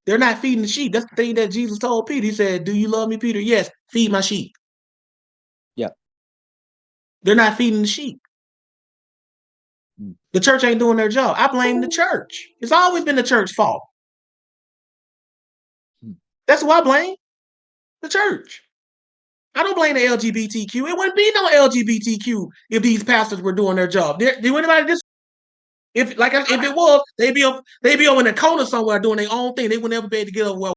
They're not feeding the sheep. That's the thing that Jesus told Peter. He said, "Do you love me, Peter? Yes, feed my sheep." Yeah. They're not feeding the sheep. The church ain't doing their job. I blame the church. It's always been the church's fault. That's who I blame. The church. I don't blame the LGBTQ. It wouldn't be no LGBTQ if these pastors were doing their job. Do anybody this? If it was, they'd be over in the corner somewhere doing their own thing. They would never be able to get over. Well,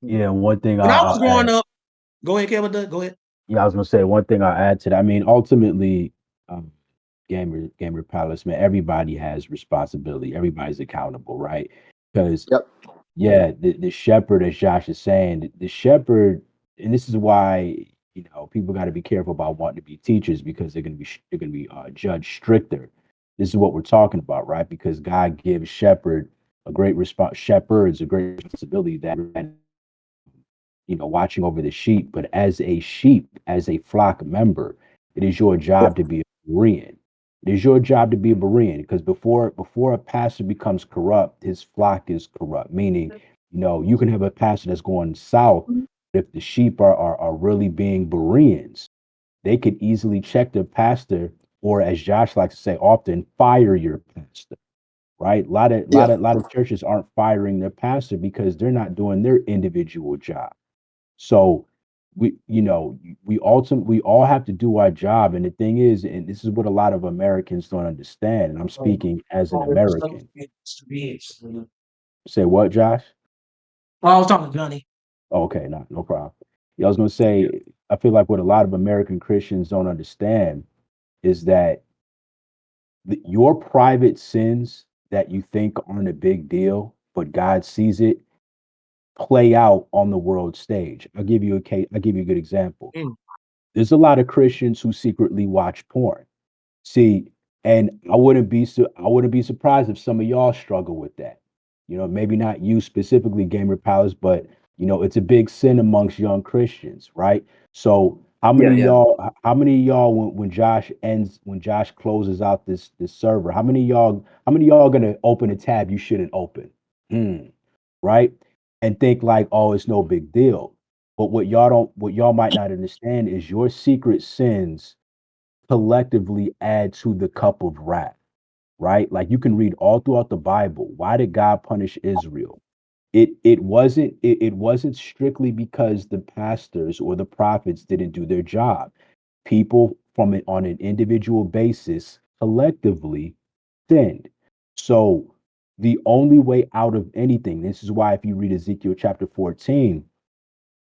Yeah, one thing when I I'll was growing add. up, go ahead, Kevin. Go ahead. Yeah, I was gonna say one thing I'll add to that. I mean, ultimately, um, gamer palace, man. Everybody has responsibility. Everybody's accountable, right? Because Yep. yeah, the shepherd, as Josh is saying, the shepherd, and this is why people got to be careful about wanting to be teachers because they're gonna be judged stricter. This is what we're talking about, right? Because God gives shepherds a great responsibility that watching over the sheep. But as a sheep, as a flock member, it is your Yep. job to be a Berean. It is your job to be a Berean because before a pastor becomes corrupt, his flock is corrupt. Meaning, you can have a pastor that's going south, but if the sheep are really being Bereans, they could easily check their pastor, or as Josh likes to say often, fire your pastor. Right? A lot of Yeah. lot of lot of churches aren't firing their pastor because they're not doing their individual job. So we all have to do our job. And the thing is, and this is what a lot of Americans don't understand, and I'm speaking as an American. Say what, Josh? Oh, I was talking to Johnny. Okay, no problem. Yeah, I was gonna say, I feel like what a lot of American Christians don't understand is that your private sins that you think aren't a big deal, but God sees it, play out on the world stage. I'll give you a good example. Mm. There's a lot of Christians who secretly watch porn. See, and I wouldn't be surprised if some of y'all struggle with that. Maybe not you specifically, Gamer Palace, but it's a big sin amongst young Christians, right? So Yeah. Yeah. how many of y'all when Josh closes out this server, how many of y'all gonna open a tab you shouldn't open? Hmm, right? And think like, oh, it's no big deal. But what y'all might not understand is your secret sins collectively add to the cup of wrath, right? Like you can read all throughout the Bible. Why did God punish Israel? It wasn't strictly because the pastors or the prophets didn't do their job. People from it on an individual basis collectively sinned. So the only way out of anything, this is why if you read Ezekiel chapter 14,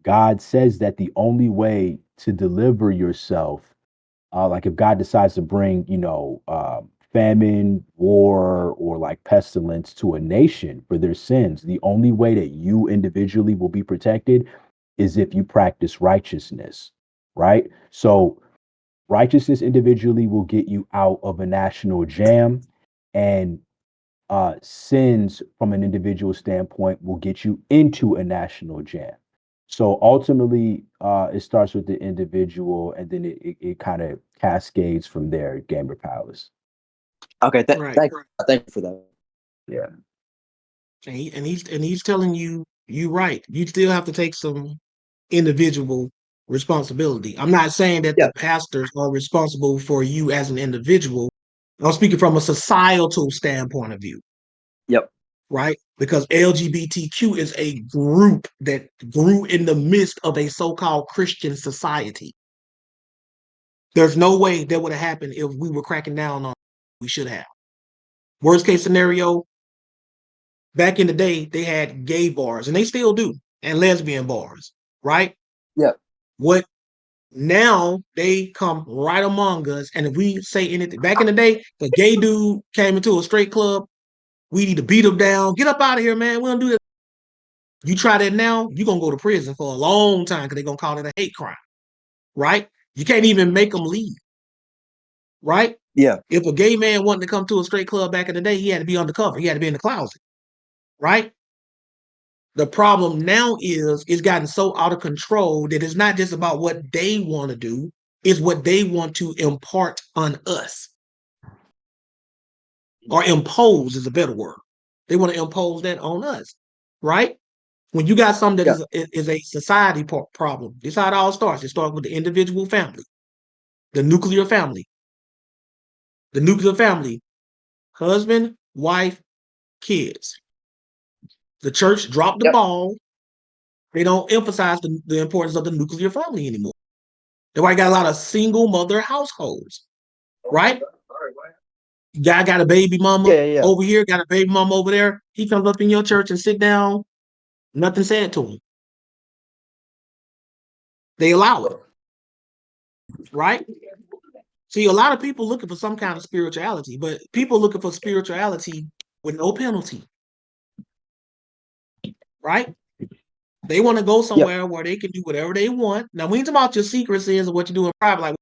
God says that the only way to deliver yourself, like if God decides to bring, famine, war, or like pestilence to a nation for their sins, the only way that you individually will be protected is if you practice righteousness, right? So righteousness individually will get you out of a national jam, and sins from an individual standpoint will get you into a national jam. So ultimately, it starts with the individual, and then it kind of cascades from there. Gamer Palace. Okay. Right. Thank you for that. Yeah. And he's telling you right. You still have to take some individual responsibility. I'm not saying that Yeah. the pastors are responsible for you as an individual. I'm speaking from a societal standpoint of view, Yep. right? Because LGBTQ is a group that grew in the midst of a so-called Christian society. There's no way that would have happened if we were cracking down on we should have. Worst case scenario, back in the day, they had gay bars, and they still do, and lesbian bars, right? Yep. What now they come right among us, and if we say anything, back in the day, the gay dude came into a straight club, we need to beat him down. Get up out of here, man. We don't do that. You try that now, you're gonna go to prison for a long time because they're gonna call it a hate crime, right? You can't even make them leave, right? Yeah. If a gay man wanted to come to a straight club back in the day, he had to be undercover. He had to be in the closet, right? The problem now is it's gotten so out of control that it's not just about what they want to do, it's what they want to impart on us, or impose is a better word. They want to impose that on us, right? When you got something that is a society problem, this is how it all starts. It starts with the individual family, the nuclear family. The nuclear family, husband, wife, kids. The church dropped the ball. They don't emphasize the importance of the nuclear family anymore. That's why you got a lot of single mother households, right? Guy got a baby mama over here, got a baby mama over there. He comes up in your church and sit down. Nothing said to him. They allow it, right? See, a lot of people looking for some kind of spirituality, but people looking for spirituality with no penalty, right? They want to go somewhere where they can do whatever they want. Now, we ain't talking about your secrets is or what you do in private, like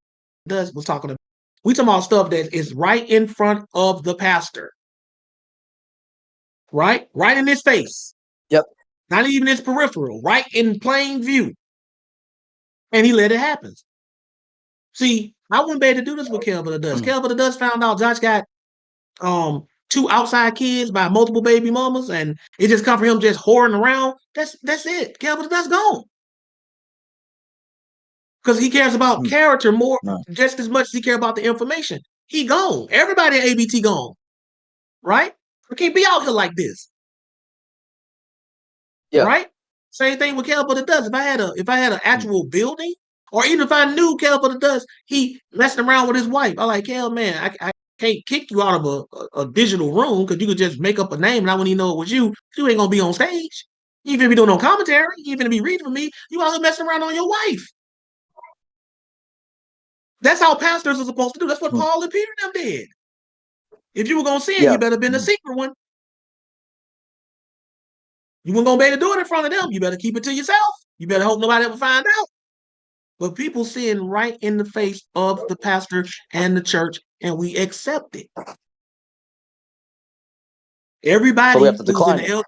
does was talking about. We talking about stuff that is right in front of the pastor, right? Right in his face. Yep. Not even his peripheral, right in plain view. And he let it happen. See, I wouldn't be able to do this with Kelvin the Dust. Kelvin the Dust found out Josh got two outside kids by multiple baby mamas, and it just come from him just whoring around. That's it. Kelvin the Dust gone. Because he cares about character more, just as much as he cares about the information. He gone. Everybody at A.B.T gone, right? We can't be out here like this, right? Same thing with Cal but it does. If I had an actual building, or even if I knew Cal but it does, he messing around with his wife. I like Cal, man. I can't kick you out of a digital room because you could just make up a name and I wouldn't even know it was you. You ain't gonna be on stage. You ain't gonna be doing no commentary. You ain't gonna be reading for me. You out here messing around on your wife. That's how pastors are supposed to do. That's what Paul and Peter them did. If you were gonna sin, you better been a secret one. You weren't gonna be able to do it in front of them. You better keep it to yourself. You better hope nobody ever find out. But people sin right in the face of the pastor and the church, and we accept it. Everybody who's in the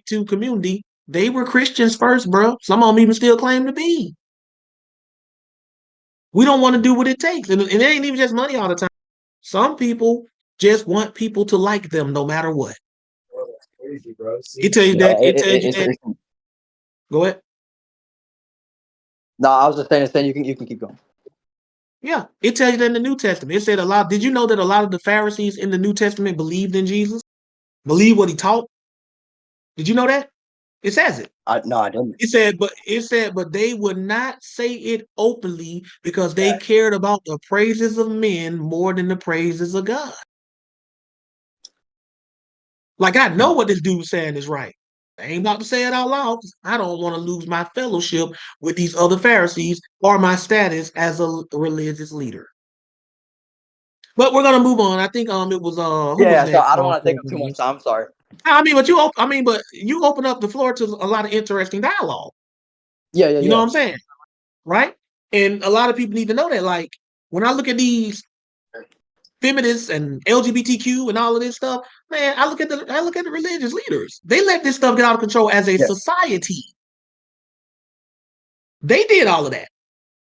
LGBTQ community, they were Christians first, bro. Some of them even still claim to be. We don't want to do what it takes. And it ain't even just money all the time. Some people just want people to like them no matter what. That's crazy, bro. It tells you that. It tells you that. Go ahead. No, I was just saying you can keep going. Yeah, it tells you that in the New Testament. It said a lot. Did you know that a lot of the Pharisees in the New Testament believed in Jesus? Believed what he taught? Did you know that? It says it. No, I didn't. It said, but they would not say it openly because they cared about the praises of men more than the praises of God. Like I know what this dude's saying is right. I ain't about to say it out loud. I don't want to lose my fellowship with these other Pharisees or my status as a religious leader. But we're gonna move on. I think it was who was next? So I don't want to take up too much time. I'm sorry. But you open up the floor to a lot of interesting dialogue. Yeah. You know what I'm saying? Right? And a lot of people need to know that. Like, when I look at these feminists and LGBTQ and all of this stuff, man, I look at the religious leaders. They let this stuff get out of control as a society. They did all of that,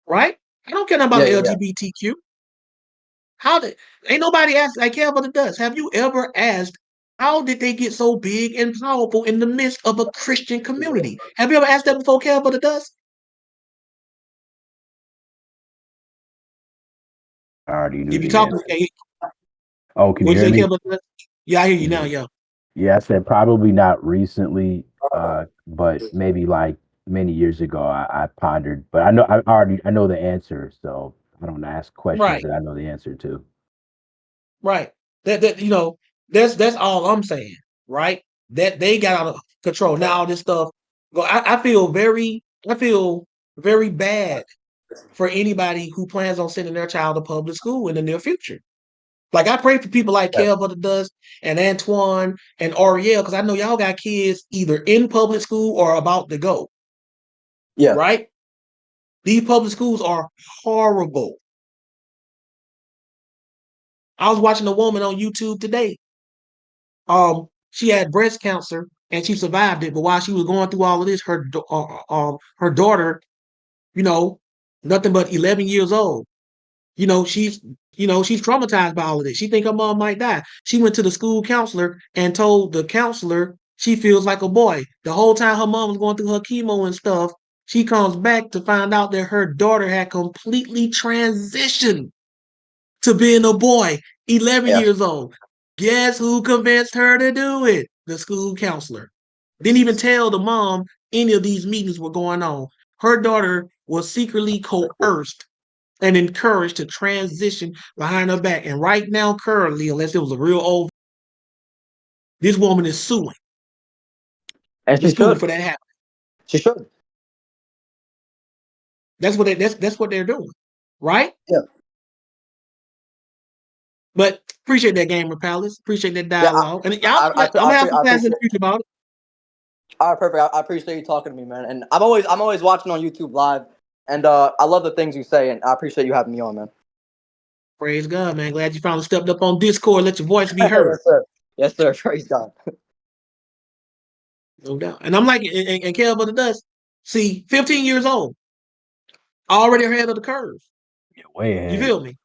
right? I don't care about the LGBTQ. Ain't nobody asked, I care about it does. Have you ever asked, how did they get so big and powerful in the midst of a Christian community? Have you ever asked that before, care about it does? I already knew If you the talk, answer. Oh, can you hear me? Yeah, I hear you now. Yeah. Yeah, I said probably not recently, but maybe like many years ago. I pondered, but I know the answer, so I don't ask questions that I know the answer to. Right. That's all I'm saying. Right. That they got out of control. Now all this stuff. I feel very bad for anybody who plans on sending their child to public school in the near future. Like I pray for people like Kel Butter Dust and Antoine and Ariel, because I know y'all got kids either in public school or about to go. Yeah. Right? These public schools are horrible. I was watching a woman on YouTube today. She had breast cancer and she survived it, but while she was going through all of this, her daughter, nothing but 11 years old, You know, she's traumatized by all of this. She think her mom might die. She went to the school counselor and told the counselor she feels like a boy. The whole time her mom was going through her chemo and stuff, she comes back to find out that her daughter had completely transitioned to being a boy, 11 Yeah. years old. Guess who convinced her to do it? The school counselor. Didn't even tell the mom any of these meetings were going on. Her daughter was secretly coerced and encouraged to transition behind her back. And right now, currently, unless it was a real old, this woman is suing And the she school should. for that happening. She should. That's what they're doing, right? Yeah. But appreciate that, Gamer Palace. Appreciate that Yeah. dialogue, and I'm gonna have some I classes in appreciate. the future about it. All right, perfect. I appreciate you talking to me, man. And I'm always watching on YouTube live, and I love the things you say, and I appreciate you having me on, man. Praise God, man. Glad you finally stepped up on Discord. Let your voice be heard. Yes, sir. Yes, sir. Praise God. No doubt. And I'm like, and Kev of the Dust, see, 15 years old, already ahead of the curve. Yeah, way You ahead. feel me?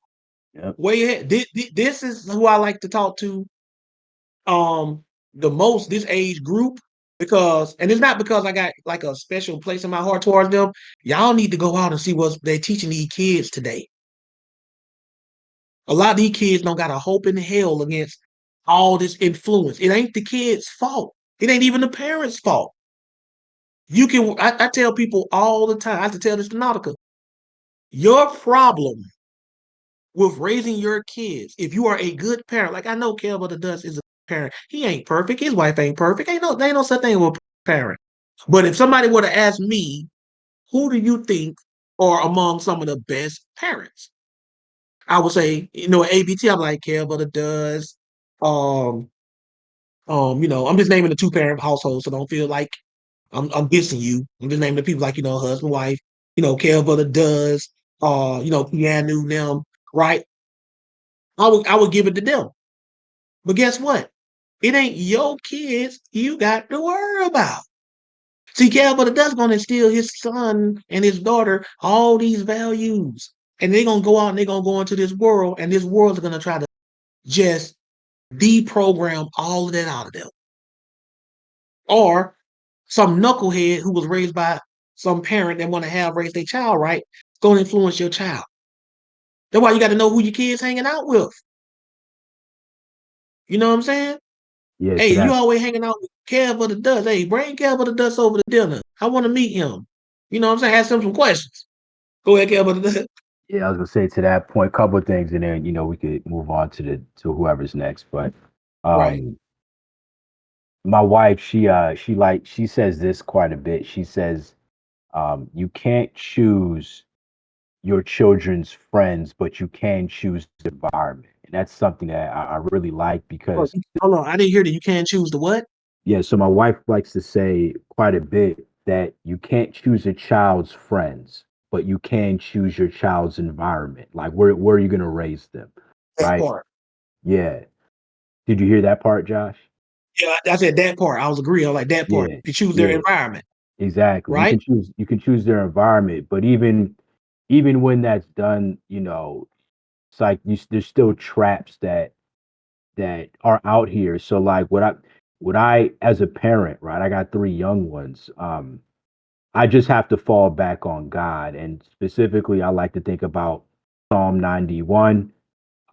Yep. Way ahead. This is who I like to talk to the most, this age group, because, and it's not because I got like a special place in my heart towards them. Y'all need to go out and see what they're teaching these kids today. A lot of these kids don't got a hope in hell against all this influence. It ain't the kids' fault. It ain't even the parents' fault. You can, I tell people all the time, I have to tell this to Nautica. Your problem with raising your kids, if you are a good parent, like I know Kelvin the Dust is a parent. He ain't perfect. His wife ain't perfect. There ain't no such thing with a parent. But if somebody were to ask me, who do you think are among some of the best parents? I would say, A.B.T. I'm like Kelvin the Dust. Um, I'm just naming the two-parent household, so don't feel like I'm dissing you. I'm just naming the people like, husband, wife, Kelvin the Dust, Keanu, them, right? I would give it to them. But guess what? It ain't your kids you got to worry about. See, Calvin that's going to instill his son and his daughter all these values. And they're going to go out and they're going to go into this world, and this world is going to try to just deprogram all of that out of them. Or some knucklehead who was raised by some parent that want to have raised their child right, going to influence your child. That's why you got to know who your kids hanging out with. You know what I'm saying? Yeah, Hey, to you that. always hanging out with Kev of the Dust. Hey, bring Kev of the Dust over to dinner. I want to meet him. You know what I'm saying? Ask him some questions. Go ahead, Kev of the Dust. Yeah, I was gonna say to that point, a couple of things, and then we could move on to whoever's next. But Right. um, my wife, she says this quite a bit. She says, you can't choose your children's friends, but you can choose the environment, and that's something that I really like Oh, because hold on. I didn't hear that you can't choose the what? yeah. So my wife likes to say quite a bit that you can't choose a child's friends, but you can choose your child's environment. Like where are you gonna raise them, That right? part. Yeah. Did you hear that part, Josh? Yeah, I said that part. I was agreeing. I like that part. Yeah, You choose their yeah, environment, exactly. right? You can choose their environment, but even when that's done, it's like there's still traps that are out here. So like what I as a parent, right? I got three young ones. I just have to fall back on God, and specifically, I like to think about Psalm 91.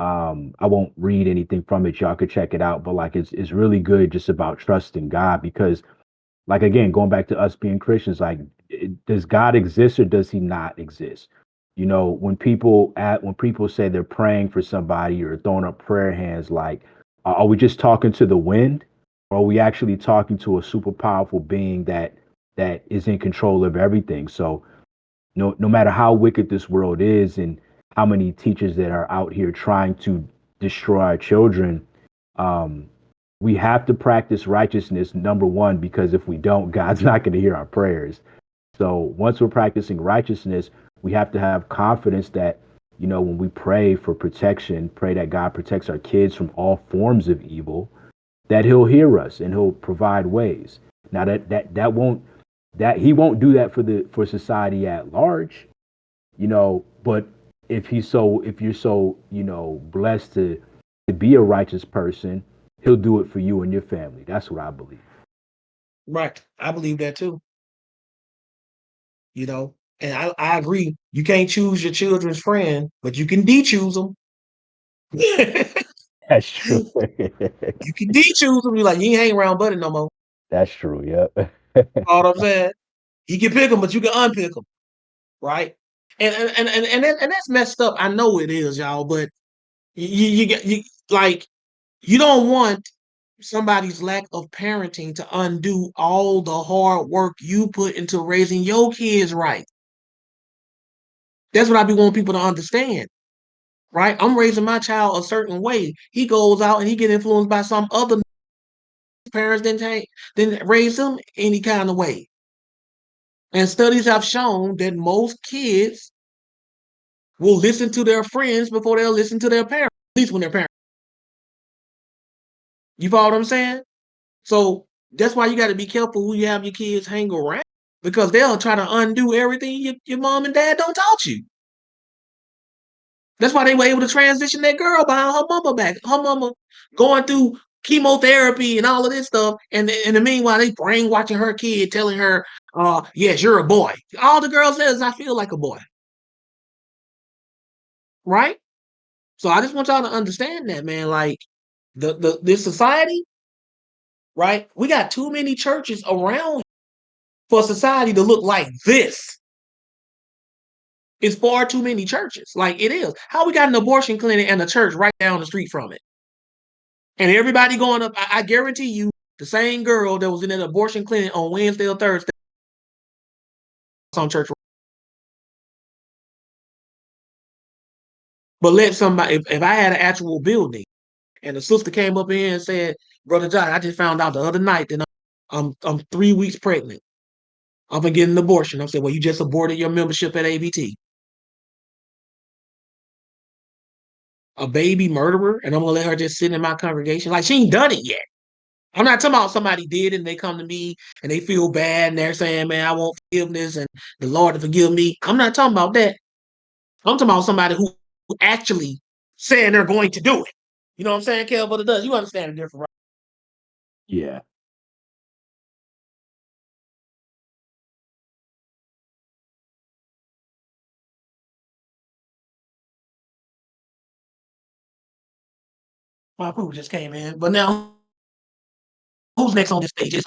I won't read anything from it. Y'all could check it out, but like it's really good just about trusting God because like again, going back to us being Christians, like does God exist or does he not exist? When people say they're praying for somebody or throwing up prayer hands, like are we just talking to the wind, or are we actually talking to a super powerful being that is in control of everything? So no matter how wicked this world is and how many teachers that are out here trying to destroy our children, um, we have to practice righteousness, number one, because if we don't, God's not going to hear our prayers. So once we're practicing righteousness, we have to have confidence that, when we pray for protection, pray that God protects our kids from all forms of evil, that he'll hear us and he'll provide ways. Now that he won't do that for society at large, but if you're so blessed to be a righteous person, he'll do it for you and your family. That's what I believe. Right. I believe that too. You know, and I agree. You can't choose your children's friend, but you can de-choose them. That's true. You can de-choose them. You're like, you ain't hang around Buddy no more. That's true. Yep. All I'm saying, you can pick them, but you can unpick them, right? And that's messed up. I know it is, y'all, but you like you don't want somebody's lack of parenting to undo all the hard work you put into raising your kids right. That's what I be wanting people to understand, right? I'm raising my child a certain way. He goes out and he get influenced by some other parents didn't raise him any kind of way. And studies have shown that most kids will listen to their friends before they'll listen to their parents, at least when they're parents. You follow what I'm saying? So that's why you got to be careful who you have your kids hang around because they'll try to undo everything your mom and dad don't taught you. That's why they were able to transition that girl behind her mama back. Her mama going through chemotherapy and all of this stuff. And in the meanwhile, they brainwashing her kid, telling her, yes, you're a boy. All the girl says, I feel like a boy. Right? So I just want y'all to understand that, man. Like this society, right? We got too many churches around for society to look like this. It's far too many churches. Like it is. How we got an abortion clinic and a church right down the street from it? And everybody going up, I guarantee you, the same girl that was in an abortion clinic on Wednesday or Thursday on church. But let somebody, if I had an actual building and the sister came up in and said, Brother John, I just found out the other night that I'm 3 weeks pregnant. I'm gonna get an abortion. I said, well, you just aborted your membership at A.B.T. A baby murderer, and I'm gonna let her just sit in my congregation. Like she ain't done it yet. I'm not talking about somebody did it and they come to me and they feel bad and they're saying, man, I want forgiveness and the Lord to forgive me. I'm not talking about that. I'm talking about somebody who actually saying they're going to do it. You know what I'm saying, Kel? But it does. You understand the difference, right? Yeah. My food just came in. But now, who's next on this stage? It's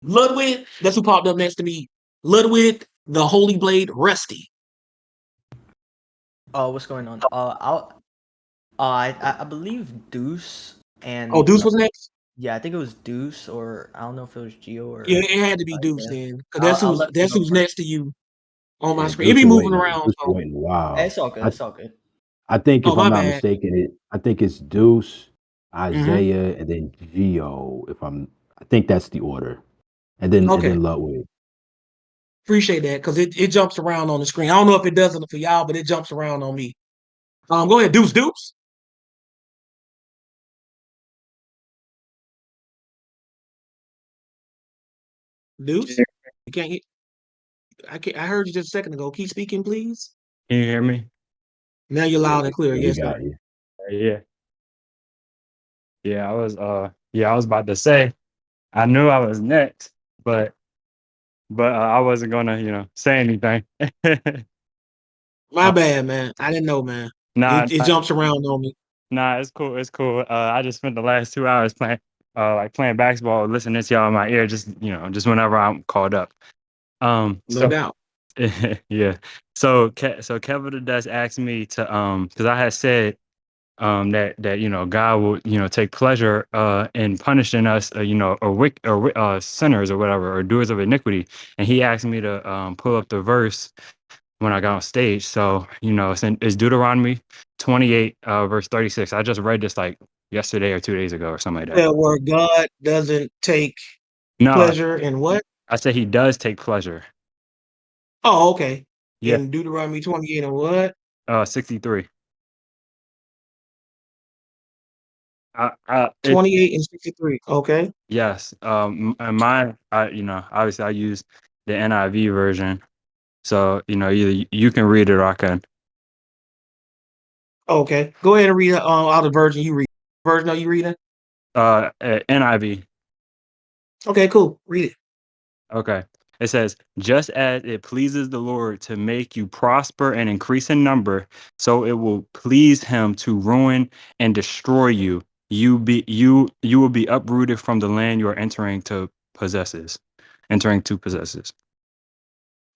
Ludwig. That's who popped up next to me. Ludwig, the Holy Blade, Rusty. Oh, what's going on? I believe Deuce Oh, and Deuce was next. yeah, I think it was Deuce or I don't know if it was Geo Yeah, or it had to be Deuce yeah. then, because I'll let you that's go who's first. next to you on my Yeah. screen. It be moving around. Deuce So, waiting. Wow. It's all good. I It's all good. I think oh if I'm my not bad. mistaken, I think it's Deuce, Hmm. Isaiah, and then Geo. I think that's the order, and Okay, then Ludwig. appreciate that because it jumps around on the screen. I don't know if it does it for y'all, but it jumps around on me. Go ahead, Deuce, Deuce, Deuce. You can't get. I can't. I heard you just a second ago. Keep speaking, please. Can you hear me? Now you're Yeah, loud and clear. we Yes, sir. got you. Yeah. I was about to say I knew I was next, but I wasn't gonna, say anything. My Uh, bad, man. I didn't know, man. nah, It nah, jumps around on me. nah, it's cool. It's cool. I just spent the last 2 hours playing basketball, listening to y'all in my ear, just whenever I'm called up. No So doubt. yeah. So Kevin the Desk asked me to, because I had said that God will take pleasure in punishing us, or sinners or whatever, or doers of iniquity, and he asked me to pull up the verse when I got on stage. So it's Deuteronomy 28 verse 36. I just read this like yesterday or 2 days ago or something like that. That where God doesn't take No, pleasure in what? I said he does take pleasure. Oh, okay. Yeah, In Deuteronomy 28 and what? 63. 28 and 63. Okay. Yes. And mine, obviously I use the NIV version. So, either you can read it or I can. Okay, go ahead and read out the version you read. Version are you reading? NIV. Okay, cool. Read it. Okay. It says, just as it pleases the Lord to make you prosper and increase in number, so it will please him to ruin and destroy you. You will be uprooted from the land you are entering to possesses.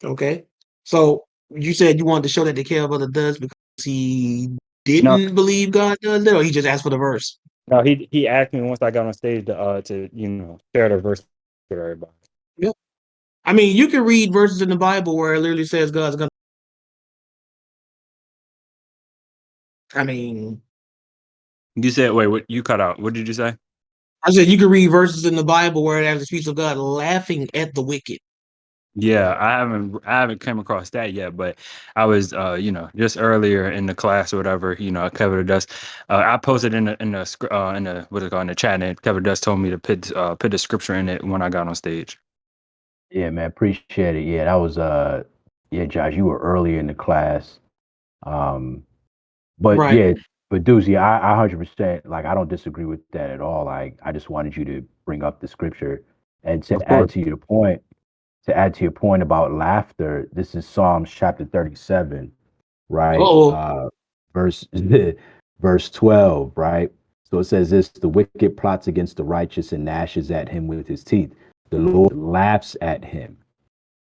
Okay. So you said you wanted to show that the care brother does because he No, didn't believe God does it, or he just asked for the verse. no, he asked me once I got on stage to share the verse with everybody. Yeah. I mean, you can read verses in the Bible where it literally says God's gonna. I mean, You said, wait, what you cut out? What did you say? I said you can read verses in the Bible where it actually speaks of God laughing at the wicked. Yeah, I haven't come across that yet, but I was just earlier in the class or whatever, Kevin Dust. I posted in the what is it called in the chat, and Kevin Dust told me to put the scripture in it when I got on stage. Yeah, man, appreciate it. Yeah, that was yeah, Josh, you were earlier in the class. Um, but Right. yeah, but Deuce, yeah, I 100% like I don't disagree with that at all. Like I just wanted you to bring up the scripture and Of course. to add to your point about laughter, this is Psalms chapter 37, right? Oh, Verse verse 12, right? So it says this, the wicked plots against the righteous and gnashes at him with his teeth. The Lord laughs at him,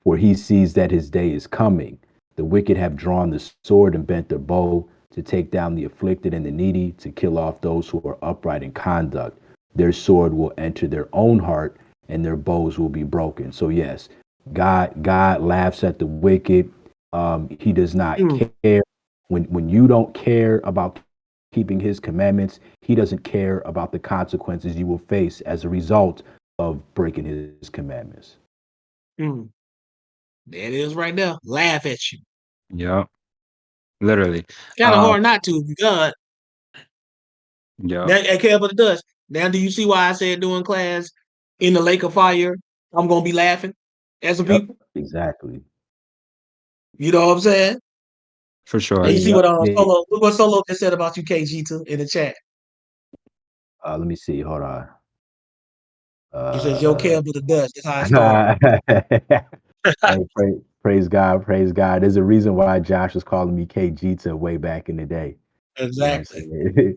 for he sees that his day is coming. The wicked have drawn the sword and bent their bow to take down the afflicted and the needy, to kill off those who are upright in conduct. Their sword will enter their own heart, and their bows will be broken. So yes, God laughs at the wicked. He does not mm, care when you don't care about keeping His commandments. He doesn't care about the consequences you will face as a result of breaking His commandments. mm. There it is right there. Laugh at you. Yeah, literally. Kind of Um, hard not to. God. yeah, That care but it does. Now, do you see why I said during class in the lake of fire, I'm gonna be laughing at some Yep, people? exactly. You know what I'm saying? for And sure. you see Yep. what Yeah. Solo look what Solo just said about you, KG2 in the chat. Let me see. Hold on. He says, "Yo, Uh, care but the dust." That's how I started. hey, praise God, praise God. There's a reason why Josh was calling me KG to way back in the day. You know what I'm Exactly. saying?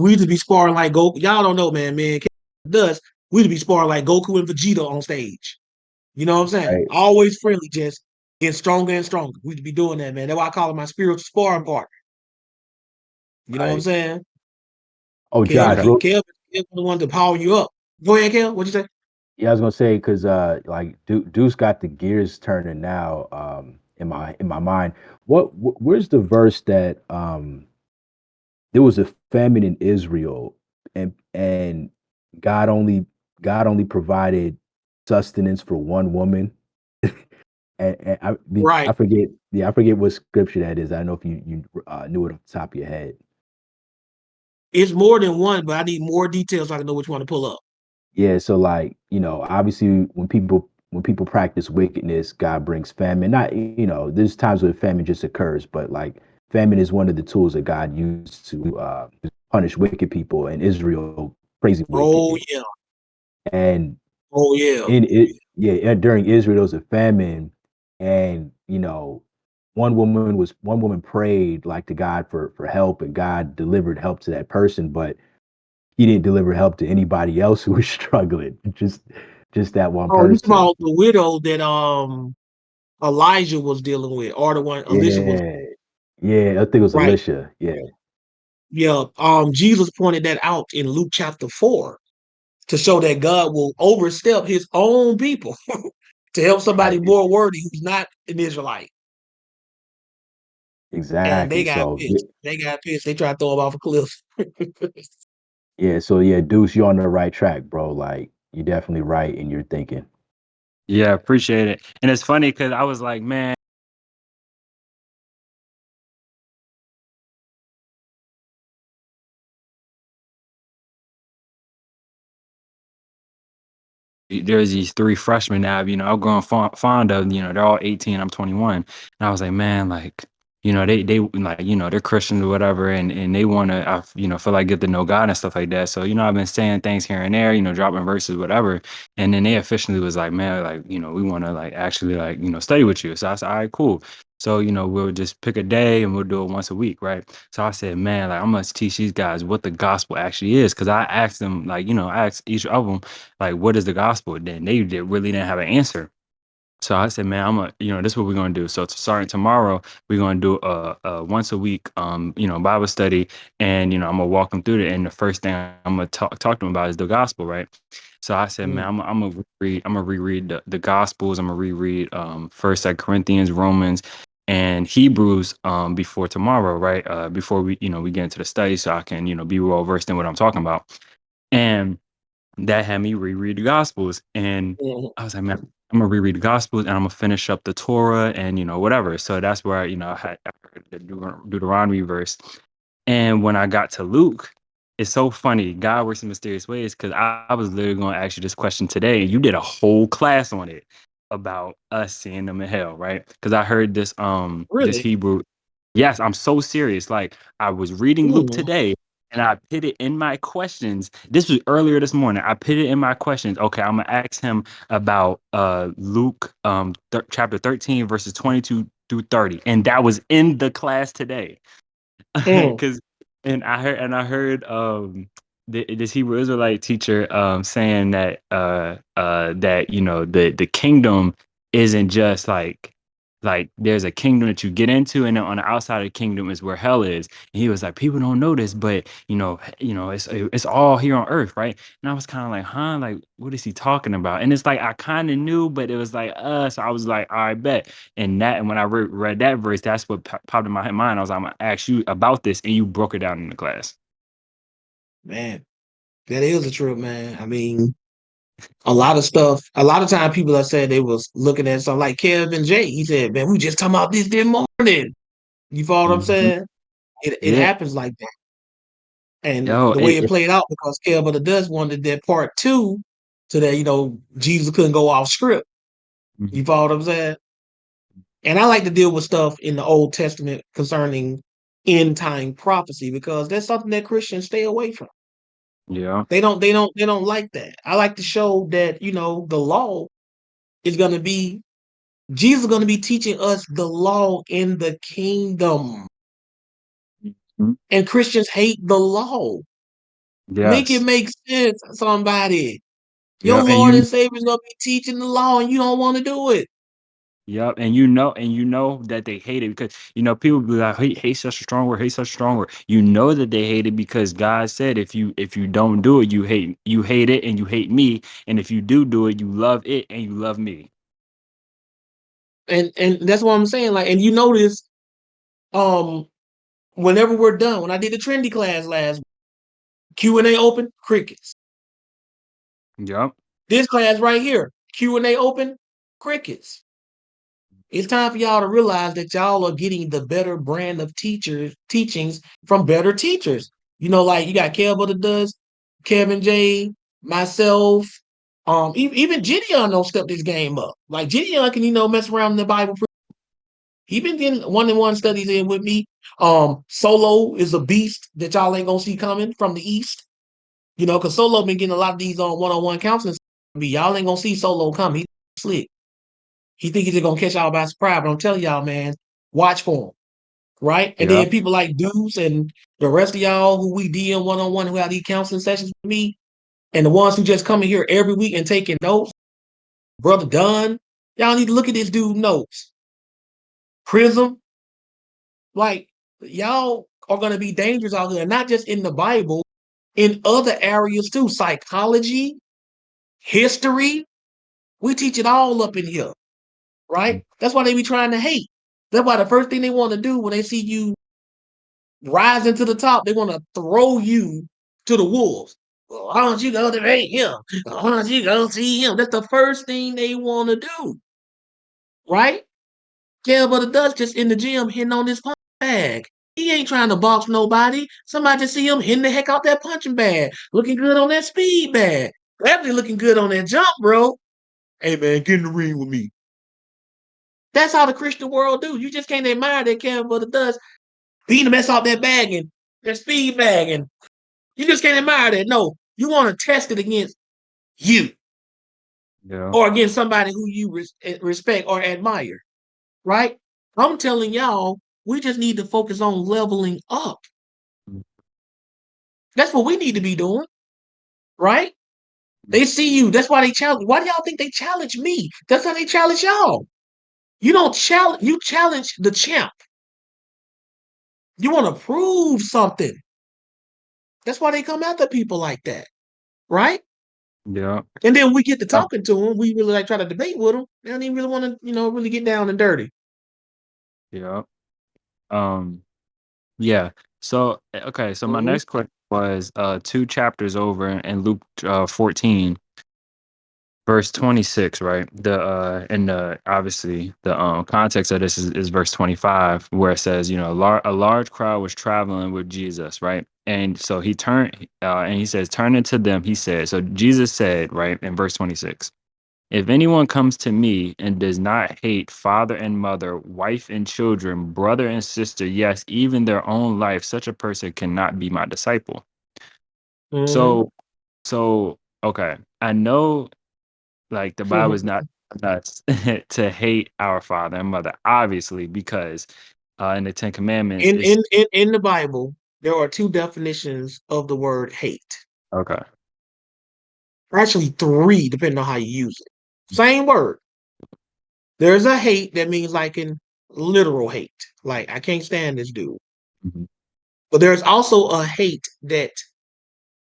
We to be sparring like Goku. Y'all don't know, man. Man, dust. We to be sparring like Goku and Vegeta on stage. You know what I'm saying? Right, Always friendly, just getting stronger and stronger. We to be doing that, man. That's why I call it my spiritual sparring partner. You know what I'm right. saying? Oh, Kev, Josh, Okay. real, Kev is the one to power you up. Go ahead, Kev. What'd you say? yeah, I was gonna say because like Deuce got the gears turning now in my mind. Where's the verse that there was a famine in Israel, and God only God only provided sustenance for one woman. And I Right. forget, yeah, I forget what scripture that is. I don't know if you knew it off the top of your head. It's more than one, but I need more details so I can know which one to pull up. Yeah, so like, obviously when people practice wickedness, God brings famine. Not, there's times where famine just occurs, but like famine is one of the tools that God used to punish wicked people, and Israel crazy Oh wicked. yeah. And Oh yeah. in it, yeah, during Israel there was a famine, and one woman prayed like to God for help, and God delivered help to that person, but He didn't deliver help to anybody else who was struggling. Just that one Oh, you talking person. about the widow that Elijah was dealing with, or the one Elisha was Yeah, yeah, I think it was right. Alicia. Yeah, Yeah. Jesus pointed that out in Luke chapter 4 to show that God will overstep his own people to help somebody right, more worthy who's not an Israelite. And they exactly. got So pissed. They got pissed. They tried to throw him off a cliff. yeah, so yeah, Deuce, you're on the right track, bro. Like you're definitely right in your thinking. Yeah, appreciate it. And it's funny because I was like, man, there's these three freshmen now, I'm growing fond of, they're all 18, I'm 21. And I was like, man, like, they like, they're Christians or whatever, and they want to, feel like get to know God and stuff like that. So, I've been saying things here and there, dropping verses, whatever. And then they officially was like, man, like, we want to like actually like, study with you. So I said, all right, cool. So, we'll just pick a day and we'll do it once a week, right? So I said, man, like, I'm gonna teach these guys what the gospel actually is. Cause I asked them, like, I asked each of them, like, what is the gospel? Then really didn't have an answer. So I said, man, this is what we're gonna do. So starting tomorrow, we're gonna do a once a week, Bible study, and I'm gonna walk them through it. And the first thing I'm gonna talk to them about is the gospel, right? So I said, man, Mm. I'm gonna reread the gospels. I'm gonna reread First, Second Corinthians, Romans, and Hebrews before tomorrow, right? Before we get into the study, so I can be well versed in what I'm talking about. And that had me reread the Gospels. And Mhm. I was like, man, I'm gonna reread the Gospels and I'm gonna finish up the Torah and whatever. So that's where I heard the Deuteronomy verse. And when I got to Luke, it's so funny. God works in mysterious ways because I was literally going to ask you this question today, and you did a whole class on it about us seeing them in hell, right? Because I heard this Really? Hebrew. Yes, I'm so serious. Like I was reading Luke Mm. today, and I put it in my questions. This was earlier this morning. I put it in my questions. Okay, I'm gonna ask him about Luke chapter 13 verses 22 through 30, and that was in the class today. Mm. Because and I heard this Hebrew Israelite teacher saying that the kingdom isn't just like there's a kingdom that you get into, and then on the outside of the kingdom is where hell is. And he was like, people don't know this, but it's all here on earth, right? And I was kind of like, huh, like what is he talking about? And it's like I kind of knew, but it was like so I was like, all right, bet. And when I read that verse, that's what popped in my mind. I was like, I'm gonna ask you about this, and you broke it down in the class. Man, that is a trip, man. I mean, a lot of stuff. A lot of time, people have said they was looking at something like Kevin J. He said, "Man, we just talking about this morning." You follow what I'm Mhm. saying? It Yeah, happens like that, and yo, the way it played out because Kev the Dust wanted that part two, so that Jesus couldn't go off script. Mhm. You follow what I'm saying? And I like to deal with stuff in the Old Testament concerning end time prophecy because that's something that Christians stay away from. Yeah. They don't like that. I like to show that, the law is gonna be Jesus is gonna be teaching us the law in the kingdom. Mhm. And Christians hate the law. Make it Yes. make sense, somebody. Your Yeah, Lord and Savior is gonna be teaching the law and you don't want to do it. yep, and you know that they hate it because people be like, hate such a strong word, hate such a strong word. You know that they hate it because God said if you don't do it, you hate it and you hate me, and if you do it, you love it and you love me. And that's what I'm saying. Like, and you notice, um, whenever we're done, when I did the trendy class last Q&A open, crickets. Yep. This class right here, Q&A open, crickets. It's time for y'all to realize that y'all are getting the better brand of teachings from better teachers. Like you got Kev that does, Kevin J, myself, even Gideon don't step this game up. Like Gideon can, mess around in the Bible. He been getting one-on-one studies in with me. Solo is a beast that y'all ain't gonna see coming from the East. Because Solo been getting a lot of these on one-on-one counseling. Y'all ain't gonna see Solo come. He's slick. He think he's just gonna catch y'all by surprise. But I'm telling y'all, man, watch for him. Right? And then Yep. people like Deuce and the rest of y'all who we DM one-on-one who have these counseling sessions with me, and the ones who just come in here every week and taking notes, Brother Dunn, y'all need to look at this dude notes. Prism, like y'all are gonna be dangerous out here, not just in the Bible, in other areas too. Psychology, history, we teach it all up in here, right? That's why they be trying to hate. That's why the first thing they want to do when they see you rising to the top, they want to throw you to the wolves. Well, why don't you go to hate him? Why don't you go see him? That's the first thing they want to do, right? Yeah, but the Dutch just in the gym hitting on this punch bag. He ain't trying to box nobody. Somebody just see him hitting the heck out that punching bag. Looking good on that speed bag. Definitely looking good on that jump, bro. Hey, man, get in the ring with me. That's how the Christian world do. You just can't admire that can for the dust, beating the mess off that bag and that speed bag, and you just can't admire that. No, you want to test it against you Yeah. or against somebody who you respect or admire, right? I'm telling y'all, we just need to focus on leveling up. That's what we need to be doing, right? They see you. That's why they challenge. Why do y'all think they challenge me? That's how they challenge y'all. You don't challenge. You challenge the champ. You want to prove something. That's why they come after people like that, right? Yeah. And then we get to Uh, talking to them. We really like try to debate with them. They don't even really want to, really get down and dirty. yeah. Um. Yeah. So okay. So my Mhm. next question was 2 chapters over in Luke 14, verse 26, right? The and the obviously the context of this is verse 25, where it says, a large crowd was traveling with Jesus, right? And so he turned and he says, turning to them, he said, so Jesus said, right, in verse 26, if anyone comes to me and does not hate father and mother, wife and children, brother and sister, yes, even their own life, such a person cannot be my disciple. Mhm. So okay, I know, like, the Bible is not us to hate our father and mother, obviously, because in the Ten Commandments, in, it's in in in the Bible, there are two definitions of the word hate. okay. Or actually, three, depending on how you use it. Same word. There's a hate that means like in literal hate, like I can't stand this dude. Hmm. But there's also a hate that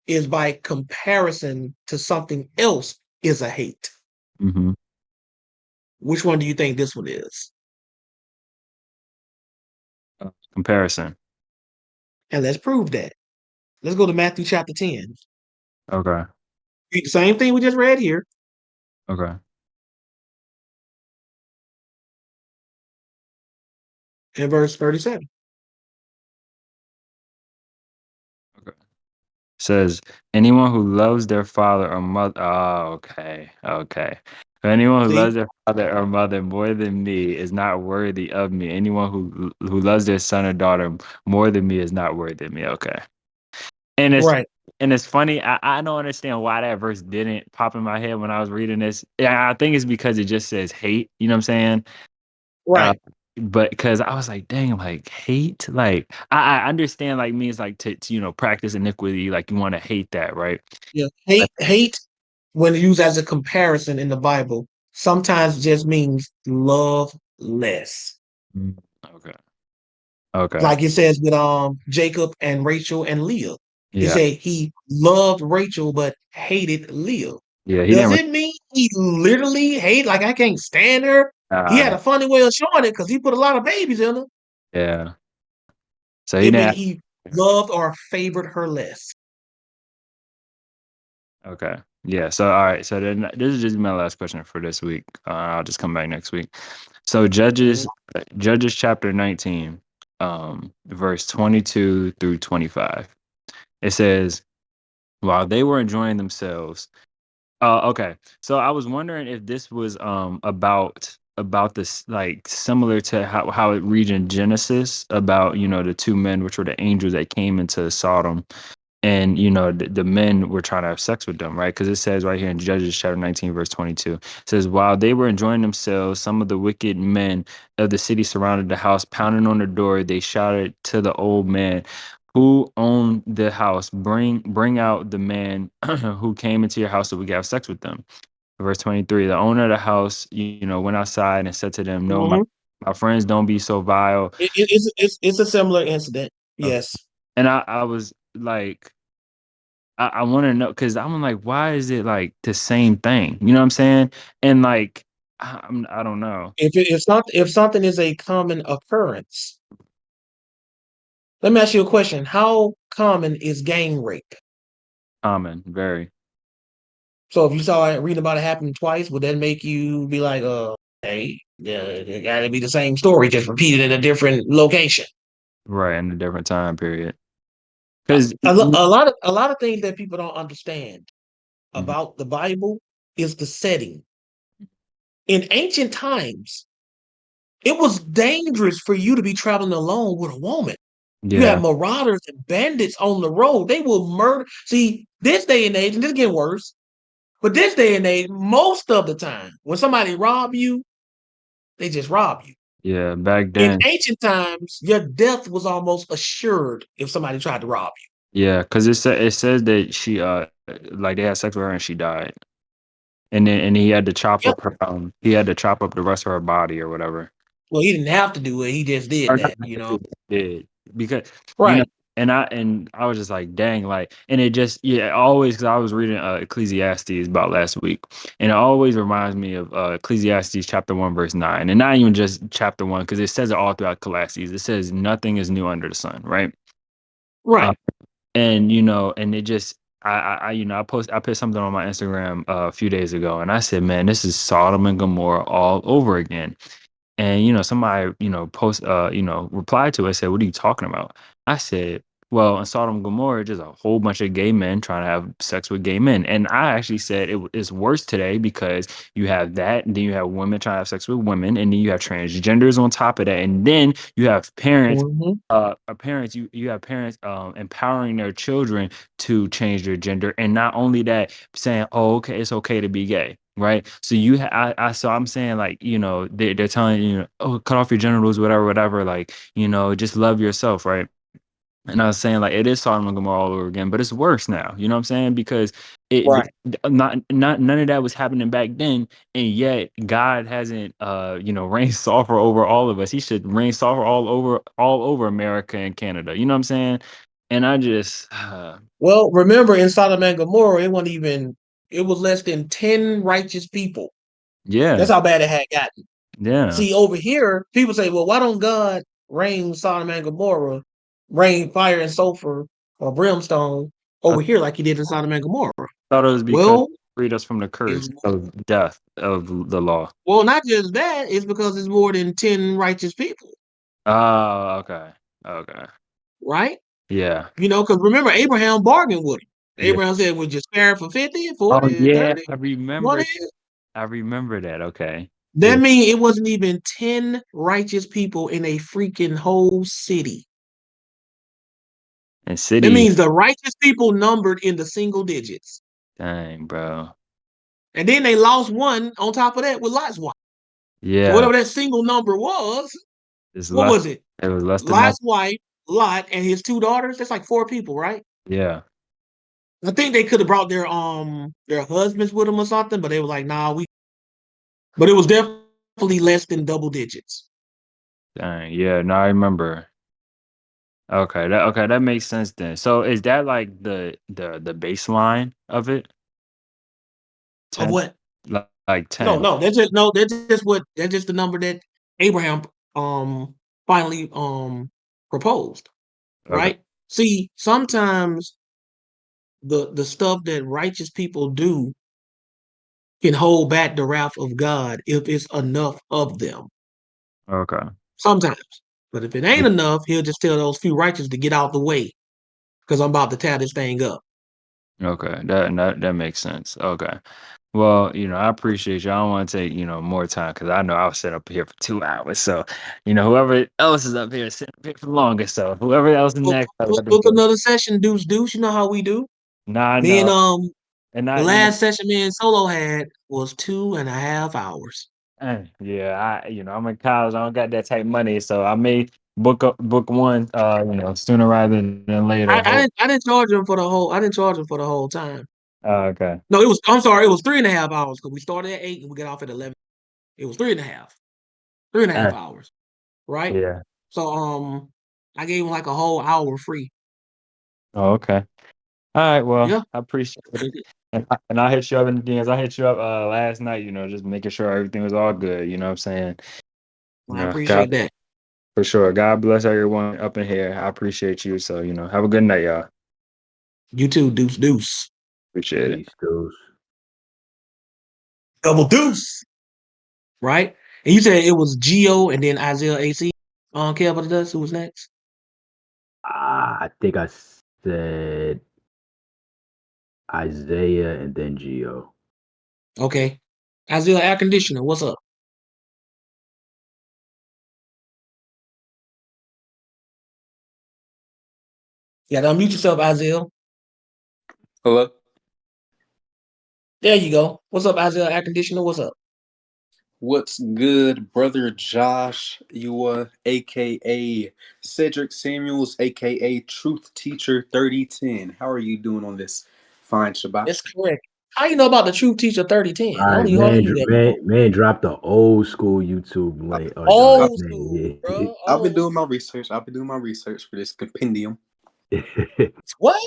is by comparison to something else is a hate. Hmm. Which one do you think this one is? Comparison. And let's prove that. Let's go to Matthew chapter 10. Okay. Read the same thing we just read here Okay. in verse 37. Okay. Says anyone who loves their father or mother. Oh, okay. Okay. Anyone who See? loves their father or mother more than me is not worthy of me. Anyone who loves their son or daughter more than me is not worthy of me. Okay. And Right, it's funny. I don't understand why that verse didn't pop in my head when I was reading this. Yeah, I think it's because it just says hate. You know what I'm saying? Uh, right. but because I was like, dang, like hate, like I understand, like means like to practice iniquity, like you want to hate that, right? Yeah. But- Hate, when used as a comparison in the Bible, sometimes just means love less. Mm, okay, okay, Like it says with Jacob and Rachel and Leah. It yeah, said he loved Rachel but hated Leah. yeah. He Does didn't. it mean he literally hate, like I can't stand her? He had Uh, a funny way of showing it because he put a lot of babies in her. yeah. So he It meant didn't. he loved or favored her less. Okay, yeah. So all right. So then this is just my last question for this week. I'll just come back next week. So Mhm. Judges chapter 19, verse 22 through 25. It says, while they were enjoying themselves. Okay. So I was wondering if this was about this, like similar to how it reads in Genesis about the two men, which were the angels that came into Sodom, and the men were trying to have sex with them, right? Because it says right here in Judges chapter 19 verse 22, it says, while they were enjoying themselves, some of the wicked men of the city surrounded the house, pounding on the door. They shouted to the old man who owned the house, bring out the man who came into your house so we can have sex with them. Verse 23, the owner of the house went outside and said to them, no, my Mhm. my friends, don't be so vile. It's a similar incident. Okay. Yes. And I was like, I want to know, because I'm like, why is it like the same thing? You know what I'm saying? And like, I don't know. If something is a common occurrence, let me ask you a question. How common is gang rape? Common, very. So if you saw it, read about it happening twice, would that make you be like, hey, yeah, it got to be the same story, just repeated in a different location? Right, in a different time period. Because A lot of things that people don't understand Mhm. about the Bible is the setting. In ancient times, It was dangerous for you to be traveling alone with a woman. You have Yeah, marauders and bandits on the road. They will murder. See, this day and age, and this getting worse, but this day and age, most of the time, when somebody rob you, they just rob you. yeah. Back In then, ancient times, your death was almost assured if somebody tried to rob yeah, because it says that she like they had sex with her and she died, and then he had to chop you. Yep. up her he had to chop up the rest of her body or whatever. Well, he didn't have to do it. He just did Or not that, you know. actually did because you know, Right, and I was just like, dang, like, and it just yeah, always because I was reading Ecclesiastes about last week, and it always reminds me of Ecclesiastes chapter 1 verse 9, and not even just chapter 1 because it says it all throughout Ecclesiastes. It says nothing is new under the sun, right? Uh, right. and and it just I put something on my Instagram a few days ago, and I said, man, this is Sodom and Gomorrah all over again. And somebody post replied to it, said, "What are you talking about?" I said, "Well, in Sodom and Gomorrah, just a whole bunch of gay men trying to have sex with gay men." And I actually said it's worse today because you have that, and then you have women trying to have sex with women, and then you have transgenders on top of that, and then you have parents. Mhm. Parents, you have parents empowering their children to change their gender, and not only that, saying, "Oh, okay, it's okay to be gay." Right. So so I'm saying, like, they're telling you, oh, cut off your genitals, whatever, whatever. Like, just love yourself. Right. And I was saying, like, it is Sodom and Gomorrah all over again, but it's worse now. You know what I'm saying? Because Right. not none of that was happening back then, and yet God hasn't rained sulfur over all of us. He should rain sulfur all over America and Canada. You know what I'm saying? And I just Well, remember in Sodom and Gomorrah, it was less than 10 righteous people. That's yeah, how bad it had gotten. yeah. See, over here, people say, well, why don't God rain Sodom and Gomorrah, rain fire and sulfur or brimstone I over here like he did in Sodom and Gomorrah? thought it was because Well, it freed us from the it's curse of death of the law. well, not just that, it's because it's more than 10 righteous people, Oh, okay. Okay. right? Yeah. You know, because remember, Abraham bargained with him. Yeah. Abraham said, would you spare it for 50, Oh 40, yeah, 30, I remember 20? I remember that. Okay. That Yeah. means it wasn't even 10 righteous people in a freaking whole city. And That city, means the righteous people numbered in the single digits. dang, bro. And then they lost one on top of that with Lot's wife. So Yeah. whatever that single number was, It's what less was it? it was less than that. Lot's wife, Lot, and his two daughters. That's like four people, right? Yeah. I think they could have brought their husbands with them or something, but they were like, nah, we. But it was definitely less than double digits. Dang. Yeah, no, I remember. Okay, that makes sense then. So is that like the baseline of it? Of 10? what? Like No, 10. no, that's just the number that Abraham finally proposed, Okay. right? See, sometimes the stuff that righteous people do can hold back the wrath of God if it's enough of them. Okay. Sometimes. But if it ain't enough, he'll just tell those few righteous to get out the way because I'm about to tear this thing up. Okay, that makes sense. Okay. Well, I appreciate you. I don't want to take, more time because I know I was sitting up here for 2 hours. So, whoever else is up here sitting up here for longer. So, whoever else is Book, next, I book, let them book go. another session, deuce, deuce. You know how we do. Nah, I Me and know. And the I, last session me and Solo had was 2.5 hours. yeah, I'm in college. I don't got that type of money. So I may book one, sooner rather than later. I didn't charge him for the whole. I didn't charge him for the whole time. Okay. No, it was. I'm sorry. It was 3.5 hours because we started at 8 and we got off at 11. It was three and a half. Three and a Uh, half hours. Right. yeah. So I gave him like a whole hour free. Oh, okay. All right. Well, Yeah. I appreciate it. And I hit you up in the DMs. I hit you up last night, just making sure everything was all good. You know what I'm saying? I God, appreciate that. for sure. God bless everyone up in here. I appreciate you. So, have a good night, y'all. You too. Deuce, deuce. Appreciate it. Peace, dudes. Double deuce. Right. And you said it was Geo and then Isaiah AC. Care about the dust. Who was next? I think I said Isaiah and then Geo. Okay. Isaiah air conditioner. What's up? You gotta unmute yourself, Isaiah. Hello? There you go. What's up, Isaiah Air Conditioner? What's up? What's good, brother Josh? AKA Cedric Samuels, aka Truth Teacher 3010. How are you doing on this fine Shabbat? That's correct. How you know about the Truth Teacher 3010? All I don't right, even hardly knew that no more. man, drop the old school YouTube I- link Old school, name. bro. I've been Old doing my school. research. I've been doing my research for this compendium. Yeah. What?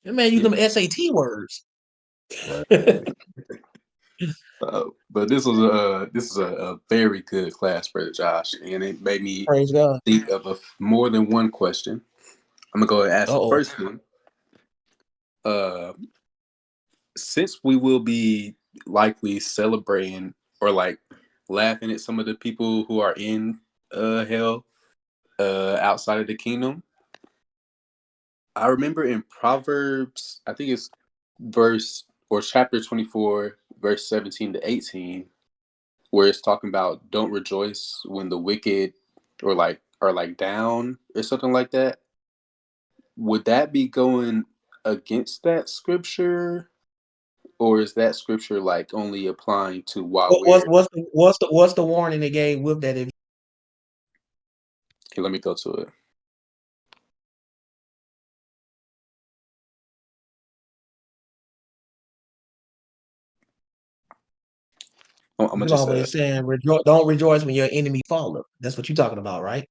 That man use Yeah. them SAT words. Well, But this is a very good class, brother Josh, and it made me Praise God. think of more than one question. I'm gonna go ahead and ask the Uh-oh. first one. Uh, since we will be likely celebrating or like laughing at some of the people who are in hell outside of the kingdom, I remember in Proverbs, I think it's verse or chapter 24, verse 17 to 18, where it's talking about don't rejoice when the wicked or like are like down or something like that. Would that be going against that scripture, or is that scripture like only applying to while What, what's we're what's the warning they gave with that? If okay, let me go to it. I'm gonna you just always saying don't rejoice when your enemy falleth. That's what you're talking about, right?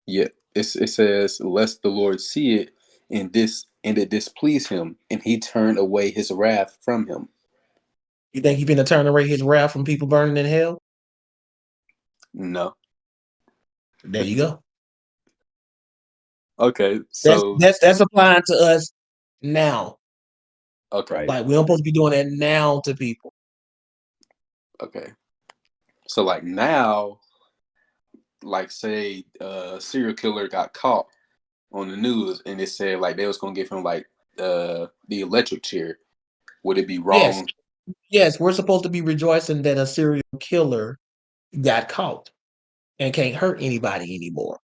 yeah. It says, "Lest the Lord see it, and it displease him, and he turn away his wrath from him." You think he finna turn away his wrath from people burning in hell? No. There you go. Okay. That's So that's that's applying to us now. okay. right. Like we don't supposed to be doing that now to people. Okay. So like now, like say serial killer got caught on the news, and it said like they was gonna give him like the electric chair. Would it be Yes, wrong? yes, we're supposed to be rejoicing that a serial killer got caught and can't hurt anybody anymore.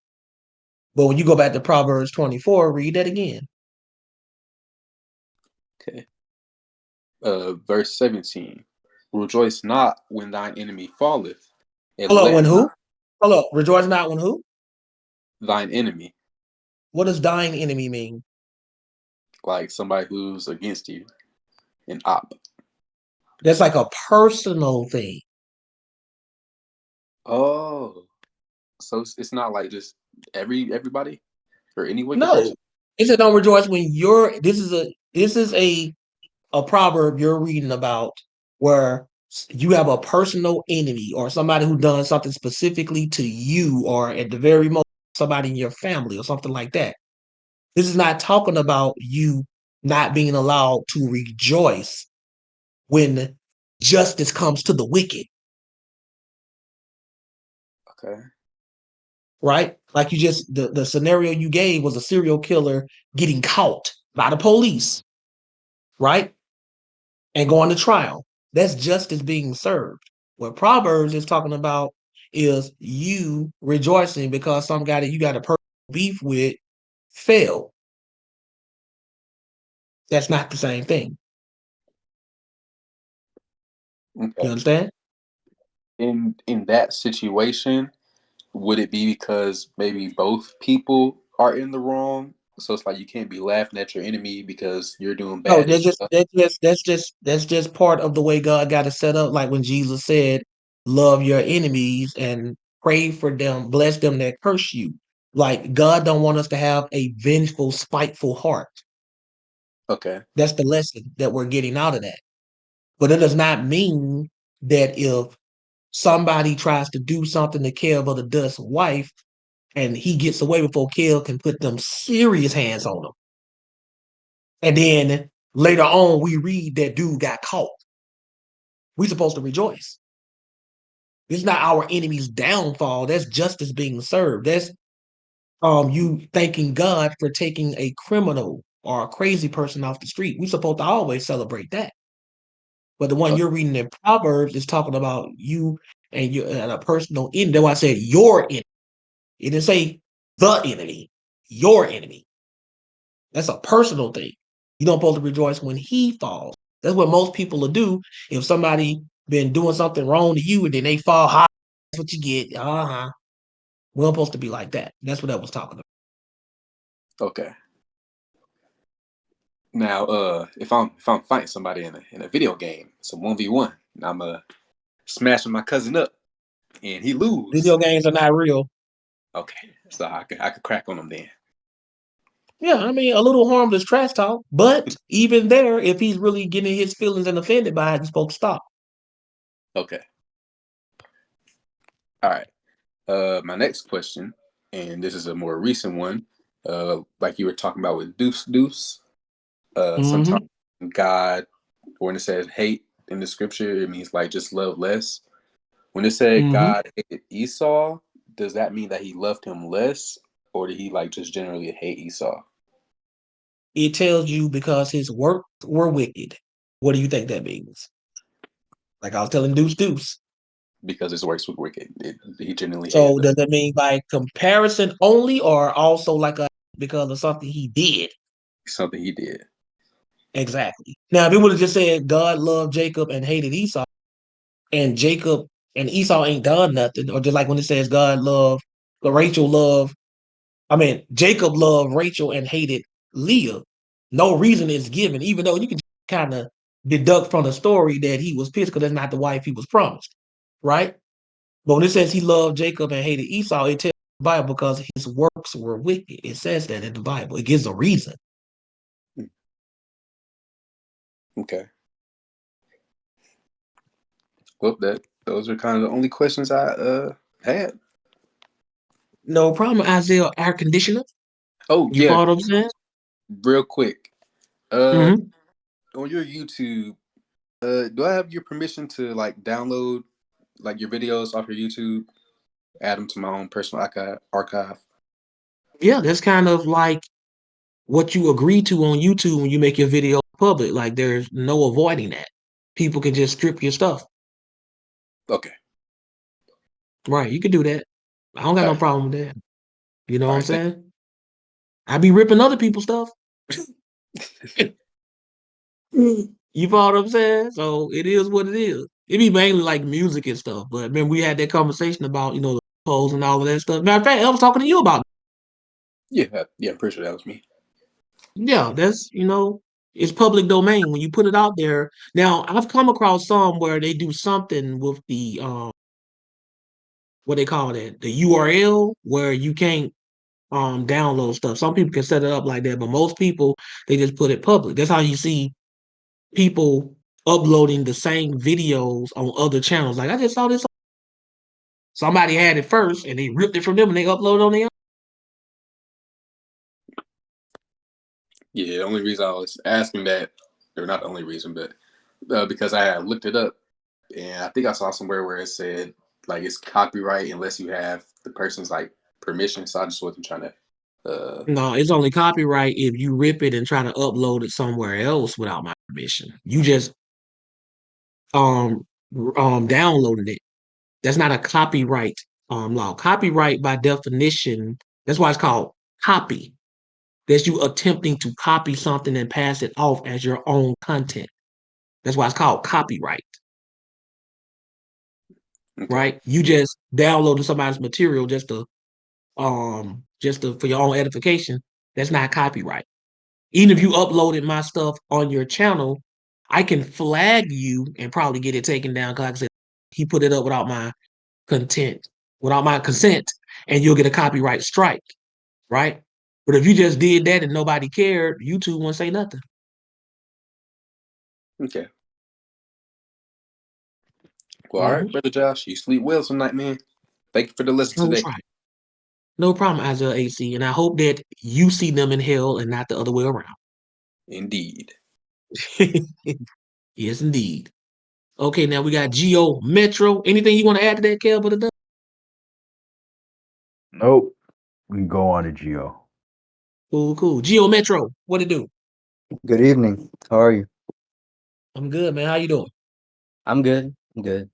But when you go back to Proverbs 24, read that again. Okay. Verse 17. Rejoice not when thine enemy falleth, and Hold up, when let who? not Hold up, rejoice not when who? thine enemy, What does thine enemy mean? like somebody who's against you, an op. That's like a personal thing. Oh, so it's not like just everybody or any wicked No. person. It said don't rejoice when this is a proverb you're reading about where you have a personal enemy or somebody who done something specifically to you or at the very most somebody in your family or something like that. This is not talking about you not being allowed to rejoice when justice comes to the wicked, Okay. right? Like you just the scenario you gave was a serial killer getting caught by the police, right? And going to trial. That's justice being served. What Proverbs is talking about is you rejoicing because some guy that you got a personal beef with failed. That's not the same thing. You Okay. understand? In that situation, would it be because maybe both people are in the wrong? So it's like you can't be laughing at your enemy because you're doing No, bad as well. that's just part of the way God got it set up. Like when Jesus said, "Love your enemies and pray for them, bless them that curse you." Like God don't want us to have a vengeful, spiteful heart. Okay. That's the lesson that we're getting out of that. But it does not mean that if somebody tries to do something to Kev or the Dust's wife and he gets away before Kev can put them serious hands on him. And then later on, we read that dude got caught. We're supposed to rejoice. It's not our enemy's downfall. That's justice being served. That's you thanking God for taking a criminal or a crazy person off the street. We're supposed to always celebrate that. But the one Okay. you're reading in Proverbs is talking about you and your and a personal enemy. That's why I said your enemy. It didn't say the enemy, your enemy. That's a personal thing. You don't supposed to rejoice when he falls. That's what most people will do. If somebody been doing something wrong to you and then they fall hard, that's what you get. We're not supposed to be like that. That's what that was talking about. Okay. Now, if I'm fighting somebody in a video game, it's a 1v1, and I'm smashing my cousin up, and he lose. Video games are not real. Okay, so I could crack on him then. Yeah, I mean, a little harmless trash talk, but even there, if he's really getting his feelings and offended by it, he's supposed to stop. Okay. All right. My next question, and this is a more recent one. Like you were talking about with Deuce Deuce. Sometimes God, when it says hate in the scripture, it means like just love less. When it said God hated Esau, does that mean that he loved him less, or did he like just generally hate Esau It tells you because his works were wicked. What do you think that means? Like I was telling Deuce Deuce. because his works were wicked? He generally hated So them. does that mean by comparison only, or also like a because of something he did? Something he did. Exactly. Now, if it would have just said God loved Jacob and hated Esau, and Jacob and Esau ain't done nothing, or just like when it says God loved, but Rachel loved, I mean, Jacob loved Rachel and hated Leah. No reason is given, even though you can kind of deduct from the story that he was pissed because that's not the wife he was promised, right? But when it says he loved Jacob and hated Esau, it tells the Bible because his works were wicked. It says that in the Bible. It gives a reason. Okay. Well, those are kind of the only questions I had. No problem, Isaiah, air conditioner. Oh You yeah, follow what I'm saying? real quick. Uh, Mm-hmm. on your YouTube, do I have your permission to like download like your videos off your YouTube, add them to my own personal archive? Yeah, that's kind of like what you agree to on YouTube when you make your video public. Like there's no avoiding that. People can just strip your stuff. Okay. Right. You can do that. I don't got All no right. problem with that. You know All what I'm right. saying? I be ripping other people's stuff. You follow what I'm saying? So it is what it is. It be mainly like music and stuff. But man, we had that conversation about, the polls and all of that stuff. Matter of fact, I was talking to you about it. Yeah. I'm pretty sure that was me. Yeah, that's it's public domain when you put it out there. Now, I've come across some where they do something with the what they call that, the URL where you can't download stuff. Some people can set it up like that, but most people they just put it public. That's how you see people uploading the same videos on other channels. Like I just saw this. Somebody had it first, and they ripped it from them, and they uploaded on their own. Yeah. The only reason I was asking that, or not the only reason, but because I had looked it up, and I think I saw somewhere where it said like it's copyright unless you have the person's like permission. So I just wasn't trying to. No, it's only copyright if you rip it and try to upload it somewhere else without my permission. You just downloaded it. That's not a copyright law. Copyright by definition, that's why it's called copy. That's you attempting to copy something and pass it off as your own content. That's why it's called copyright, Okay. right? You just downloading somebody's material just to for your own edification. That's not copyright. Even if you uploaded my stuff on your channel, I can flag you and probably get it taken down. Cause like I said, he put it up without my consent, and you'll get a copyright strike, right? But if you just did that and nobody cared, YouTube won't say nothing. Okay. Well, all right, Mhm. brother Josh, you sleep well tonight, man. Thank you for the lesson No today. problem. No problem, Isaiah AC. And I hope that you see them in hell and not the other way around. Indeed. Yes, indeed. Okay, now we got Geo Metro. Anything you want to add to that, Kel? But Nope. We can go on to Geo. cool, cool. Geo Metro, what it do? Good evening. How are you? I'm good, man. How you doing? I'm good. I'm good.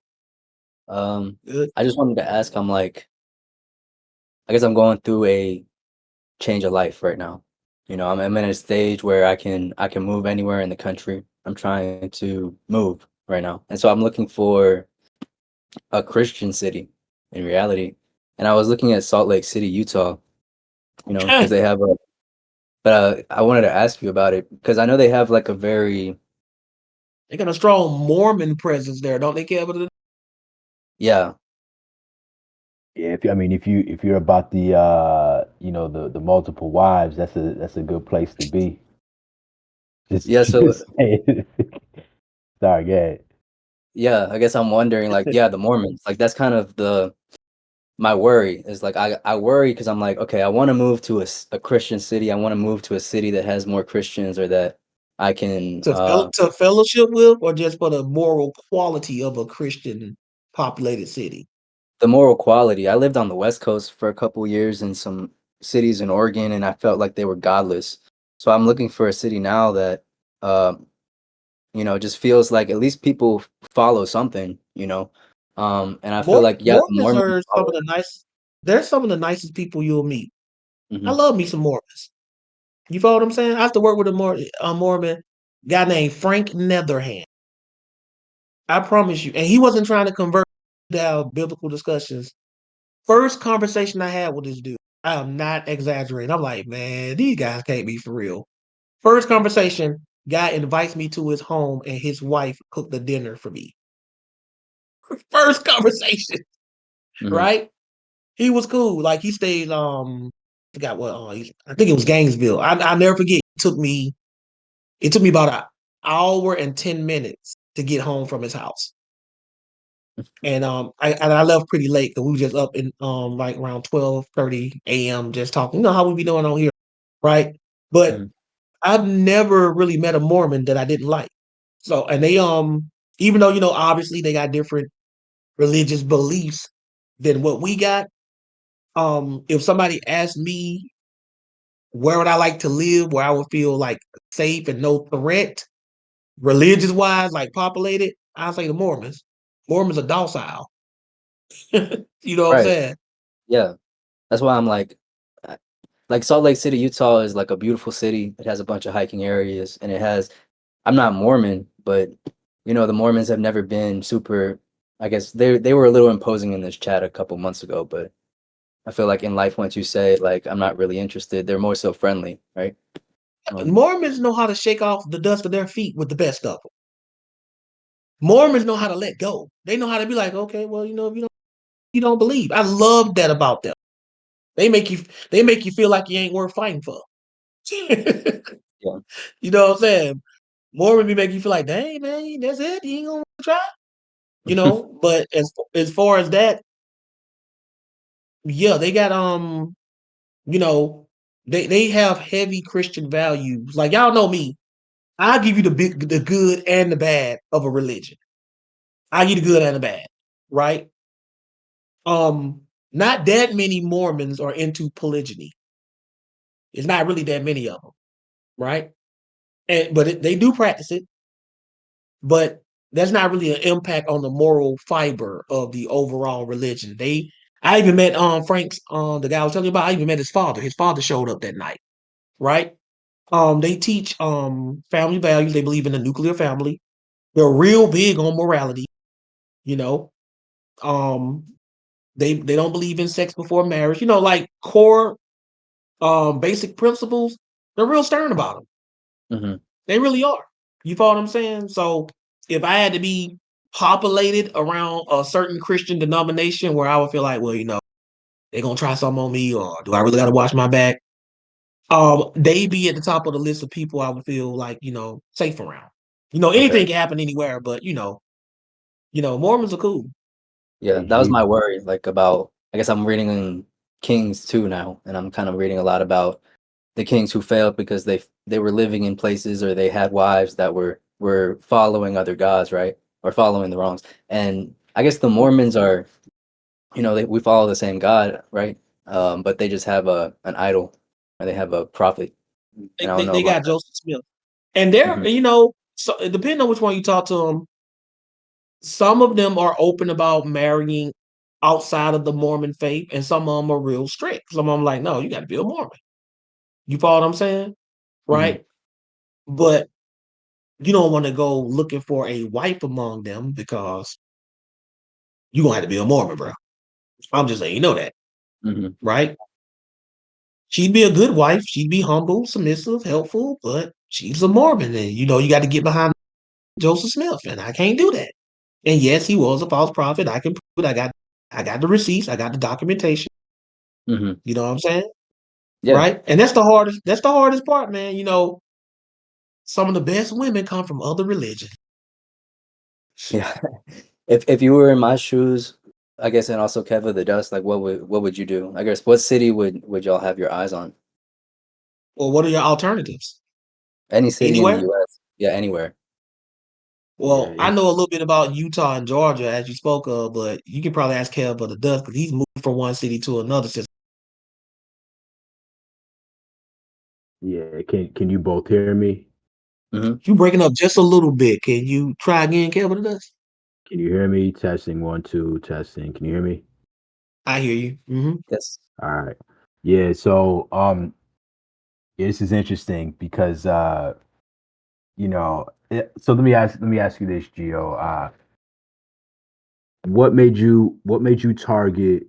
Good. I just wanted to ask, I guess I'm going through a change of life right now. You know, I'm in a stage where I can move anywhere in the country. I'm trying to move right now, and so I'm looking for a Christian city in reality. And I was looking at Salt Lake City, Utah. You know, because Okay. they have a. But I wanted to ask you about it because I know they have like a very They got a strong Mormon presence there, don't they, Kevin? yeah. Yeah, if you're about the the multiple wives, that's a good place to be. Just Yeah, so just saying. Sorry, go ahead. yeah, I guess I'm wondering like yeah, the Mormons. Like that's kind of the my worry is like I worry because I'm like, okay, I want to move to a Christian city. I want to move to a city that has more Christians or that I can To fellowship with, or just for the moral quality of a Christian populated city? the moral quality. I lived on the West Coast for a couple years in some cities in Oregon and I felt like they were godless. So I'm looking for a city now that just feels like at least people follow something, you know. And I feel like yeah, the Mormons Mormons are some of follow. the nice. They're some of the nicest people you'll meet. I Mhm. love me some Mormons. You follow what I'm saying? I have to work with a Mormon guy named Frank Netherhand. I promise you. And he wasn't trying to convert to have biblical discussions. First conversation I had with this dude, I am not exaggerating. I'm like, man, these guys can't be for real. First conversation, guy invites me to his home and his wife cooked the dinner for me. First conversation, Mhm. right? He was cool. Like he stayed forgot what I think it was Gainesville. I never forget. It took me about an hour and 10 minutes to get home from his house. And I left pretty late because we were just up in like around 12:30 a.m. just talking. You know how we be doing on here, right? But Mhm. I've never really met a Mormon that I didn't like. So and they even though obviously they got different religious beliefs than what we got. If somebody asked me where would I like to live, where I would feel like safe and no threat, religious wise, like populated, I'll say the Mormons. Mormons are docile. You know what I'm Right. saying? Yeah. That's why I'm uh, like Salt Lake City, Utah is like a beautiful city. It has a bunch of hiking areas and it has I'm not Mormon, but the Mormons have never been super I guess they were a little imposing in this chat a couple months ago, but I feel like in life once you say like I'm not really interested, they're more so friendly, right? Um, Mormons know how to shake off the dust of their feet with the best of them. Mormons know how to let go. They know how to be like, okay, well, if you don't believe. I love that about them. They make you they make you feel like you ain't worth fighting for. You yeah. know what I'm saying? Mormon be making you feel like, dang man, that's it. You ain't gonna try. But as far as that, yeah, they got you know, they have heavy Christian values. Like y'all know me. I'll give you the good and the bad of a religion. I give you the good and the bad, right? Um, not that many Mormons are into polygyny. It's not really that many of them, right? They do practice it, but that's not really an impact on the moral fiber of the overall religion. I even met Frank's the guy I was telling you about. I even met his father. His father showed up that night, right? They teach family values. They believe in the nuclear family. They're real big on morality. You know, um, they don't believe in sex before marriage. Like core basic principles. They're real stern about them. hmm They really are. You follow what I'm saying? So if I had to be populated around a certain Christian denomination where I would feel like, well, they're gonna try something on me, or do I really gotta watch my back? They be at the top of the list of people I would feel like, safe around. Okay. Anything can happen anywhere, but Mormons are cool. Yeah, that was Mhm. my worry, like about I guess I'm reading in Kings too now, and I'm kind of reading a lot about the kings who failed because they were living in places or they had wives that were following other gods, right? Or following the wrongs. And I guess the Mormons are, we follow the same God, right? But they just have an idol or they have a prophet. They, And I don't they, know they about got Joseph Smith, and they're that. so depending on which one you talk to them, some of them are open about marrying outside of the Mormon faith, and some of them are real strict. Some of them like, no, you got to be a Mormon. You follow what I'm saying? Right? But you don't want to go looking for a wife among them because you're gonna have to be a Mormon, bro. I'm just letting you know that, Mm-hmm. right? She'd be a good wife. She'd be humble, submissive, helpful, but she's a Mormon, and you got to get behind Joseph Smith, and I can't do that. And yes, he was a false prophet. I can prove it. I got the receipts. I got the documentation. Mm-hmm. You know what I'm saying? Yeah. Right? And that's the hardest. That's the hardest part, man. Some of the best women come from other religions. Yeah. If you were in my shoes, I guess, and also Keva the Dust, like what would you do? I guess what city would y'all have your eyes on? Well, what are your alternatives? Any city in the Anywhere? US. Yeah, anywhere. Yeah, Well, I know a little bit about Utah and Georgia, as you spoke of, but you can probably ask Kev for the dust because he's moved from one city to another since. yeah. Can you both hear me? Mm-hmm. You breaking up just a little bit. Can you try again, Kev, for the dust? Can you hear me? Testing 1 2 testing. Can you hear me? I hear you. Yes. All right. Yeah. So this is interesting because so let me ask you this, Gio. What made you target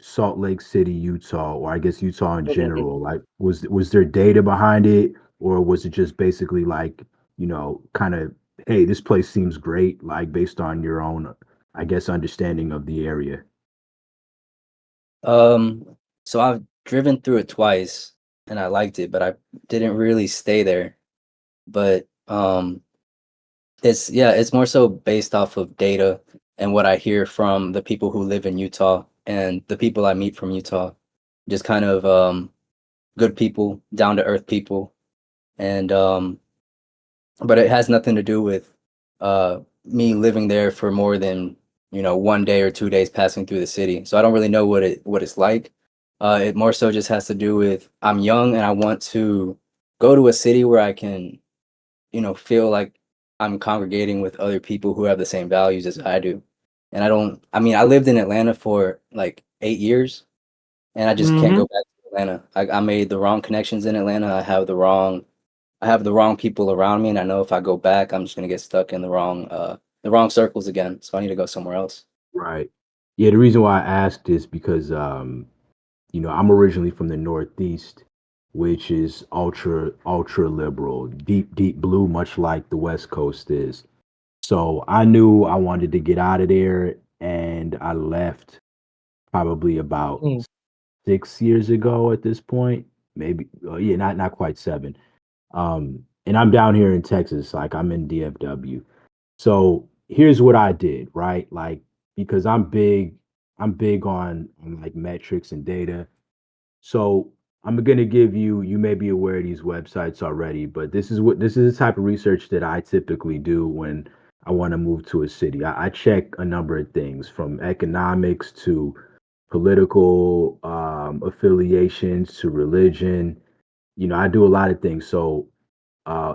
Salt Lake City, Utah, or I guess Utah in general? Like, was there data behind it, or was it just basically like, kind of, hey, this place seems great, like based on your own, I guess, understanding of the area? Um, so I've driven through it twice and I liked it, but I didn't really stay there. But it's more so based off of data and what I hear from the people who live in Utah and the people I meet from Utah. Just kind of good people, down to earth people. And but it has nothing to do with me living there for more than 1 day or 2 days passing through the city. So I don't really know what it's like. It more so just has to do with I'm young and I want to go to a city where I can feel like I'm congregating with other people who have the same values as I do. And I mean, I lived in Atlanta for like 8 years and I just can't Mm-hmm. go back to Atlanta. I made the wrong connections in Atlanta. I have the wrong people around me, and I know if I go back, I'm just gonna get stuck in the wrong circles again. So I need to go somewhere else. Right. Yeah. The reason why I asked is because I'm originally from the Northeast, which is ultra liberal, deep blue, much like the West Coast is. So I knew I wanted to get out of there, and I left probably about Mm. 6 years ago at this point. Maybe, yeah, not quite 7. And I'm down here in Texas, like I'm in DFW. So here's what I did, right? Like, because I'm big on like metrics and data. So I'm gonna give you. You may be aware of these websites already, but this is the type of research that I typically do when I want to move to a city. I check a number of things from economics to political affiliations to religion. I do a lot of things. So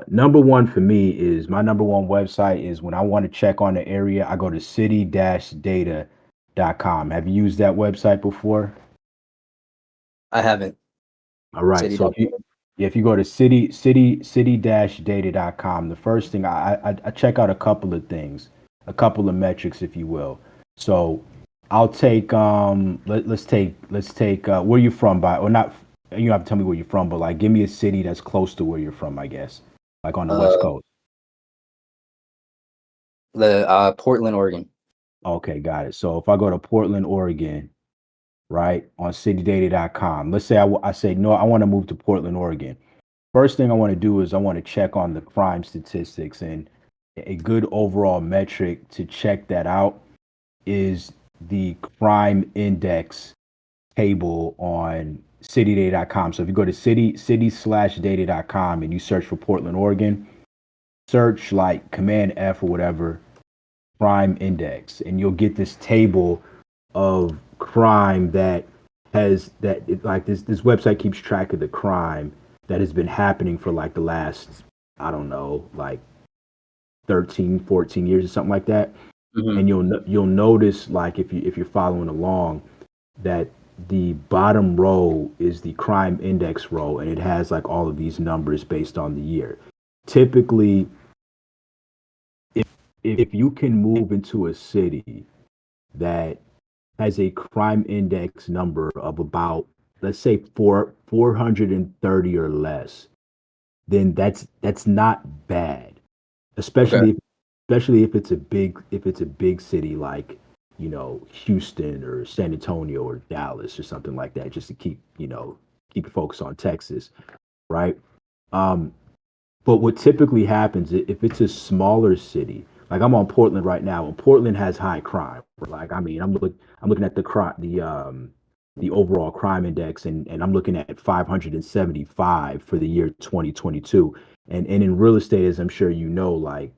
number one for me is my number one website is when I want to check on the area, I go to city-data.com. Have you used that website before? I haven't. All right. City So Dog. if you go to city-data.com, the first thing I check out a couple of things, a couple of metrics, if you will. So I'll take let's take where you from by or not. You don't have to tell me where you're from, but like give me a city that's close to where you're from, I guess, like on the West Uh, Coast. the Portland, Oregon. Okay, got it. So if I go to Portland, Oregon, right, on citydata.com, let's say I say no, I want to move to Portland, Oregon. First thing I want to do is I want to check on the crime statistics, and a good overall metric to check that out is the crime index table on citydata.com. So if you go to city/data.com and you search for Portland, Oregon, search like Command F or whatever, crime index, and you'll get this table of crime that like this website keeps track of the crime that has been happening for like the last, I don't know, like 13 14 years or something like that. Hmm. And you'll notice, like, if you're following along, that the bottom row is the crime index row, and it has like all of these numbers based on the year. Typically, if you can move into a city that has a crime index number of about, let's say, 430 or less, then that's not bad, Okay. especially if it's a big city like, Houston or San Antonio or Dallas or something like that, just to keep focus on Texas, right? Um, but what typically happens if it's a smaller city, like I'm on Portland right now, and Portland has high crime. Like I mean, I'm looking at the overall crime index, and I'm looking at 575 for the year 2022. And in real estate, as I'm sure you know, like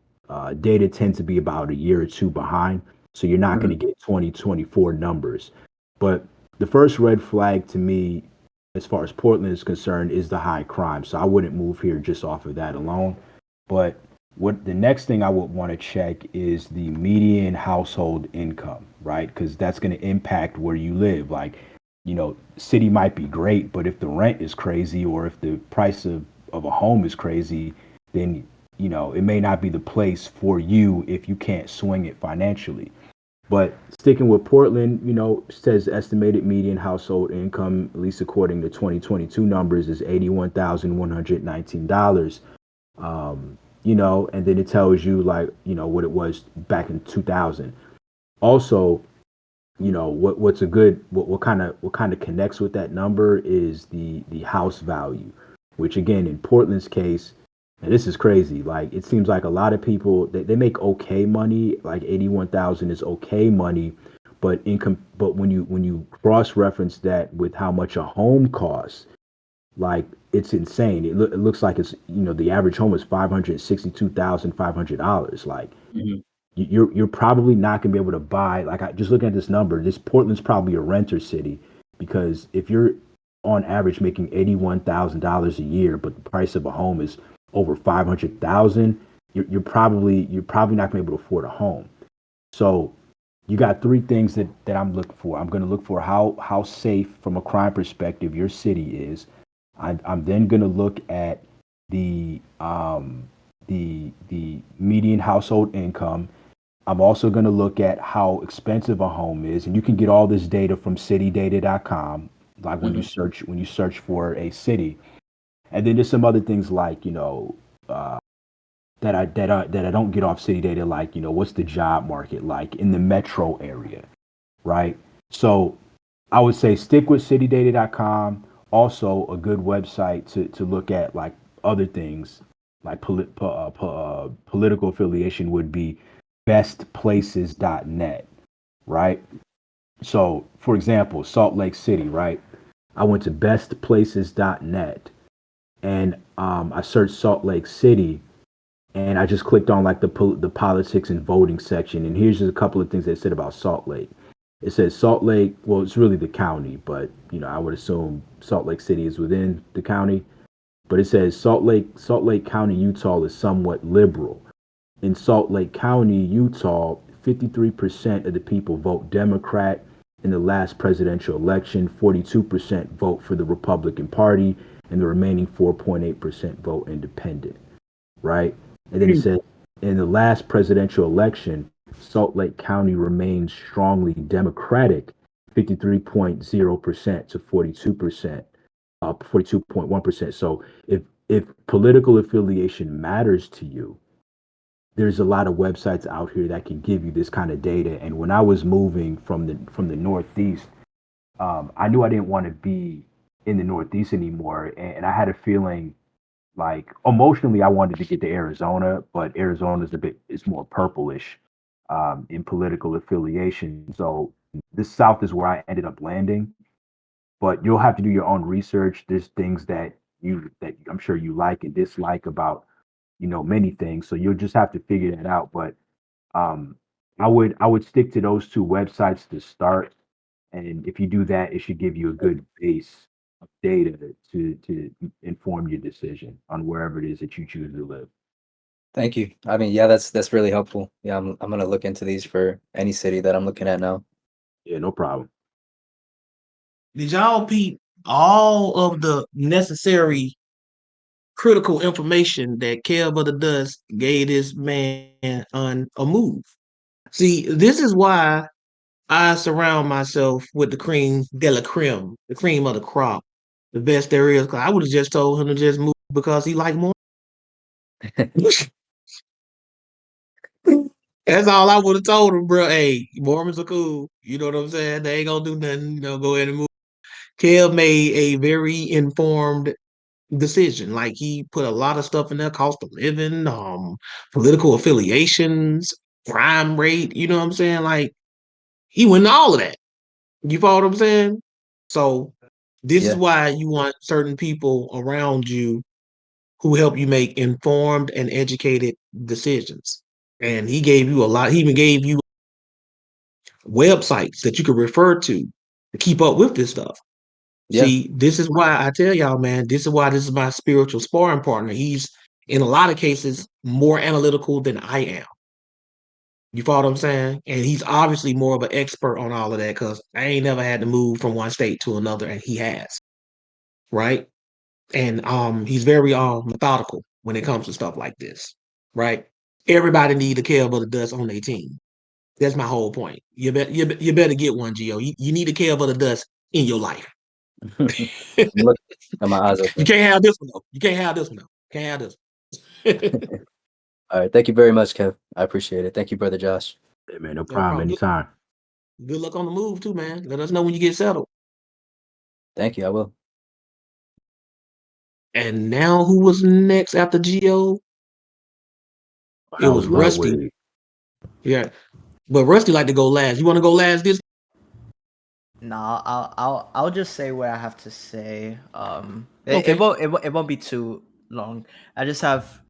data tends to be about a year or two behind, so you're not going Mhm. to get 2024 numbers. But the first red flag to me, as far as Portland is concerned, is the high crime. So I wouldn't move here just off of that alone. But what the next thing I would want to check is the median household income, right? Because that's going to impact where you live. Like, city might be great, but if the rent is crazy or if the price of a home is crazy, then, it may not be the place for you if you can't swing it financially. But sticking with Portland, says estimated median household income, at least according to 2022 numbers, is $81,119. And then it tells you like, what it was back in 2000. Also, what's a good what kind of connects with that number is the house value, which again in Portland's case, and this is crazy, like it seems like a lot of people they make okay money, like 81,000 is okay money, but when you cross reference that with how much a home costs, like it's insane. It looks like it's, the average home is $562,500. Like Mhm. you're probably not gonna be able to buy, like, just looking at this number, this Portland's probably a renter city, because if you're on average making $81,000 a year, but the price of a home is over 500,000, you're probably not gonna be able to afford a home. So you got three things that I'm looking for. I'm gonna look for how safe from a crime perspective your city is. I'm then gonna look at the the median household income. I'm also going to look at how expensive a home is, and you can get all this data from citydata.com, like when you Mhm. search for a city. And then there's some other things like, uh, that I don't get off city data, like, what's the job market like in the metro area, right? So I would say stick with citydata.com. Also, a good website to look at like other things like political affiliation would be bestplaces.net, right? So, for example, Salt Lake City, right? I went to bestplaces.net, and I searched Salt Lake City, and I just clicked on like the politics and voting section. And here's just a couple of things they said about Salt Lake. It says Salt Lake, well, it's really the county, but I would assume Salt Lake City is within the county. But it says Salt Lake County, Utah is somewhat liberal. In Salt Lake County, Utah, 53% of the people vote Democrat. In the last presidential election, 42% vote for the Republican Party, and the remaining 4.8% vote independent, right? And then it said in the last presidential election, Salt Lake County remains strongly Democratic, 53.0% to 42%, 42.1%. So if political affiliation matters to you, there's a lot of websites out here that can give you this kind of data. And when I was moving from the Northeast, I knew I didn't want to be in the Northeast anymore, and I had a feeling like emotionally I wanted to get to Arizona, but Arizona's is more purplish in political affiliation. So the South is where I ended up landing. But you'll have to do your own research. There's things that I'm sure you like and dislike about many things. So you'll just have to figure that out. But um, I would stick to those two websites to start, and if you do that, it should give you a good base of data to inform your decision on wherever it is that you choose to live. Thank you. I mean, yeah, that's really helpful. Yeah, I'm gonna look into these for any city that I'm looking at now. Yeah, no problem. Did y'all peep all of the necessary critical information that Kev of the Dust gave this man on a move? See, this is why I surround myself with the cream de la creme, the cream of the crop, the best there is. 'Cause I would have just told him to just move because he liked more. That's all I would have told him, bro. Hey, Mormons are cool. You know what I'm saying? They ain't gonna do nothing. Go ahead and move. Kev made a very informed decision. Like he put a lot of stuff in there: cost of living, political affiliations, crime rate. You know what I'm saying? Like he went into all of that. You follow what I'm saying? So this is Yeah. why you want certain people around you who help you make informed and educated decisions. And he gave you a lot. He even gave you websites that you could refer to keep up with this stuff. Yeah. See, this is why I tell y'all, man, this is why this is my spiritual sparring partner. He's in a lot of cases more analytical than I am. You follow what I'm saying? And he's obviously more of an expert on all of that because I ain't never had to move from one state to another, and he has, right? And he's very methodical when it comes to stuff like this, right? Everybody need a Kev of the Dust on their team. That's my whole point. You better get one, Gio. You need a Kev of the Dust in your life. Look, got my eyes You open. can't have this one though. You can't have this one though. Can't have this one. All right. Thank you very much, Kev. I appreciate it. Thank you, brother Josh. Hey, man, no No problem. problem. Anytime. Good luck on the move too, man. Let us know when you get settled. Thank you. I will. And now who was next after Gio? It I was was love Rusty. with it. Yeah. But Rusty like to go last. You want to go last this? Nah, I'll just say what I have to say. Okay. It won't be too long. I just have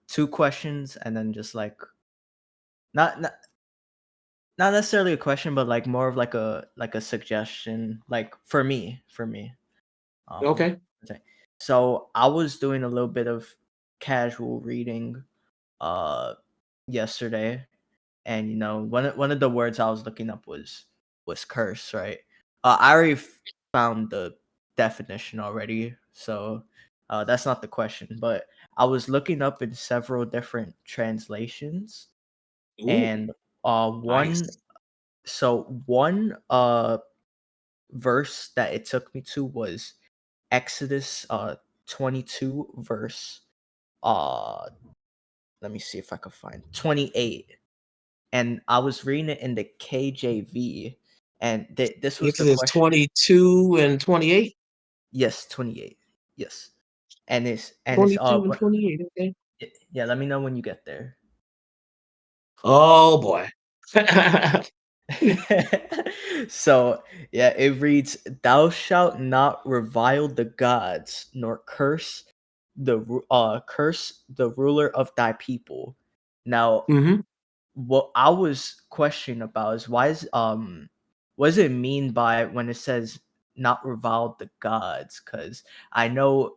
two questions and then just like not not not necessarily a question, but like more of like a suggestion, like for me. Um, Okay. okay. So I was doing a little bit of casual reading uh yesterday, and you know one of the words I was looking up was curse, right? I already found the definition already, so that's not the question. But I was looking up in several different translations, Ooh, and one nice. one verse that it took me to was Exodus 22 verse uh let me see if I can find 28, and I was reading it in the KJV, and this was the Exodus question. 22 and 28. Yes, 28. Yes, and it's 22 and 28. Okay. yeah. Let me know when you get there. Oh boy. So yeah, it reads, "Thou shalt not revile the gods, nor curse the ruler of thy people." Now, hmm what I was questioning about is what does it mean by when it says not revile the gods? Because I know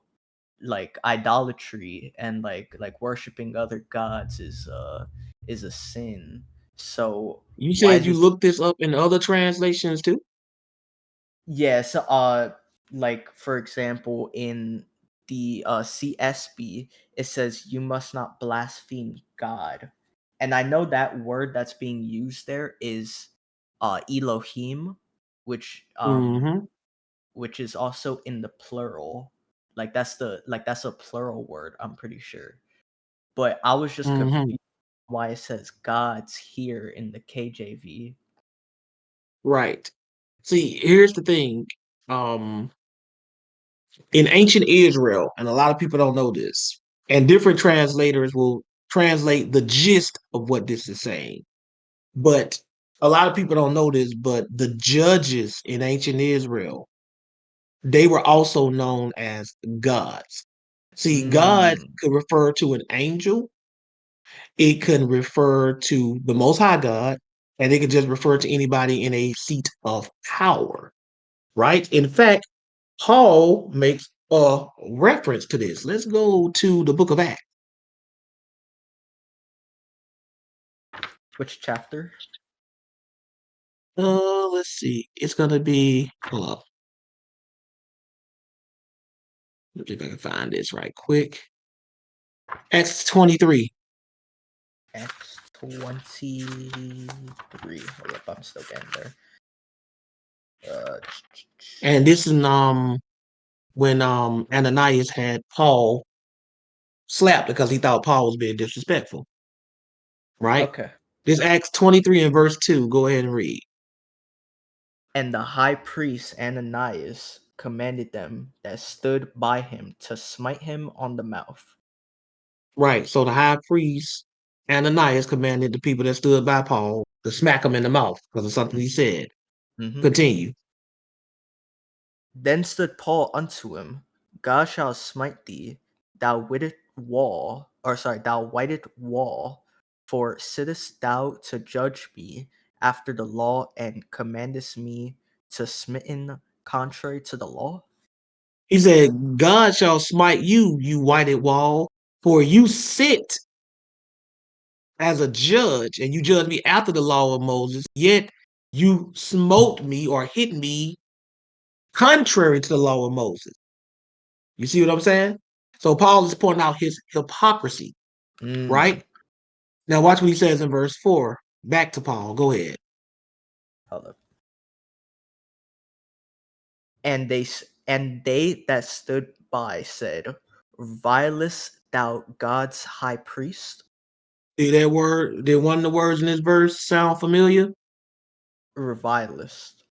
like idolatry and like worshiping other gods is a sin. So You why said you does looked this up in other translations too? yes like for example in the CSB it says you must not blaspheme God, and I know that word that's being used there is Elohim, which hmm which is also in the plural. Like that's a plural word, I'm pretty sure. But I was just hmm confused why it says gods here in the KJV. Right. See, here's the thing. Um, in ancient Israel, and a lot of people don't know this, and different translators will translate the gist of what this is saying. But a lot of people don't know this, but the judges in ancient Israel, they were also known as gods. See, God Mm. could refer to an angel, it could refer to the Most High God, and it could just refer to anybody in a seat of power, right? In fact, Paul makes a reference to this. Let's go to the book of Acts. Which chapter? let's see. It's gonna be hold up. Let me see if I can find this right quick. Acts 23. X 23. Hold up, I'm still getting there. And this is when Ananias had Paul slapped because he thought Paul was being disrespectful. Right? Okay. This Acts 23 and verse 2. Go ahead and read. And the high priest Ananias commanded them that stood by him to smite him on the mouth. Right. So the high priest Ananias commanded the people that stood by Paul to smack him in the mouth because of something he said. Mhm. Continue. Then stood Paul unto him, God shall smite thee, thou whited wall, thou whited wall, for sittest thou to judge me after the law, and commandest me to smitten contrary to the law? He said, God shall smite you, you whited wall, for you sit as a judge and you judge me after the law of Moses, yet you smote me or hit me contrary to the law of Moses. You see what I'm saying? So Paul is pointing out his hypocrisy, right? Now watch what he says in verse 4. Back to Paul. Go ahead. Hold up. And they that stood by said, Vilest thou God's high priest? Did that word, did one of the words in this verse sound familiar? Revilest.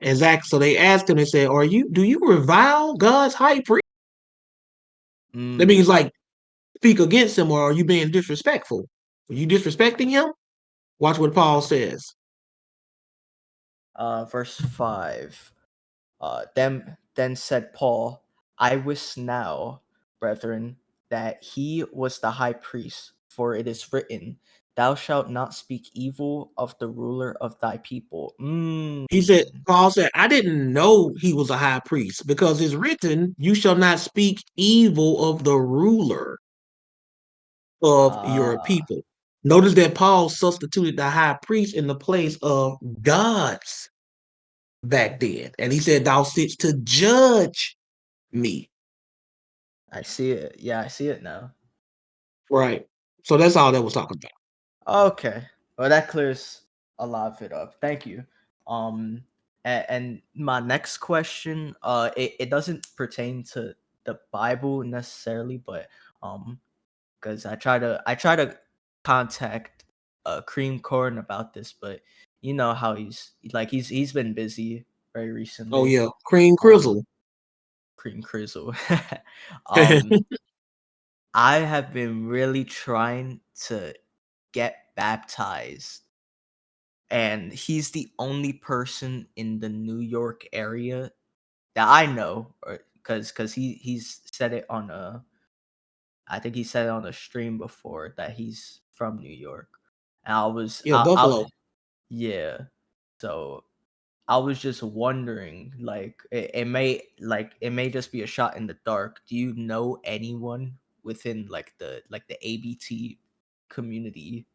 Exactly. So they asked him, they said, do you revile God's high priest? That means like speak against him, or are you being disrespectful? Are you disrespecting him? Watch what Paul says. Verse 5. Then said Paul, I wis now, brethren, that he was the high priest, for it is written, Thou shalt not speak evil of the ruler of thy people. Paul said, I didn't know he was a high priest because it's written, you shall not speak evil of the ruler of your Ah, people. Notice that Paul substituted the high priest in the place of God's back then. And he said, thou sits to judge me. I see it. Yeah, I see it now. Right. So that's all that was talking about. Okay. Well, that clears a lot of it up. Thank you. And my next question, it doesn't pertain to the Bible necessarily, but because I try to contact Cream Corn about this, but you know how he's been busy very Oh recently. yeah. Cream Um, Crizzle. Cream Crizzle. um, I have been really trying to get baptized, and he's the only person in the New York area that I know, because he's said it on a I think he said it on a stream before that he's from New York, and Yeah, Buffalo. yeah, so I was just wondering, like it may just be a shot in the dark. Do you know anyone within like the A.B.T community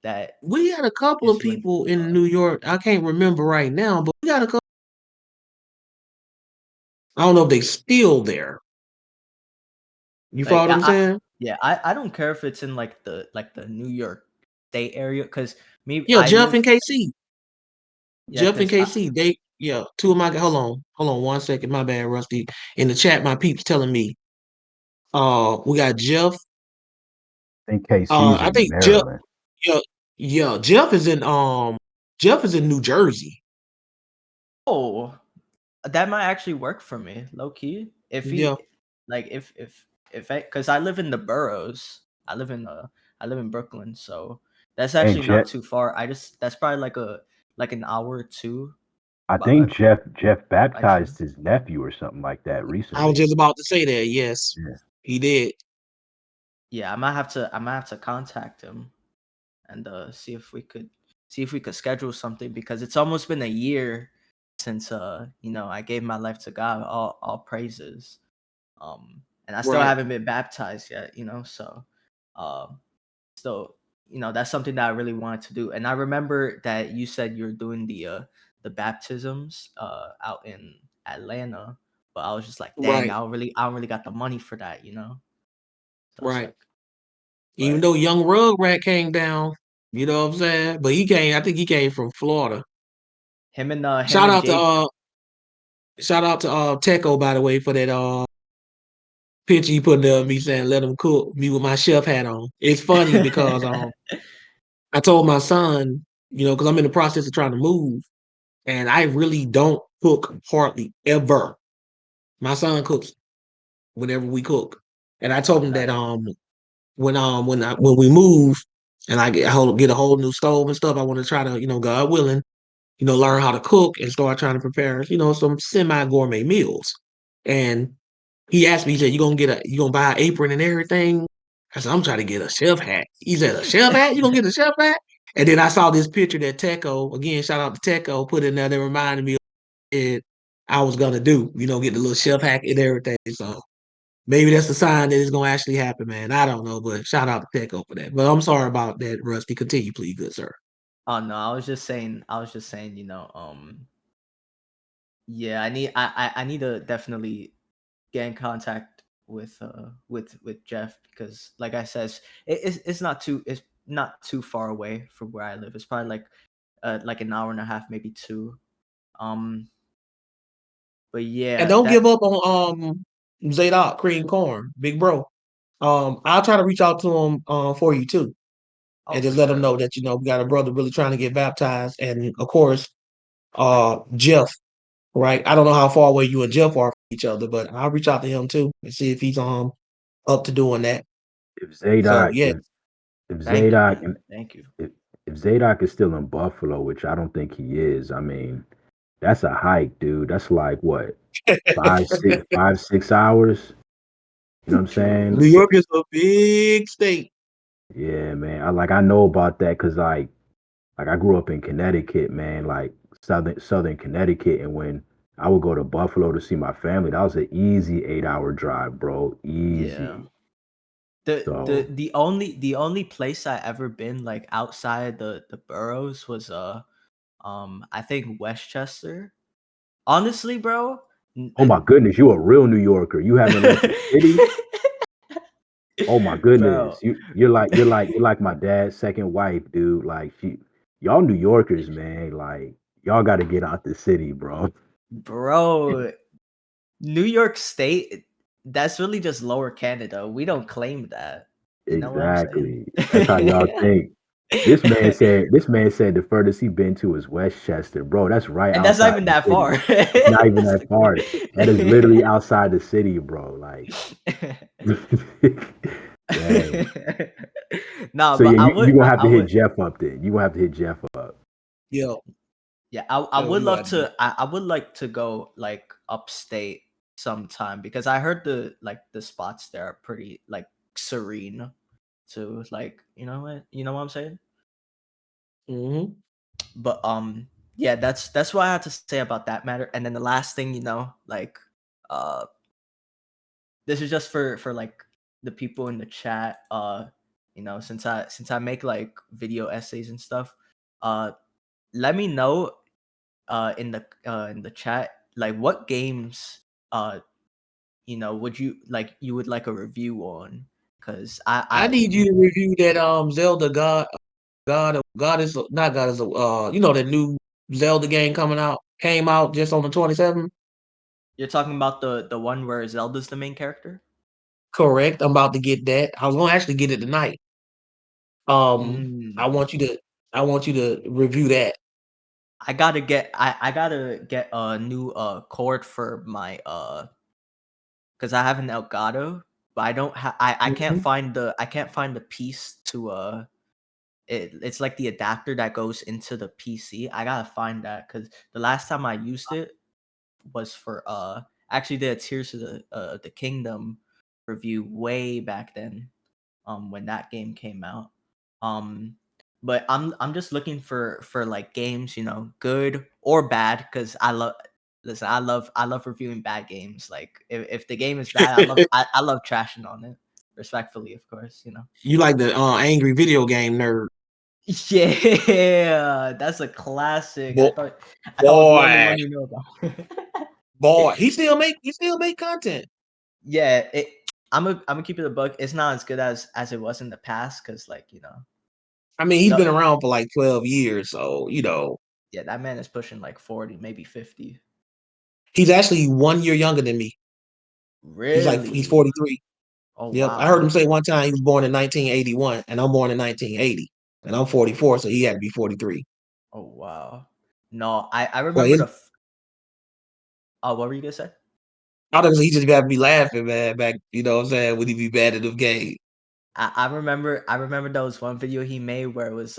that We had a couple of is willing? people in New York. I can't remember right now, but we got a couple. I don't know if they still there. You Like follow what I'm saying? I don't care if it's in like the New York State area, because maybe Yeah, I Jeff live. and KC. Yeah, Jeff and because KC. They two of my hold on 1 second. My bad, Rusty. In the chat, my peeps telling me. We got Jeff. I think KC's I in think Jeff. Maryland. Yeah, yeah. Jeff is in New Jersey. oh, that might actually work for me, low key. If Yeah. he like if I because I live in the boroughs. I live in Brooklyn, so that's And actually Jeff, not too far. That's probably like an hour or two I by think Jeff by train. baptized his nephew or something like that I was recently. just about to say that. Yes, Yeah. he did. Yeah, I might have to contact him and see if we could schedule something, because it's almost been a year since I gave my life to God. All praises. And I still Right. haven't been baptized yet. So um so that's something that I really wanted to do. And I remember that you said you're doing the the baptisms out in Atlanta, but I was just like, dang, Right, I don't really got the money for that, you know. So it's right. like, Even but though Young Rugrat came down, you know what I'm saying? But he came, I think he came from Florida. him Shout and out to Jake. Techo, by the way, for that picture he put of me saying let him cook me with my chef hat on. It's funny because I told my son, you know, because I'm in the process of trying to move, and I really don't cook hardly ever. My son cooks whenever we cook, and I Oh, told him that nice. when we move and I get a whole new stove and stuff, I want to try to, you know, God willing, you know, learn how to cook and start trying to prepare, you know, some semi gourmet meals. And he asked me, he said, you gonna buy an apron and everything? I said, I'm trying to get a chef hat. He said, a chef hat? You gonna get a chef hat? And then I saw this picture that Techo, again, shout out to Techo, put in there that reminded me of it I was gonna do, you know, get the little chef hat and everything. So maybe that's a sign that it's gonna actually happen, man. I don't know, but shout out to Techo for that. But I'm sorry about that, Rusty. Continue, please, good sir. Oh no, I was just saying, you know, yeah, I need to definitely get in contact with Jeff, because like I says, it's not too far away from where I live. It's probably like an hour and a half, maybe two. Um, but And yeah, don't give that up on Zadok Cream Corn, big bro. I'll try to reach out to him for you too, oh and for just let him sure. know that you know we got a brother really trying to get baptized, and of course, Jeff. Right, I don't know how far away you and Jeff are from each other, but I'll reach out to him too and see if he's up to doing that. If So Zadok, yeah, if Thank you, Zadok man. and Thank you. if Zadok is still in Buffalo, which I don't think he is, I mean, that's a hike, dude. That's like what, 5, 6 hours? You know what I'm saying? New York is a big state. Yeah, man. I know about that because like I grew up in Connecticut, man, like southern Connecticut, and when I would go to Buffalo to see my family, that was an easy 8 hour drive, bro. Yeah. Easy. So The only place I ever been like outside the boroughs was I think Westchester. Honestly, bro. oh my goodness, you a real New Yorker. You haven't left the city? Oh my Bro. goodness. You're like my dad's second wife, dude. Like y'all New Yorkers, man. Like y'all gotta get out the city, bro. Bro, New York State, that's really just lower Canada. We don't claim that. You know what I'm saying? Exactly. That's how y'all think. This man said the furthest he been to is Westchester. Bro, that's right And that's not outside even the that city. far. It's not even that far. That is literally outside the city, bro. Like dang. No, So but yeah, you gonna have I to hit would Jeff up then. You gonna have to hit Jeff up. Yeah, yeah, I that's what would we gonna love have to do. to I would like to go like upstate sometime, because I heard the spots there are pretty like serene to like, you know what I'm saying? Hmm. But yeah, that's what I had to say about that matter. And then the last thing, like uh this is just for like the people in the chat. Since I make like video essays and stuff, uh let me know in the chat, like what games uh would like a review on, because I need you to review that Zelda God is not God is you know that new Zelda game came out just on the 27th. you're talking about the one where Zelda's the main character. Correct. I'm about to get that. I was gonna actually get it tonight. I Mm. want you to review that. I gotta get a new cord for my because I have an Elgato, but Mhm. I can't find the piece to it's like the adapter that goes into the PC. I gotta find that, because the last time I used it was for actually did a Tears of the Kingdom review way back then, when that game came out. Um but I'm just looking for like games, good or bad, because I love reviewing bad games. Like if the game is bad, I love trashing on it. Respectfully, of course. You like the angry video game nerd. Yeah, that's a classic. Boy, I thought I was the only boy, one who knew about. boy. He still make content. Yeah, I'm gonna keep it a buck. It's not as good as it was in the past, cause like I mean, he's no, been around for like 12 years, so yeah, that man is pushing like 40, maybe 50. he's actually 1 year younger than me. He's Really? 43. Oh Yep. I heard him wow. say one time he was born in 1981, and I'm born in 1980, and I'm 44, so he had to be 43. Oh wow. No, I Well, remember what were you gonna say? I don't know, he just got to be laughing, man. Back, you know what I'm saying, when he be bad at the game. I remember there was one video he made where it was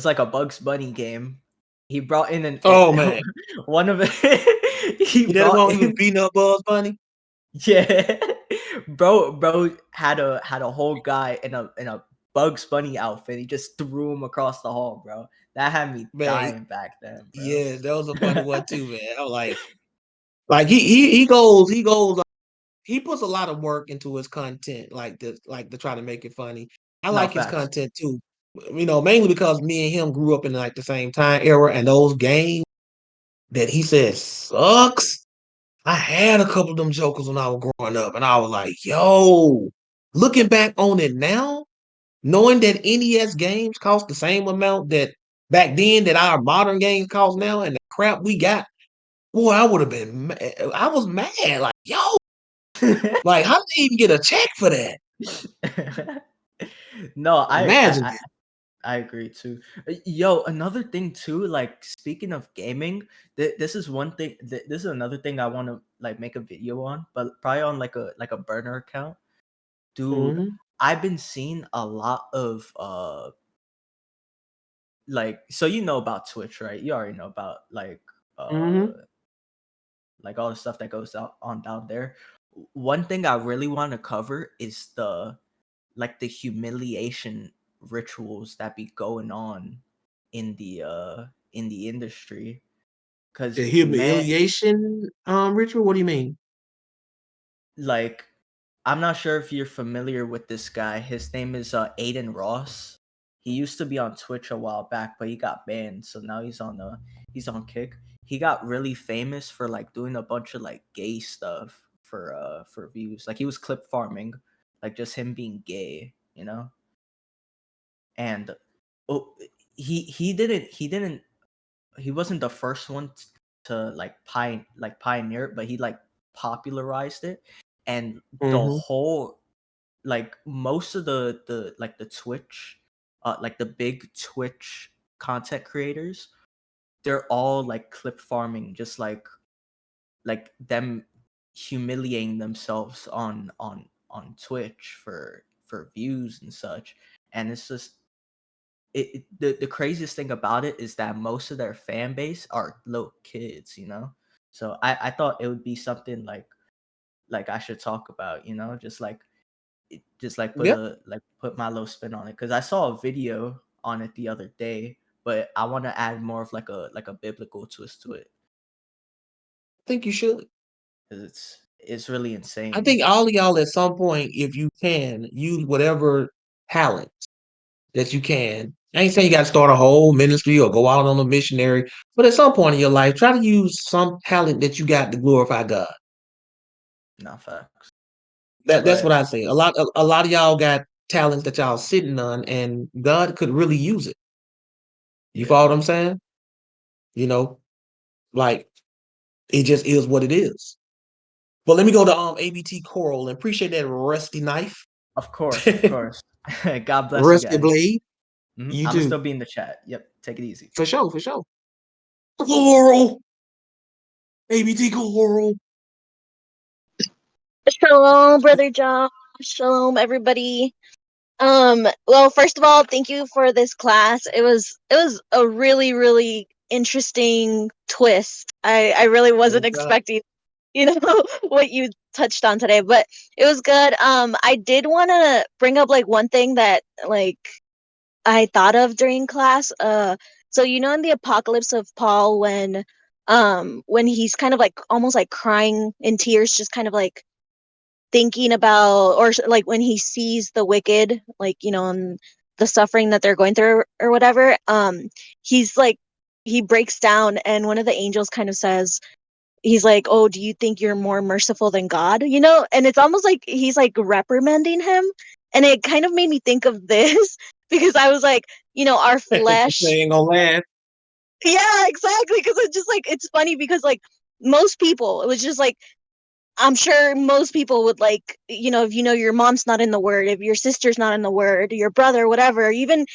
like a Bugs Bunny game. He brought in Oh man, one of it. He you know the brought one he was in beating up Bugs Bunny. yeah, bro had a whole guy in a Bugs Bunny outfit. He just threw him across the hall, bro. That had me Man, dying back then, bro. yeah, that was a funny one too, man. I was like he goes, he puts a lot of work into his content, like to try to make it funny. I No like his facts. content too, mainly because me and him grew up in like the same time era, and those games that he said sucks. I had a couple of them jokers when I was growing up, and I was like, yo, looking back on it now, knowing that NES games cost the same amount that back then that our modern games cost now, and the crap we got, boy, I would have been, I was mad, like, yo, like, how did they even get a check for that? No, Imagine that. I agree too. Yo, another thing too, like speaking of gaming, this is one thing. This is another thing I want to like make a video on, but probably on like a burner account. Dude, Mhm, I've been seeing a lot of like so you know about Twitch, right? You already know about mhm. all the stuff that goes on down there. One thing I really want to cover is the humiliation rituals that be going on in the industry. The Cause man, humiliation ritual. What do you mean? like I'm not sure if you're familiar with this guy. His name is Aiden Ross. He used to be on Twitch a while back, but he got banned, so now he's on Kick. He got really famous for like doing a bunch of like gay stuff for views. Like he was clip farming, like just him being gay, you know? And oh, he wasn't the first one to like pioneer it, but he like popularized it, and the Mhm, whole like most of the Twitch, like the big Twitch content creators, they're all like clip farming, just like them humiliating themselves on Twitch for views and such, and it's just the craziest thing about it is that most of their fan base are little kids, you know. So I thought it would be something like I should talk about, you know, just like yep. put my little spin on it because I saw a video on it the other day, but I want to add more of like a biblical twist to it I think you should. because it's really I insane. think all of y'all at some point, if you can, use whatever talent that you can. I ain't saying you got to start a whole ministry or go out on a missionary, but at some point in your life, try to use some talent that you got to glorify God. Not facts, That's what but I say. A lot of y'all got talents that y'all sitting on, and God could really use it. You follow yeah, what I'm saying? You know, like it just is what it is. But let me go to A.B.T. Coral and appreciate that rusty knife, of course, of course. God bless you rusty guys. blade. You I'm gonna too, still be in the chat. Yep, take it easy. for sure, for sure. Coral, A.B.T. Coral. Shalom, brother John. Shalom, everybody. Well, first of all, thank you for this class. It was a really, really interesting twist. I really wasn't expecting, what you touched on today, but it was good. I did want to bring up like one thing that like I thought of during class. So in the Apocalypse of Paul when he's kind of like almost like crying in tears, just kind of like thinking about, or like when he sees the wicked, like in the suffering that they're going through or whatever, he's like, he breaks down, and one of the angels kind of says, he's like, "Oh, do you think you're more merciful than God?" You know, and it's almost like he's like reprimanding him, and it kind of made me think of this because I was like, you know, our flesh. Ain't gonna last. Yeah, exactly. Because it's just like it's funny because like most people, it was just like I'm sure most people would like, you know, if you know your mom's not in the word, if your sister's not in the word, your brother, whatever, even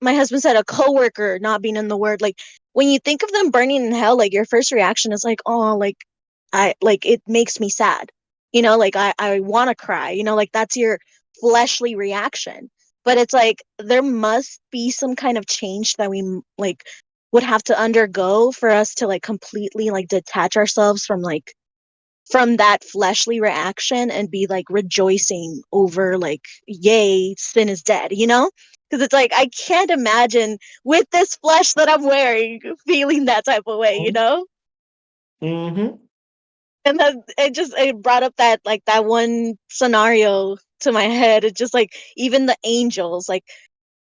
my husband said a coworker not being in the word, like when you think of them burning in hell, like your first reaction is like, oh, like I like it makes me sad. You know, like I want to cry, you know, like that's your fleshly reaction. But it's like there must be some kind of change that we like would have to undergo for us to like completely like detach ourselves from that fleshly reaction and be like rejoicing over like yay sin is dead, you know, because it's like I can't imagine with this flesh that I'm wearing feeling that type of way, you know. Mm-hmm. And then it brought up that like that one scenario to my head. It's just like even the angels, like,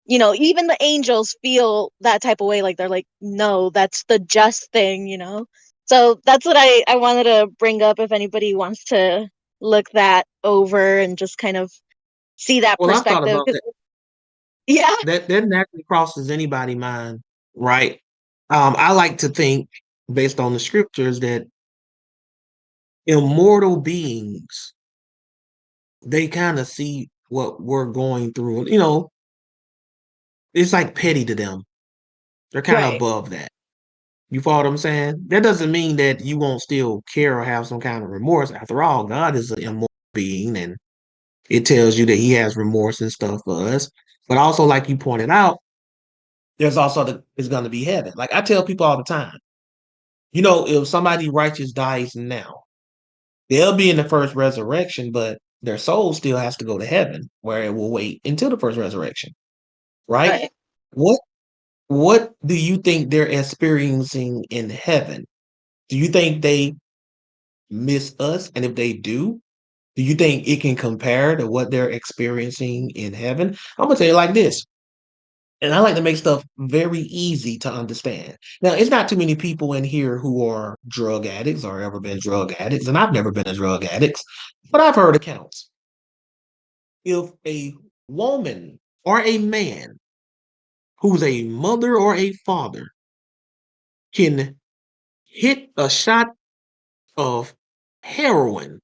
you know, even the angels feel that type of way. Like they're like, no, that's the just thing, you know? So that's what I wanted to bring up if anybody wants to look that over and just kind of see that Well, I've thought perspective. about that. Yeah. That naturally crosses anybody's mind, right? I like to think, based on the scriptures, that immortal beings, they kind of see what we're going through. You know, it's like petty to them. They're kind of Right. above that. You follow what I'm saying? That doesn't mean that you won't still care or have some kind of remorse. After all, God is an immortal being, and it tells you that He has remorse and stuff for us. But also, like you pointed out, there's also it's going to be heaven. Like I tell people all the time, you know, if somebody righteous dies now, they'll be in the first resurrection, but their soul still has to go to heaven, where it will wait until the first resurrection. Right? Right. What what do you think they're experiencing in heaven? Do you think they miss us? And if they do you think it can compare to what they're experiencing in heaven? I'm gonna tell you like this. And I like to make stuff very easy to understand. Now, it's not too many people in here who are drug addicts or ever been drug addicts, and I've never been a drug addict, but I've heard accounts. If a woman or a man who's a mother or a father can hit a shot of heroin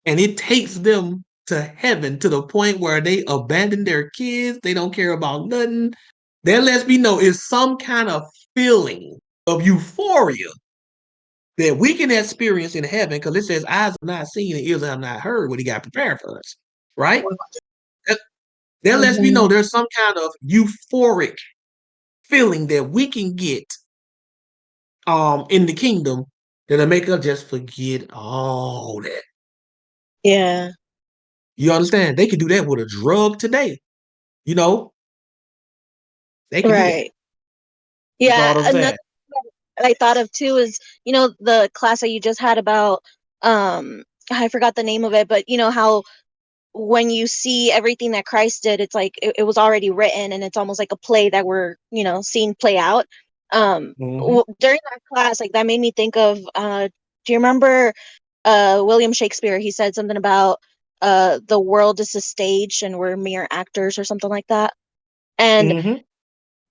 and it takes them to heaven to the point where they abandon their kids, they don't care about nothing, that lets me know it's some kind of feeling of euphoria that we can experience in heaven because it says eyes have not seen and ears have not heard what he got prepared for us, right? That, that lets me know there's some kind of euphoric feeling that we can get in the kingdom that'll make us just forget all that. Yeah. You understand? They could do that with a drug today. You know, they can do that. Right. You follow Yeah. what I'm Another saying? that I thought of too is, you know, the class that you just had about I forgot the name of it, but you know how when you see everything that Christ did, it's like it was already written and it's almost like a play that we're, you know, seeing play out. Hmm. During that class, like that made me think of do you remember William Shakespeare? He said something about the world is a stage and we're mere actors or something like that. And Hmm.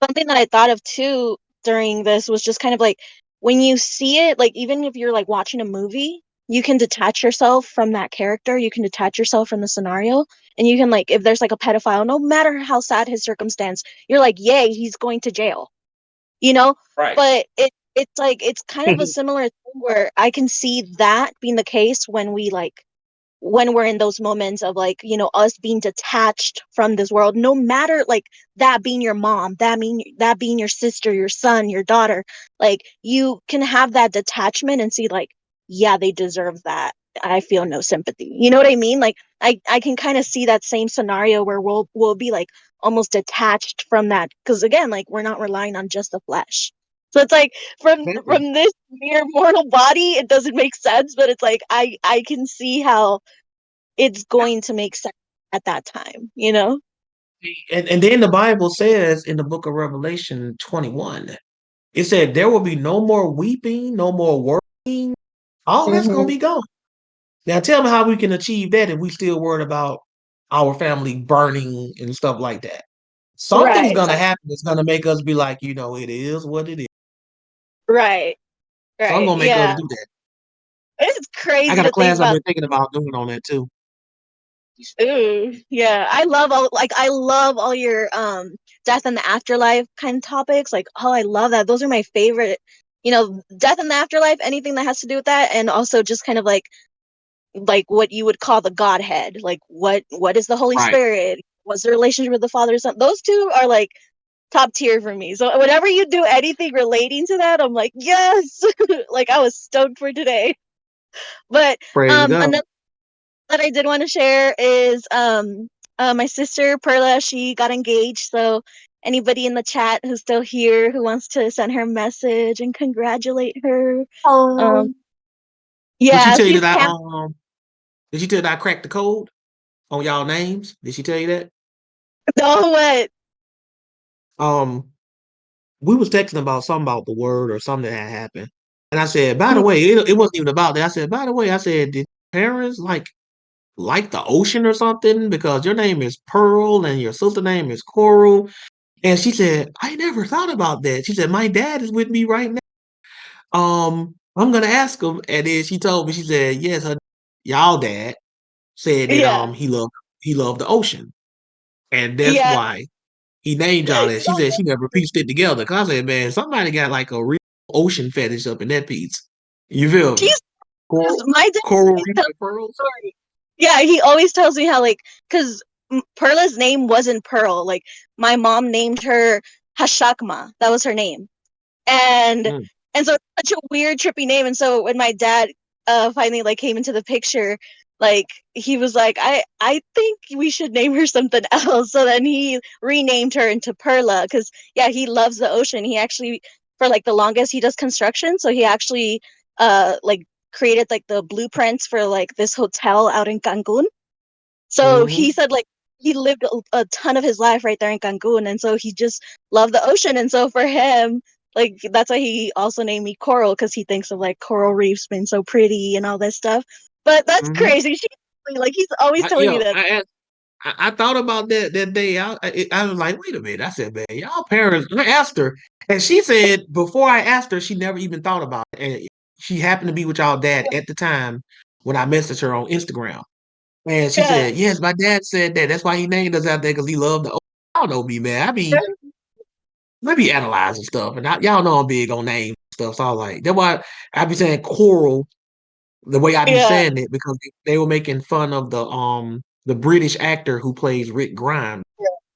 something that I thought of too during this was just kind of like when you see it, like even if you're like watching a movie, you can detach yourself from that character, you can detach yourself from the scenario, and you can like if there's like a pedophile, no matter how sad his circumstance, you're like, yay, he's going to jail, you know? Right. But it's like it's kind of a similar thing where I can see that being the case when we like when we're in those moments of like, you know, us being detached from this world, no matter like that being your mom, that being your sister, your son, your daughter, like you can have that detachment and see like, yeah, they deserve that. I feel no sympathy. You know what I mean? Like I can kind of see that same scenario where we'll be like almost detached from that because again, like we're not relying on just the flesh. So it's like Exactly. from this mere mortal body, it doesn't make sense, but it's like I can see how it's going to make sense at that time, you know? And then the Bible says in the book of Revelation 21, it said there will be no more weeping, no more worrying. All that's gonna Mhm. be gone. Now tell me how we can achieve that if we still worried about our family burning and stuff like that. Something's Right. gonna happen that's gonna make us be like, it is what it is. Right. Something's Right. gonna make us Yeah. do that. It's I crazy got a to think class I've about. been thinking about doing on that too. Ooh, yeah. I love all your death and the afterlife kind of topics. Like, oh, I love that. Those are my favorite. Death and the afterlife, anything that has to do with that, and also just kind of like what you would call the Godhead. Like what is the Holy Right. Spirit? What's the relationship with the Father? Son? Those two are like top tier for me. So whenever you do anything relating to that, I'm like, yes. Like I was stoked for today. But Praise God. another that I did want to share is my sister Perla, she got engaged. So anybody in the chat who's still here who wants to send her a message and congratulate her. Um Did she yeah, tell you she's that I camp did she tell you that I cracked the code on y'all names? Did she tell you that? no what? Um we was texting about something about the word or something that had happened. And I said, by the way, it wasn't even about that. I said, by the way, did parents like the ocean or something? Because your name is Pearl and your sister name is Coral. And she said, I never thought about that. She said, my dad is with me right now. I'm gonna ask him. And then she told me, she said, yes, y'all dad said that Yeah. he loved the ocean. And that's Yeah. why he named y'all that. She said she never pieced it together. Cause I said, man, somebody got like a real ocean fetish up in that piece. You feel me? She's Coral, my dad coral always reef tells and the pearls. story. Yeah, he always tells me how cuz Perla's name wasn't Pearl. Like my mom named her Hashakma. That was her name. and Mm, and so it's such a weird trippy name. And so when my dad finally like came into the picture, like he was like, I think we should name her something else. So then he renamed her into Perla, because yeah, he loves the ocean. He actually, for like the longest, he does construction, so he actually like created like the blueprints for like this hotel out in Cancun. So he hmm said like he lived a ton of his life right there in Cancun, and so he just loved the ocean. And so for him, like that's why he also named me Coral, because he thinks of like coral reefs being so pretty and all that stuff. But that's hmm crazy. Like he's always telling me that. I thought about that day. I was like, wait a minute. I said, man, y'all parents. I asked her, and she said before I asked her, she never even thought about it. And she happened to be with y'all dad at the time when I messaged her on Instagram. And she Yeah, said, yes, my dad said that. That's why he named us out there because he loved the. Y'all know me, man. I be analyzing stuff, and y'all know I'm big on name stuff. So I was like, that's why I be saying coral the way I be yeah, saying it because they were making fun of the British actor who plays Rick Grimes.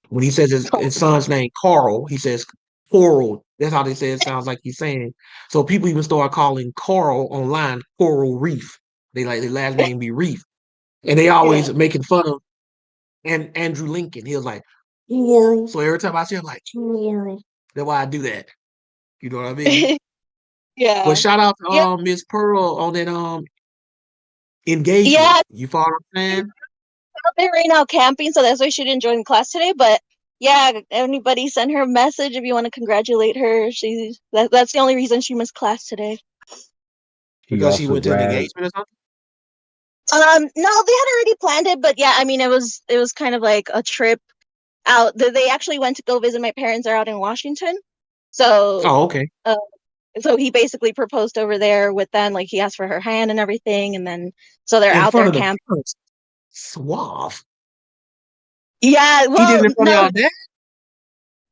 When he says his son's name Carl, he says Coral. That's how they say it sounds like he's saying. So people even start calling Carl online Coral Reef. They like their last name be Reef. And they yeah, always making fun of Andrew Lincoln. He was like, Coral. So every time I see him like Coral. That's why I do that. You know what I mean? But yeah, shout out to yeah, Miss Pearl on that engagement. yeah. You follow what I'm saying? Out there right now camping, so that's why she didn't join class today. But yeah, anybody send her a message if you want to congratulate her. That's the only reason she missed class today. He Because she also went to an bragged. engagement or something? No, they had already planned it, but yeah, I mean, it was kind of like a trip out. They actually went to go visit my parents. They're out in Washington, so Oh, okay. uh, so he basically proposed over there with them. Like he asked for her hand and everything, and then so they're In out front there of the camping. parents. Suave. Yeah, He did well, it in front of no, y'all dad?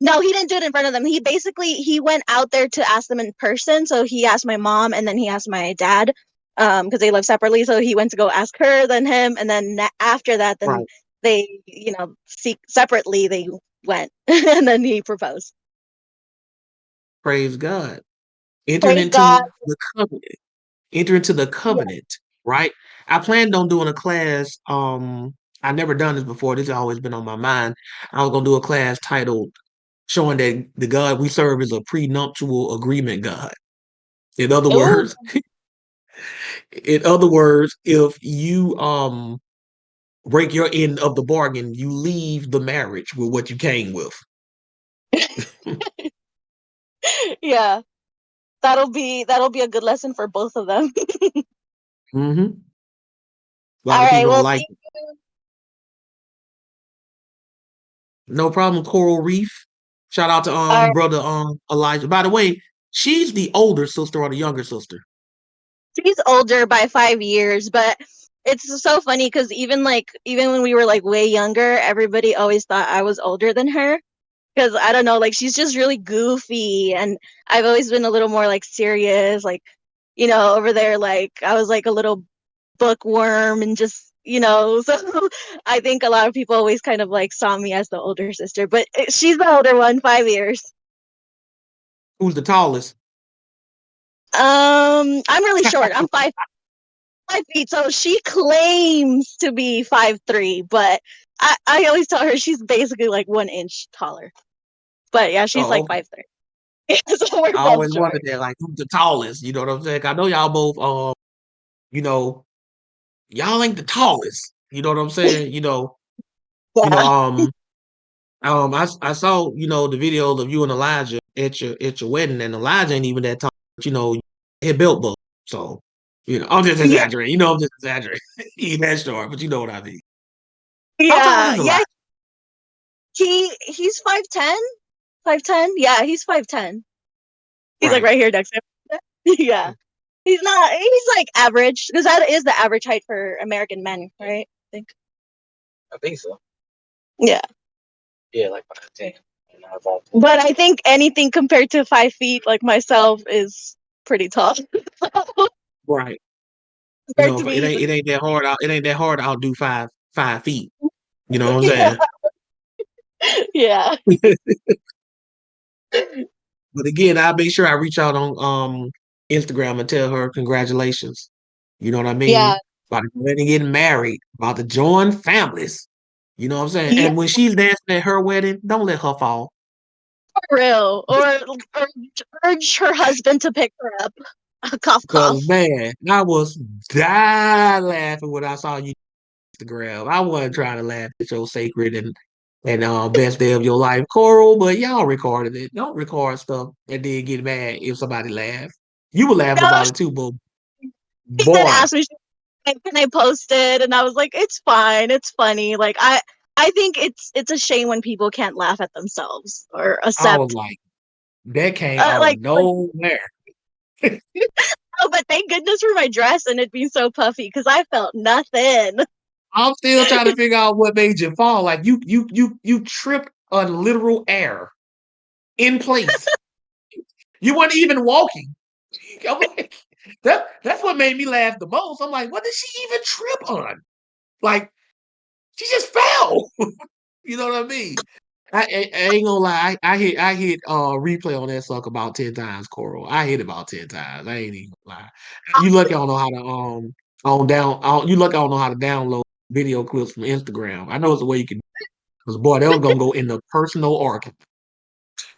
no, he didn't do it in front of them. He went out there to ask them in person. So he asked my mom, and then he asked my dad, because they live separately. So he went to go ask her, then him, and then after that, then Right. they, seek separately. They went, and then he proposed. Praise God. Entering Praise God. into the covenant. Enter into the Yeah. covenant, right? I planned on doing a class. I never done this before. This has always been on my mind. I was gonna do a class titled showing that the God we serve is a prenuptial agreement God. In other Ooh. words, in other words, if you break your end of the bargain, you leave the marriage with what you came with. Yeah, that'll be a good lesson for both of them. Mm-hmm. A lot All of right. people don't Well, like it. No problem, Coral Reef. Shout out to all right. brother Elijah. By the way, she's the older sister or the younger sister. She's older by 5 years, but it's so funny because even when we were like way younger, everybody always thought I was older than her. Because I don't know, like she's just really goofy, and I've always been a little more like serious, like over there, like I was like a little bookworm and just so I think a lot of people always kind of like saw me as the older sister, but she's the older one, 5 years. Who's the tallest? I'm really short. I'm 5 feet, so she claims to be 5'3", but I always tell her she's basically like 1 inch taller. But yeah, she's Oh, like okay. 5'3". So we're I both always short. wondered that, like, who's the tallest? You know what I'm saying? I know y'all both, you know, y'all ain't the tallest. You know what I'm saying? You know, Yeah. I saw, the videos of you and Elijah at your wedding, and Elijah ain't even that tall, but he built both. So, I'm just Yeah. exaggerating. I'm just exaggerating. He ain't that short, but you know what I mean. How tall Yeah. is Yeah. Elijah? He's 5'10". 5'10". Yeah, he's 5'10". He's like Right. right here next to him. Yeah. He's like average, because that is the average height for American men, right? I think. I think so. Yeah. Yeah, like 5'10". But I think anything compared to 5 feet, like myself, is pretty tall. Right. Compared to It me, ain't that hard. It ain't that hard to outdo 5 feet. You know what I'm yeah, saying? yeah, But again, I'll make sure I reach out on Instagram and tell her congratulations. You know what I yeah, mean? About to go ahead and get married, about to join families. You know what I'm saying? yeah, And when she's dancing at her wedding, don't let her fall. for real. Or urge her husband to pick her up. Cough, Cause cough. man, I was dying laughing when I saw you on Instagram. I wasn't trying to laugh at your sacred and best day of your life, Coral, but y'all recorded it. Don't record stuff and then get mad if somebody laugh. You were laughing No, about it too, but she did boy, ask me, can I post it? And I was like, it's fine, it's funny. Like I think it's a shame when people can't laugh at themselves or I was accept. like, that came out of Like nowhere. oh, but thank goodness for my dress and it being so puffy because I felt nothing. I'm still trying to figure out what made you fall. Like you tripped on literal air in place. You weren't even walking. I'm like, that's what made me laugh the most. I'm like, what did she even trip on? Like, she just fell. You know what I mean? I ain't gonna lie. I hit replay on that sucker about 10 times, Coral. I hit it about 10 times. I ain't even gonna lie. You lucky I don't know how to you lucky I don't know how to download video clips from Instagram. I know it's a way you can, because boy, that was gonna go in the personal archive.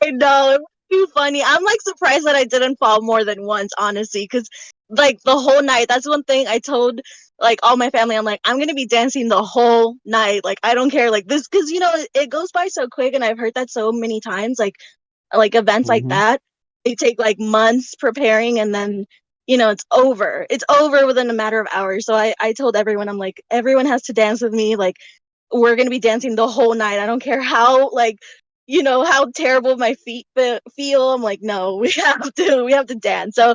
I know, it was too funny. I'm like surprised that I didn't fall more than once, honestly, because like the whole night. That's one thing I told like all my family. I'm like, I'm gonna be dancing the whole night. Like I don't care. Like this, because it goes by so quick, and I've heard that so many times. Like events like Hmm. that, they take like months preparing, and then it's over. It's over within a matter of hours. So I told everyone, I'm like, everyone has to dance with me. Like we're gonna be dancing the whole night. I don't care how like how terrible my feet feel. I'm like, no, we have to dance. So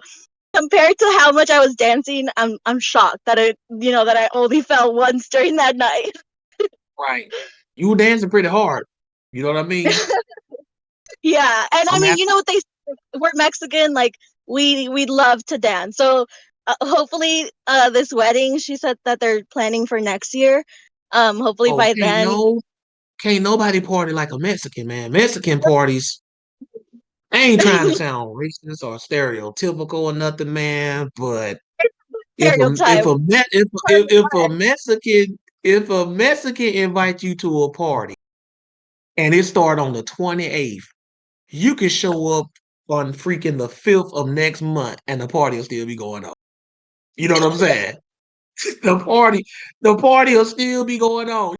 compared to how much I was dancing, I'm shocked that I only fell once during that night. Right. You were dancing pretty hard. You know what I mean? Yeah, and I I'm mean, asking. what they say, we're Mexican, like we love to dance. So hopefully, this wedding, she said that they're planning for next year. Hopefully Oh, by then. can't nobody party like a Mexican, man. Mexican parties. I ain't trying to sound racist or stereotypical or nothing, man. But if a if Stereotype. a Me- if a Mexican invite you to a party and it start on the 28th, you can show up on freaking the 5th of next month and the party will still be going on. You know what I'm saying? the party, the party will still be going on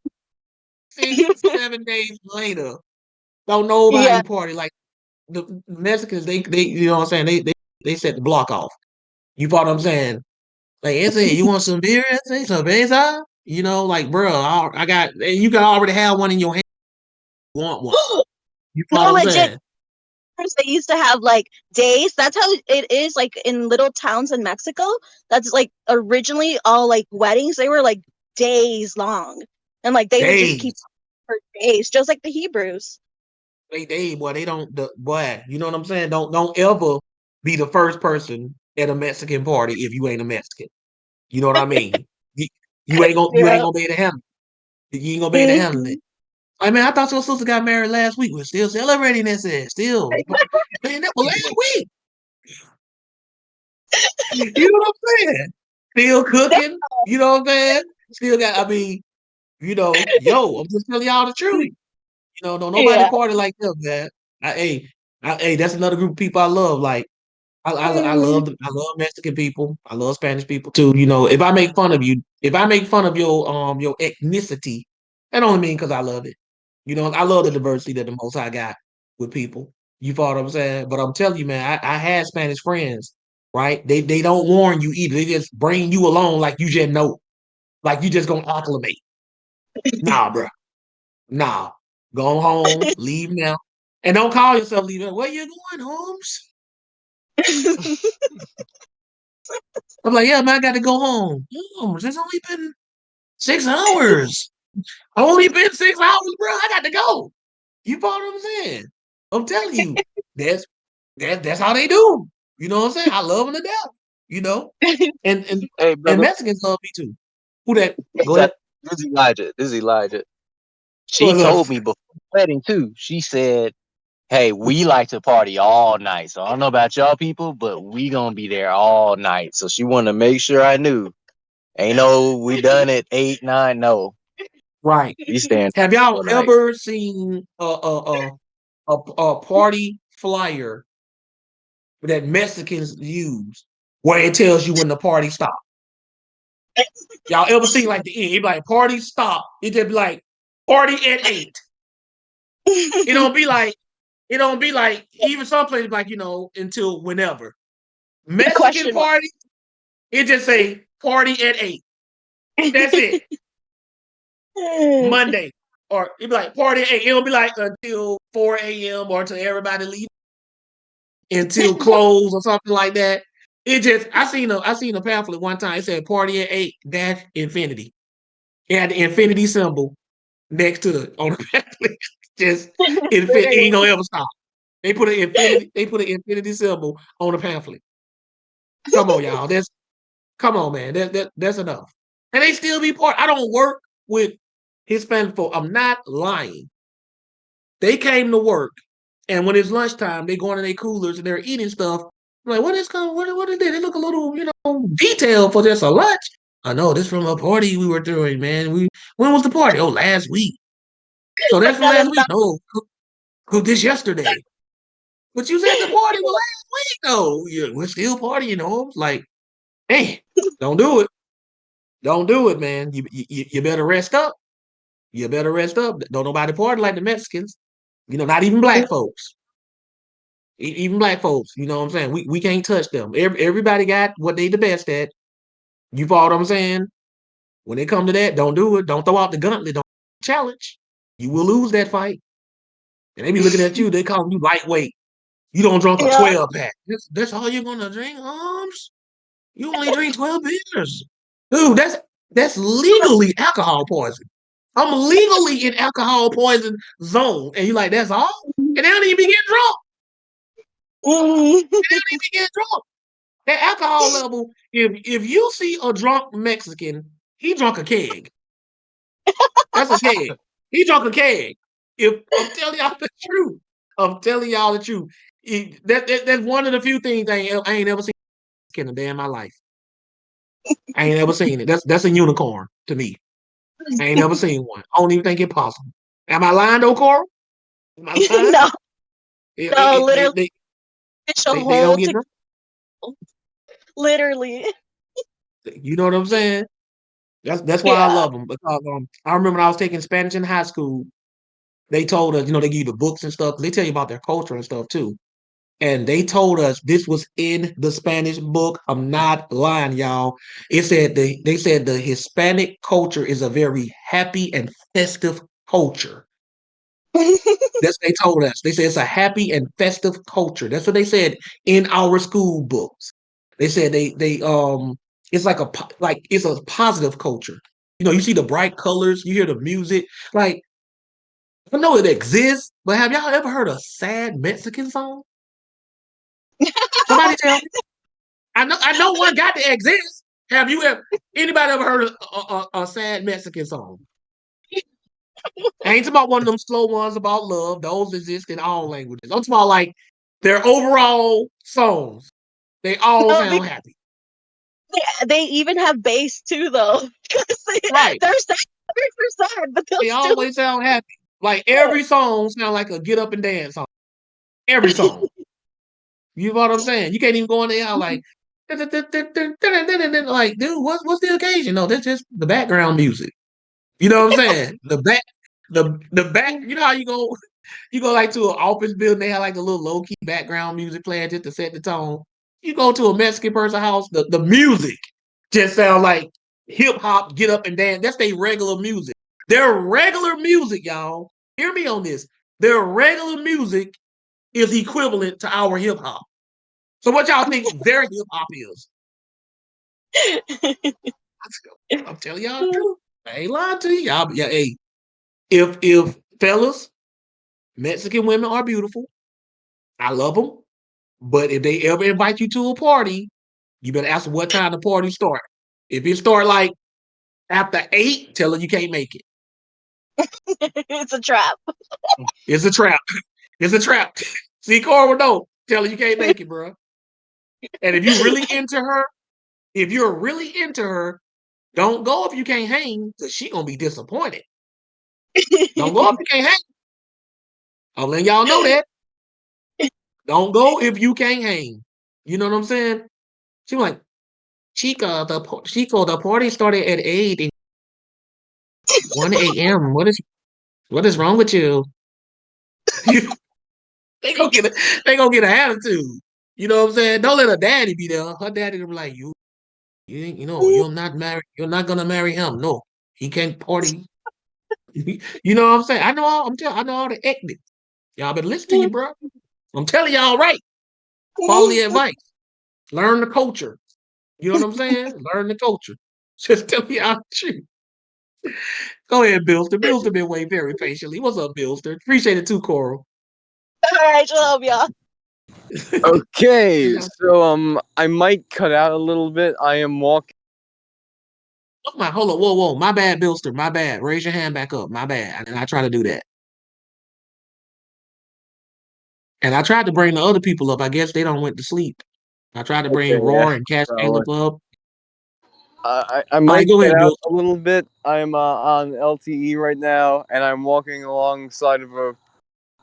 6, 7 days later. Don't Yeah. nobody party like the Mexicans. They you know what I'm saying. They set the block off. You follow what I'm saying? Like, say, you want some beer? Say, cerveza? You know, like, bro, I got, and you can already have one in your hand. You want one? You No, follow what I'm legit. saying? They used to have like days. That's how it is. Like in little towns in Mexico. That's like originally all like weddings. They were like days long, and like they would just keep Days. for days, just like the Hebrews. Boy, they don't, boy, you know what I'm saying? Don't ever be the first person at a Mexican party if you ain't a Mexican. You know what I mean? You, you ain't Yeah. gonna be able to handle it. You ain't gonna be able to handle it. Mhm. I mean, I thought your sister got married last week. We're still celebrating this. Still, man, that was last week. You know what I'm saying? Still cooking. You know what I'm saying? Still got. I mean, I'm just telling y'all the truth. Don't nobody Yeah. party like them, man. Hey, hey, that's another group of people I love. Like, Mhm. I love Mexican people. I love Spanish people too. If I make fun of you, if I make fun of your ethnicity, that only mean because I love it. I love the diversity that the Most High got with people. You follow what I'm saying? But I'm telling you, man, I had Spanish friends, right? They don't warn you either. They just bring you along like you just know, like you just gonna acclimate. Nah, bro. Nah. Go home, leave now. And don't call yourself leaving. Where you going, Holmes? I'm like, yeah, man, I got to go home. Holmes, it's only been 6 hours. Only been 6 hours, bro. I got to go. You follow what I'm saying? I'm telling you, that's that's how they do. You know what I'm saying? I love them to death. You know, and and Hey, and brother. Mexicans love me too. Who that? Hey, Go ahead. This is Elijah. This is Elijah. Go She ahead. told me before the wedding too. She said, "Hey, we like to party all night. So I don't know about y'all people, but we gonna be there all night." So she wanted to make sure I knew. Ain't no we done at 8, 9. No, Right. we stand Have y'all all night. ever seen a party flyer that Mexicans use where it tells you when the party stops? Y'all ever seen like the end? It be like party stop. It just be like party at 8. It don't be like even some places like until whenever. The Mexican question mark. party, it just say party at 8. That's it. Monday. Or it be like party at 8. It'll be like until 4 a.m. or until everybody leave until close or something like that. It just I seen a pamphlet one time. It said party at 8 dash infinity. It had the infinity symbol next to the on the pamphlet. Just it ain't gonna ever stop. They put an infinity symbol on the pamphlet. Come on, y'all. Come on, man. That's enough. And they still be part. I don't work with Hispanic folk. I'm not lying. They came to work, and when it's lunchtime, they go into their coolers and they're eating stuff. I'm like, what is that? They look a little, detailed for just a lunch. I know this from a party we were doing, man. When was the party? Oh, last week. So that's from last week. No, cooked this yesterday. But you said the party was last week, though. Yeah, we're still partying, Holmes. Like, man, don't do it. Don't do it, man. You better rest up. You better rest up. Don't nobody party like the Mexicans. Not even black folks. Even black folks. You know what I'm saying? We can't touch them. Everybody got what they the best at. You follow what I'm saying? When it come to that, don't do it. Don't throw out the gauntlet. Don't challenge. You will lose that fight. And they be looking at you. They calling you lightweight. You don't drink a Yeah. 12 pack. That's all you're gonna drink, Holmes. You only drink 12 beers. Dude, that's legally alcohol poison. I'm legally in alcohol poison zone. And you like, that's all? And they don't even get drunk. Mhm. They don't even get drunk. That alcohol level, if you see a drunk Mexican, he drunk a keg. That's a keg. He drunk a keg. If I'm telling y'all the truth, I'm telling y'all the truth. That's one of the few things I ain't ever seen in a day in my life. I ain't ever seen it. That's a unicorn to me. I ain't never seen one. I don't even think it's possible. Am I lying though, Coral? Am I lying? No, It, no, it, literally, they, fish a they don't hole get to drunk. literally. You know what I'm saying? That's why I love them because I remember when I was taking Spanish in high school. They told us, they give you the books and stuff. They tell you about their culture and stuff too. And they told us this was in the Spanish book. I'm not lying, y'all. It said they said the Hispanic culture is a very happy and festive culture. That's what they told us. They said it's a happy and festive culture. That's what they said in our school books. They said they it's like it's a positive culture. You see the bright colors, you hear the music. Like I know it exists, but have y'all ever heard a sad Mexican song? Somebody tell me. I know one got to exist. Have you ever anybody ever heard a sad Mexican song? I ain't talking about one of them slow ones about love. Those exist in all languages. I'm talking about like their overall songs. They all No, sound happy. they even have bass too, though. Because Right. they're sad, they're sad, but they'll They still. always sound happy. Like every song sound like a get up and dance song. Every song. You know what I'm saying? You can't even go in there like like, dude, what's the occasion? No, that's just the background music. You know what I'm saying? The back, you know how you go like to an office building, they have like a little low key background music playing just to set the tone. You go to a Mexican person's house, the music just sound like hip hop, get up and dance. That's their regular music. Their regular music, y'all. Hear me on this. Their regular music is equivalent to our hip hop. So what y'all think their hip hop is? I'm telling y'all the truth. I ain't lying to you. Y'all, yeah, hey, if fellas, Mexican women are beautiful. I love them. But if they ever invite you to a party, you better ask them what time the party start. If it start like after 8, tell her you can't make it. It's a trap. It's a trap. It's a trap. See, Cora, no, tell her you can't make it, bro. And if you're really into her, don't go if you can't hang, because she gonna be disappointed. Don't go if you can't hang. I'm letting y'all know that. Don't go if you can't hang. You know what I'm saying? She was like, Chico, the party started at 8 and 1 a.m. What is wrong with you? they gonna get an attitude. You know what I'm saying? Don't let her daddy be there. Her daddy will be like, you're not gonna marry him. No, he can't party. You know what I'm saying? I know all the ethnic. Y'all better listen to you, bro. I'm telling y'all right. Follow the advice. Learn the culture. You know what I'm saying? Learn the culture. Just tell me how true. Go ahead, Billster. Billster been waiting very patiently. What's up, Billster? Appreciate it too, Coral. All right, love y'all. Okay, so I might cut out a little bit. I am walking. Oh my, hold on, whoa. My bad, Billster. My bad. Raise your hand back up. My bad. And I try to do that. And I tried to bring the other people up. I guess they don't went to sleep. I tried to bring Okay, yeah, Roar and Cash probably. Caleb up. I All right, might go cut ahead, out Bill. a little bit. I'm on LTE right now, and I'm walking alongside of a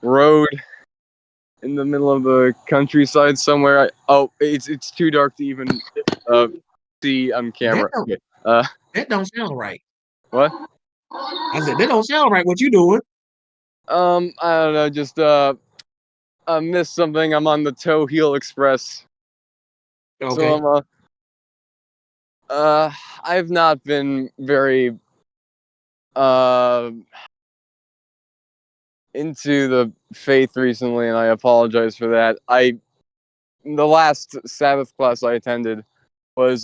road in the middle of the countryside somewhere. It's too dark to even see on That camera. don't Okay. that don't sound right. What? I said that don't sound right. What you doing? I don't know. Just I missed something. I'm on the Toe Heel Express, so Okay. I've not been very uh into the faith recently, and I apologize for that. The last Sabbath class I attended was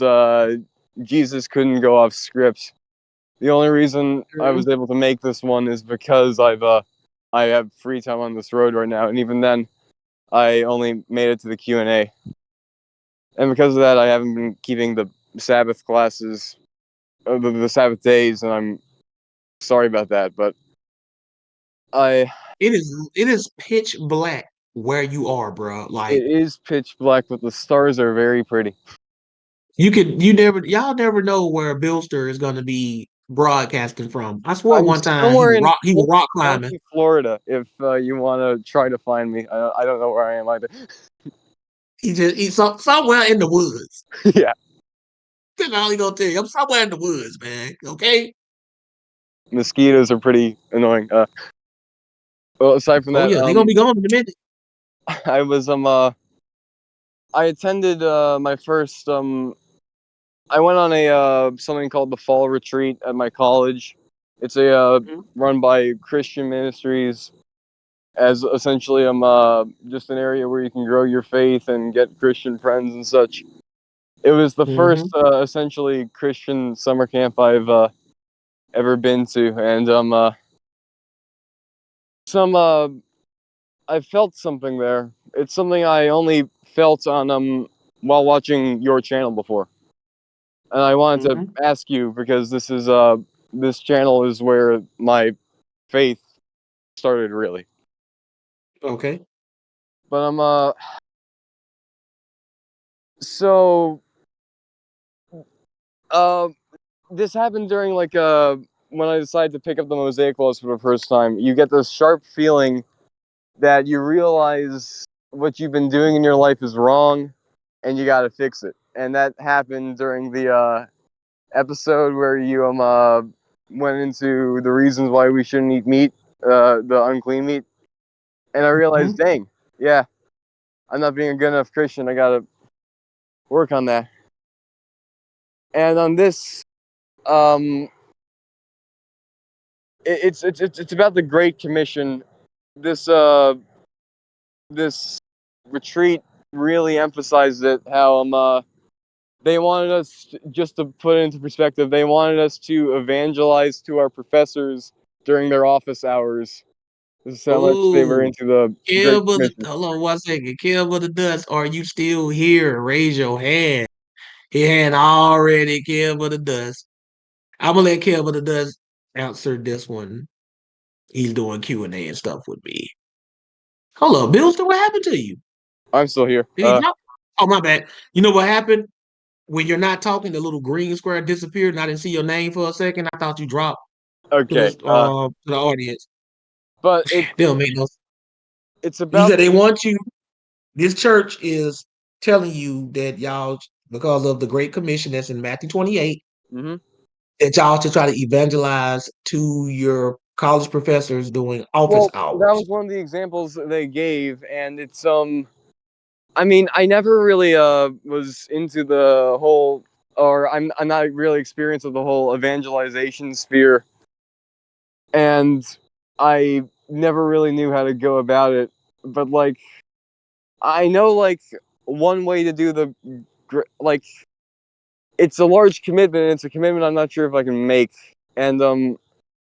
Jesus couldn't go off script. The only reason I was able to make this one is because I have free time on this road right now, and even then, I only made it to the Q&A, and because of that, I haven't been keeping the Sabbath classes, the Sabbath days, and I'm sorry about that. But I It is pitch black where you are, bro. it Like is pitch black, but the stars are very pretty. y'all never know where Billster is gonna be broadcasting from. I swore I'm one time somewhere in he was rock climbing. County, Florida. If you want to try to find me, I don't know where I am either. He's somewhere in the woods. Yeah. That's all he gonna tell you. I'm somewhere in the woods, man. Okay. Mosquitoes are pretty annoying. Well, aside from Oh that, yeah, they gonna be gone in a minute. I was I attended my first I went on a something called the Fall Retreat at my college. It's a run by Christian Ministries, as essentially just an area where you can grow your faith and get Christian friends and such. It was the first essentially Christian summer camp I've ever been to, and some I felt something there. It's something I only felt on while watching your channel before. And I wanted to ask you because this channel is where my faith started really. Okay. But so uh this happened during like when I decided to pick up the Mosaic Laws for the first time. You get this sharp feeling that you realize what you've been doing in your life is wrong and you got to fix it. And that happened during the episode where you went into the reasons why we shouldn't eat meat, the unclean meat. And I realized, dang, yeah, I'm not being a good enough Christian. I got to work on that. And on this it's about the Great Commission. This this retreat really emphasized it. How they wanted us, just to put it into perspective, they wanted us to evangelize to our professors during their office hours. This is how much they were Oh, into the Great Commission. hold on 1 second. Kill the dust. Are you still here? Raise your hand. He had already killed the dust. I'm gonna let Kill the dust answer this one. He's doing Q&A and stuff with me. Hold up, Billster, what happened to you? I'm still here. Did he drop? Oh, my bad. You know what happened? When you're not talking, the little green square disappeared and I didn't see your name for a second. I thought you dropped Okay. to the audience. But They don't make no sense. it's You about said they want you. This church is telling you that y'all, because of the Great Commission that's in Matthew 28, that y'all to try to evangelize to your college professors doing office well, that hours. was one of the examples that they gave, and it's I mean, I never really was into the whole, or I'm not really experienced with the whole evangelization sphere, and I never really knew how to go about it. But like, I know like one way to do like, it's a large commitment. It's a commitment I'm not sure if I can make, and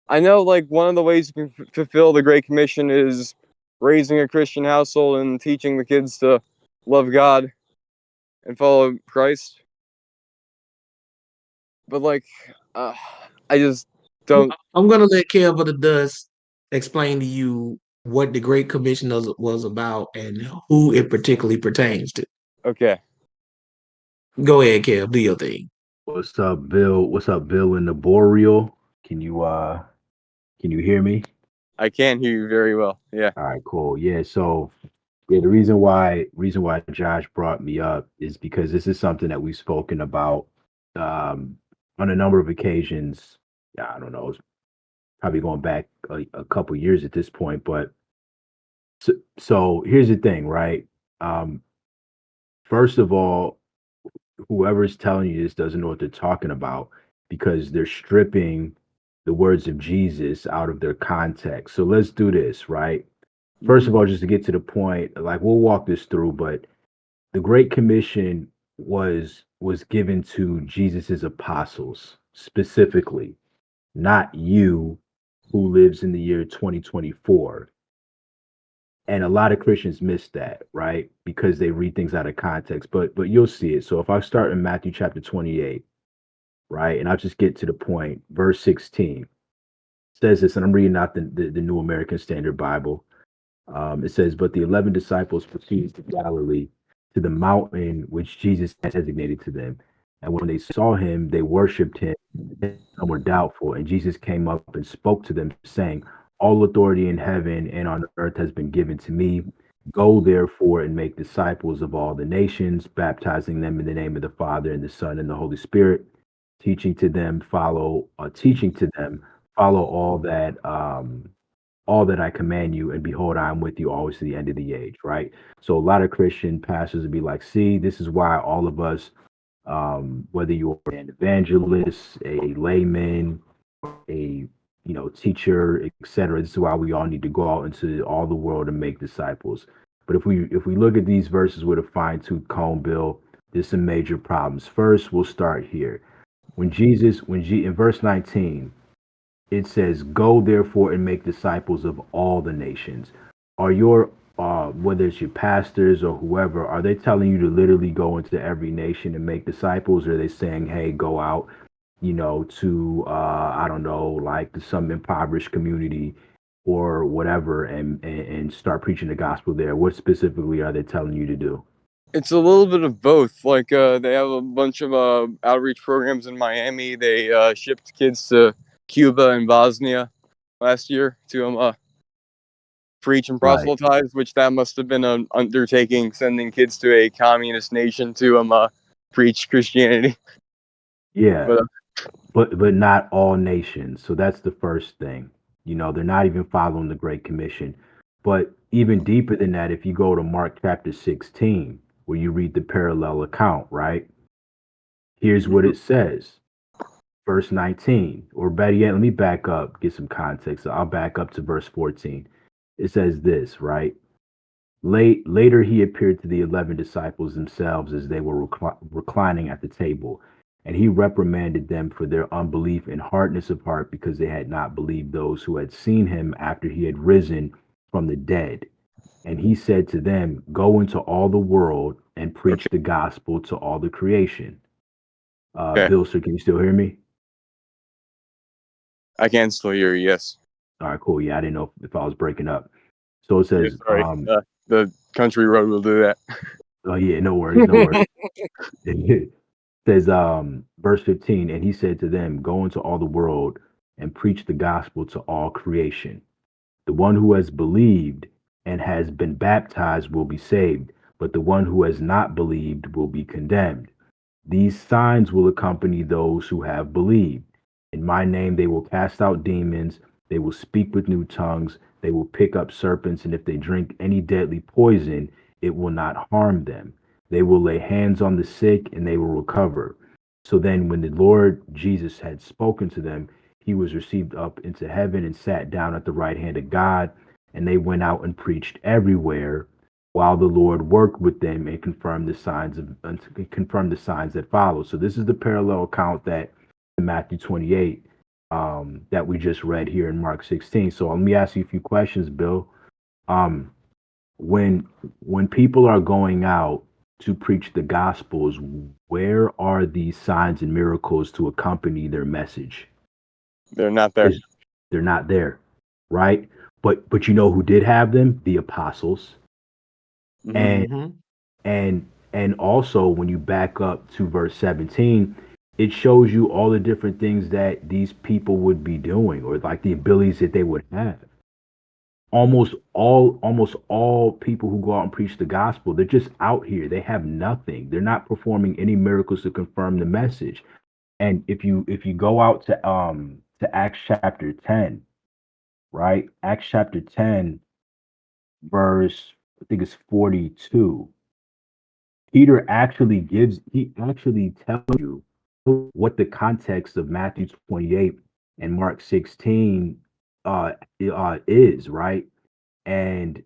I know like one of the ways you can fulfill the Great Commission is raising a Christian household and teaching the kids to love God and follow Christ. But like, I just don't. I'm gonna let Kev of the Dust explain to you what the Great Commission was about and who it particularly pertains to. Okay. Go ahead, Kev, do your thing. What's up, Bill? What's up, Bill in the Boreal? Can you hear me? I can hear you very well. Yeah. All right, cool. Yeah, so yeah, the reason why Josh brought me up is because this is something that we've spoken about on a number of occasions. I don't know, it's probably going back a couple years at this point, but so here's the thing, right? Um, First of all, whoever's telling you this doesn't know what they're talking about because they're stripping the words of Jesus out of their context. So let's do this, right? First of all, just to get to the point, like we'll walk this through, but the Great Commission was given to Jesus's apostles specifically, not you who lives in the year 2024. And a lot of Christians miss that, right? Because they read things out of context. But you'll see it. So if I start in Matthew chapter 28, right, and I'll just get to the point, verse 16 says this, and I'm reading out the New American Standard Bible. It says, "But the 11 disciples proceeded to Galilee, to the mountain which Jesus had designated to them. And when they saw him, they worshipped him, and some were doubtful. And Jesus came up and spoke to them, saying, 'All authority in heaven and on earth has been given to me. Go therefore and make disciples of all the nations, baptizing them in the name of the Father and the Son and the Holy Spirit, teaching to them follow all that I command you, and behold, I am with you always to the end of the age. Right. So a lot of Christian pastors would be like, see, this is why all of us, whether you're an evangelist, a layman, a teacher, etc. This is why we all need to go out into all the world and make disciples. But if we look at these verses with a fine tooth comb, Bill, there's some major problems. First, we'll start here. In verse 19, it says, "Go therefore and make disciples of all the nations." Are your whether it's your pastors or whoever, are they telling you to literally go into every nation and make disciples? Or are they saying, "Hey, go out, to I don't know, like to some impoverished community or whatever, and start preaching the gospel there"? What specifically are they telling you to do? It's a little bit of both. Like they have a bunch of outreach programs in Miami. They shipped kids to Cuba and Bosnia last year to preach and Right. proselytize, which that must have been an undertaking, sending kids to a communist nation to preach Christianity. Yeah, But but not all nations. So that's the first thing. They're not even following the Great Commission. But even deeper than that, if you go to Mark chapter 16, where you read the parallel account, right? Here's what it says. Verse 19, or better yet, let me back up, get some context. I'll back up to verse 14. It says this, right? Later, he appeared to the 11 disciples themselves as they were reclining at the table, and he reprimanded them for their unbelief and hardness of heart because they had not believed those who had seen him after he had risen from the dead. And he said to them, "Go into all the world and preach okay, the gospel to all the creation." okay, Bill, sir, can you still hear me? I can still hear you. Yes. All right, cool. Yeah, I didn't know if I was breaking up. So it Yeah, says, sorry. The country road will do that. oh yeah, no worries, no worries. It says, verse 15, and he said to them, "Go into all the world and preach the gospel to all creation. The one who has believed and has been baptized will be saved, but the one who has not believed will be condemned. These signs will accompany those who have believed. In my name, they will cast out demons. They will speak with new tongues. They will pick up serpents. And if they drink any deadly poison, it will not harm them. They will lay hands on the sick and they will recover." So then, when the Lord Jesus had spoken to them, he was received up into heaven and sat down at the right hand of God. And they went out and preached everywhere, while the Lord worked with them and confirmed the signs that follow. So this is the parallel account that in Matthew 28, that we just read here in Mark 16. So let me ask you a few questions, Bill. Um, when people are going out to preach the gospels, where are these signs and miracles to accompany their message? They're not there. Is they're not there, right? But you know who did have them? The apostles. And Hmm. and also when you back up to verse 17, it shows you all the different things that these people would be doing, or like the abilities that they would have. Almost all people who go out and preach the gospel, they're just out here. They have nothing. They're not performing any miracles to confirm the message. And if you go out to Acts chapter 10, right? Acts chapter 10, verse, I think it's 42. He actually tells you what the context of Matthew 28 and Mark 16 uh, is, right? And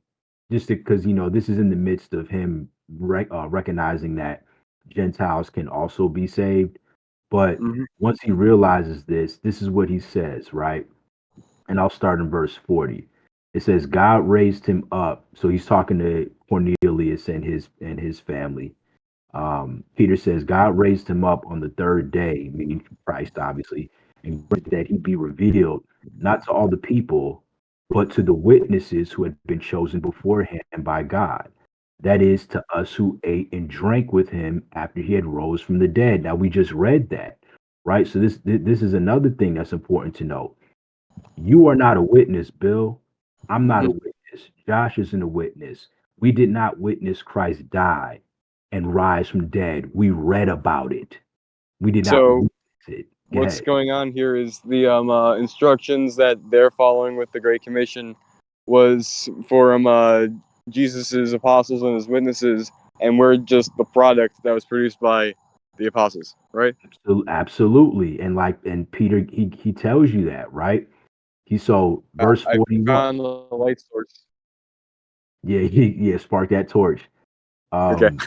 just because, this is in the midst of him recognizing that Gentiles can also be saved. But Hmm. once he realizes this is what he says, right? And I'll start in verse 40. It says, God raised him up. So he's talking to Cornelius and his family. Peter says, God raised him up on the third day, meaning Christ, obviously, and that he be revealed not to all the people, but to the witnesses who had been chosen beforehand by God. That is, to us who ate and drank with him after he had rose from the dead. Now, we just read that, right? So this is another thing that's important to note. You are not a witness, Bill. I'm not Hmm. a witness. Josh isn't a witness. We did not witness Christ die and rise from the dead. We read about it. We did not So witness it. Go what's ahead. going on here is the instructions that they're following with the Great Commission was for Jesus's apostles and his witnesses, and we're just the product that was produced by the apostles, right? Absolutely. And Peter, he tells you that, right? So verse I 41. found the light source. Yeah, yeah, spark that torch. Okay. Um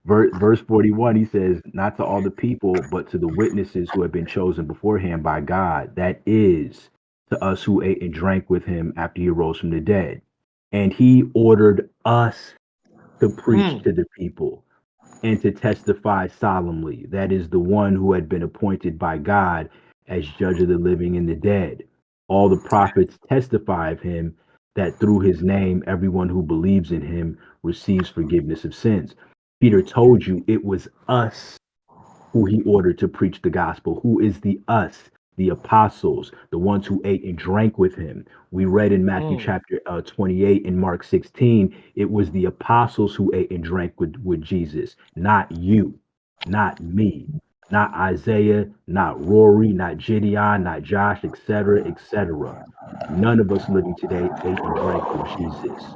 verse 41, he says, not to all the people, but to the witnesses who have been chosen beforehand by God, that is, to us who ate and drank with him after he rose from the dead. And he ordered us to preach Mm. to the people and to testify solemnly. That is the one who had been appointed by God as judge of the living and the dead. All the prophets testify of him that through his name, everyone who believes in him receives forgiveness of sins. Peter told you it was us who he ordered to preach the gospel. Who is the us? The apostles, the ones who ate and drank with him. We read in Matthew Mm. chapter 28 and Mark 16, it was the apostles who ate and drank with Jesus, not you, not me, not Isaiah, not Rory, not Gideon, not Josh, etc., etc. None of us living today ate and drank with Jesus.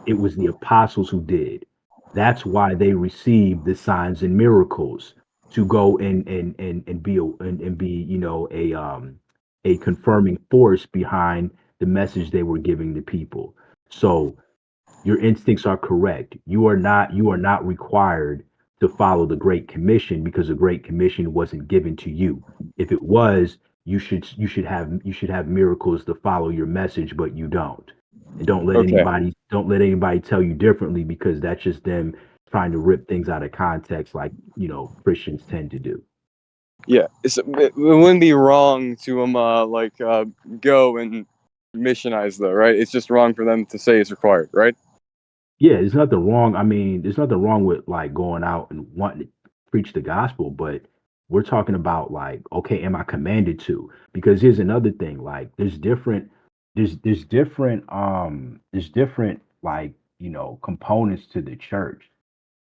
It was the apostles who did. That's why they received the signs and miracles to go and be a confirming force behind the message they were giving the people. So your instincts are correct. You are not required to follow the Great Commission because the Great Commission wasn't given to you. If it was, you should have miracles to follow your message, but you don't. And Okay. don't let anybody tell you differently because that's just them trying to rip things out of context like Christians tend to do. Yeah. It wouldn't be wrong to go and missionize though, right? It's just wrong for them to say it's required, right? Yeah, there's nothing wrong. I mean, there's nothing wrong with like going out and wanting to preach the gospel, but we're talking about like, okay, am I commanded to? Because here's another thing, like there's different like, components to the church.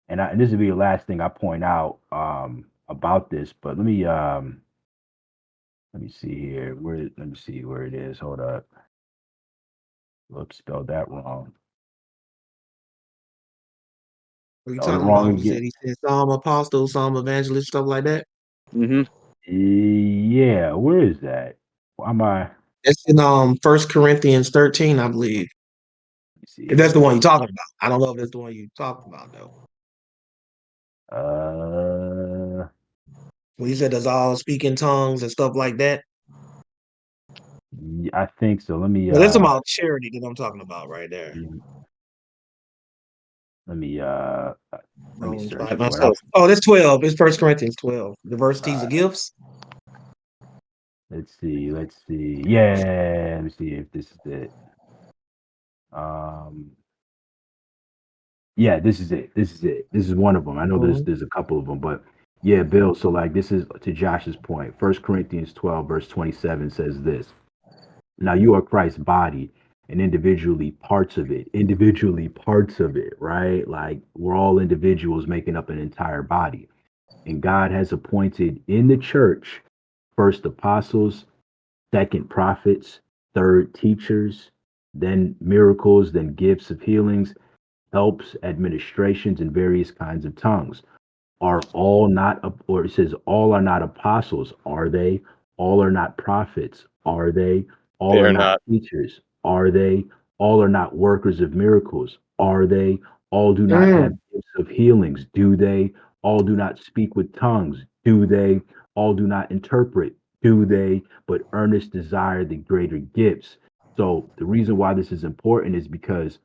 And this will be the last thing I point out about this, but let me see here. Let me see where it is. Hold up. Whoops, spelled that wrong. What are you Spelled it talking wrong about? You again. said he said some apostles, some evangelists, stuff like that. Mm-hmm. Yeah, where is that? Why am I? Let It's in 1 Corinthians 13, I believe. me see If that's the one here. you're talking about. I don't know if that's the one you talked about though. Uh, When you said does all speak in tongues and stuff like that. I think so. Let me Well, that's about charity that I'm talking about right there. mm, let me uh let me search By for it. myself. Oh, that's 12. It's 1 Corinthians 12. Diversities Uh, of gifts. let's see. Let's see. Yeah, let me see if this is it. Um, yeah, this is it. This is it. This is one of them. I know there's Mhm. there's a couple of them, but yeah, Bill. So like this is to Josh's point. 1 Corinthians 12 verse 27 says this. Now you are Christ's body and individually parts of it, right? Like we're all individuals making up an entire body. And God has appointed in the church first apostles, second prophets, third teachers, then miracles, then gifts of healings, helps, administrations, and various kinds of tongues. Are all not, or it says, all are not apostles, are they? All are not prophets, are they? All They are are not not. teachers, are they? All are not workers of miracles, are they? All do not have Mm. gifts of healings, do they? All do not speak with tongues, do they? All do not interpret, do they? But earnest desire the greater gifts. So the reason why this is important is because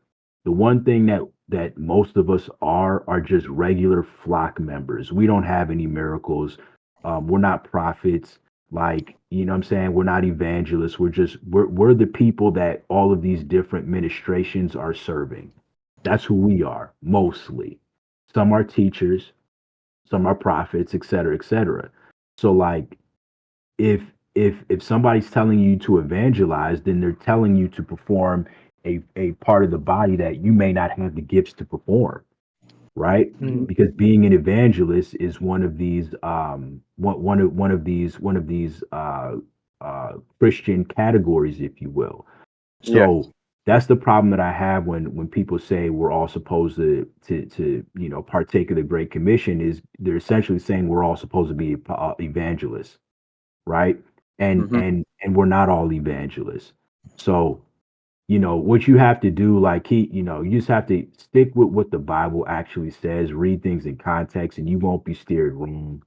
the one thing that most of us are just regular flock members. We don't have any miracles. We're not prophets. Like, you know what I'm saying? We're not evangelists. We're the people that all of these different ministrations are serving. That's who we are mostly. Some are teachers, some are prophets, et cetera, et cetera. So like if somebody's telling you to evangelize, then they're telling you to perform a part of the body that you may not have the gifts to perform, right? Mhm. Because being an evangelist is one of these one of these Christian categories, if you will. Yeah. So that's the problem that I have when people say we're all supposed to partake of the Great Commission is they're essentially saying we're all supposed to be evangelists, right? And Hmm. and we're not all evangelists. So what you have to do, like you just have to stick with what the Bible actually says, read things in context, and you won't be steered wrong.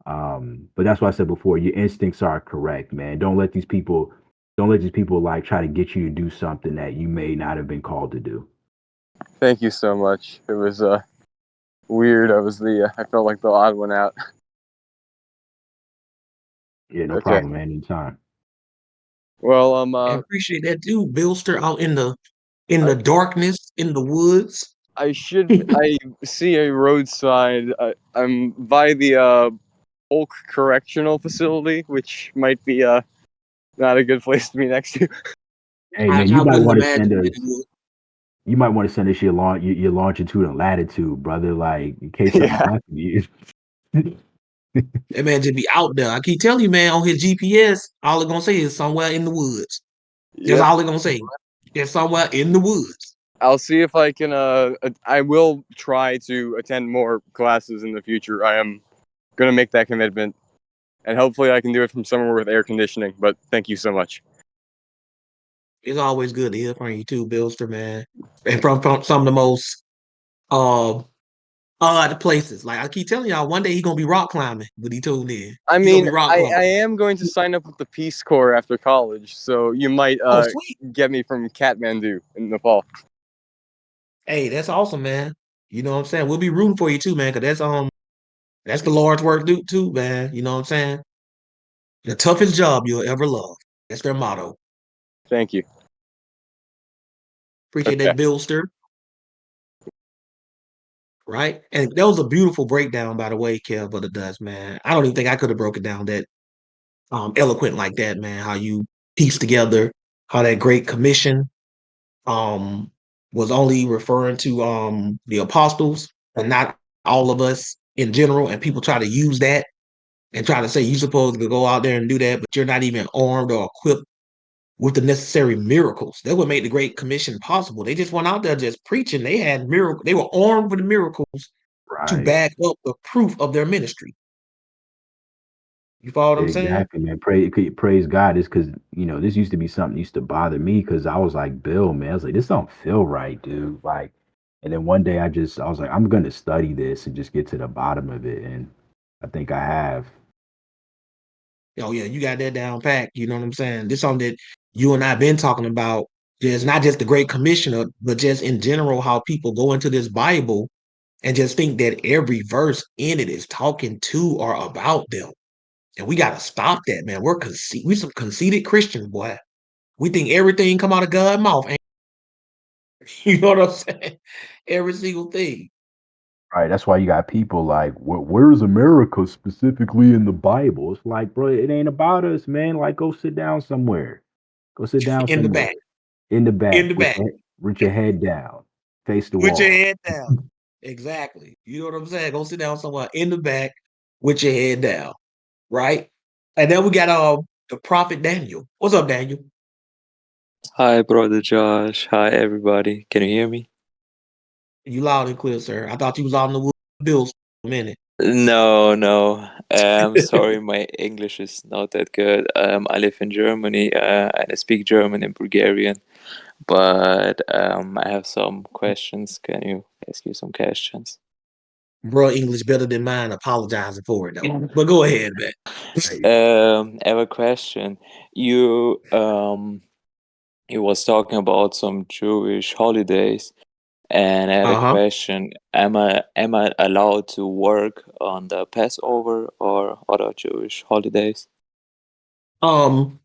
But that's why I said before, your instincts are correct, man. Don't let these people like try to get you to do something that you may not have been called to do. Thank you so much. It was weird. I felt like the odd one out. Yeah, no Okay. problem, man. Anytime. Well, And appreciate that too, Billster, out in the I darkness, in the woods. I see a road sign. I'm by the Polk Correctional Facility, which might be not a good place to be next to. Hey, I, man, I wouldn't imagine that it would. you might want to send us your longitude and latitude, brother, like in case something Yeah. happens to you. That man just be out there. I keep telling you, man, on his GPS, all it gonna say is somewhere in the woods. That's Yep. all it gonna say. It's somewhere in the woods. I'll see if I can. I will try to attend more classes in the future. I am gonna make that commitment, and hopefully I can do it from somewhere with air conditioning. But thank you so much. It's always good to hear from you too, Billster, man. And from some of the most uh odd places. Like I keep telling y'all, one day he gonna be rock climbing, but he told in. I He gonna mean, be rock I climbing. am going to sign up with the Peace Corps after college, so you might Oh, sweet. get me from Kathmandu in Nepal. Hey, that's awesome, man. You know what I'm saying? We'll be rooting for you too, man, because that's the Lord's work do too, man. You know what I'm saying? The toughest job you'll ever love. That's their motto. Thank you. Appreciate Okay. that, Billster. Right? And that was a beautiful breakdown, by the way, Kev, but it does, man. I don't even think I could have broke it down that eloquent like that, man. How you piece together how that Great Commission um was only referring to the apostles and not all of us in general. And people try to use that and try to say you're supposed to go out there and do that, but you're not even armed or equipped with the necessary miracles. That would make the Great Commission possible. They just went out there just preaching. They had miracle. They were armed with the miracles to Right. back up the proof of their ministry. You follow what I'm saying? Exactly, man. Praise God. It's because this used to be something that used to bother me because I was like, Bill, man, I was like, this don't feel right, dude. Like, and then one day I was like, I'm gonna study this and just get to the bottom of it, and I think I have. Oh yeah, you got that down pat. You know what I'm saying? This is something that you and I have been talking about. Just not just the Great Commissioner, but just in general, how people go into this Bible and just think that every verse in it is talking to or about them. And we gotta stop that, man. We some conceited Christians, boy. We think everything come out of God's mouth. You know what I'm saying? Every single thing. Right. That's why you got people like, where's America specifically in the Bible? It's like, bro, it ain't about us, man. Like, go sit down somewhere. Go sit down In the somewhere. back. In the In back the back. with your head down, face the With your wall. head down. Exactly. You know what I'm saying? Go sit down somewhere in the back with your head down. Right? And then we got the prophet Daniel. What's up, Daniel? Hi, brother Josh. Hi, everybody. Can you hear me? You loud and clear, sir. I thought you was out in the woods bills for a minute. No, no. Sorry, my English is not that good. I live in Germany and I speak German and Bulgarian, but I have some questions. Can you ask you some questions? Bro, English better than mine. Apologizing for it though. But go ahead, man. Right. I have a question. You was talking about some Jewish holidays. And I had a Uh-huh. question. Am I allowed to work on the Passover or other Jewish holidays? Some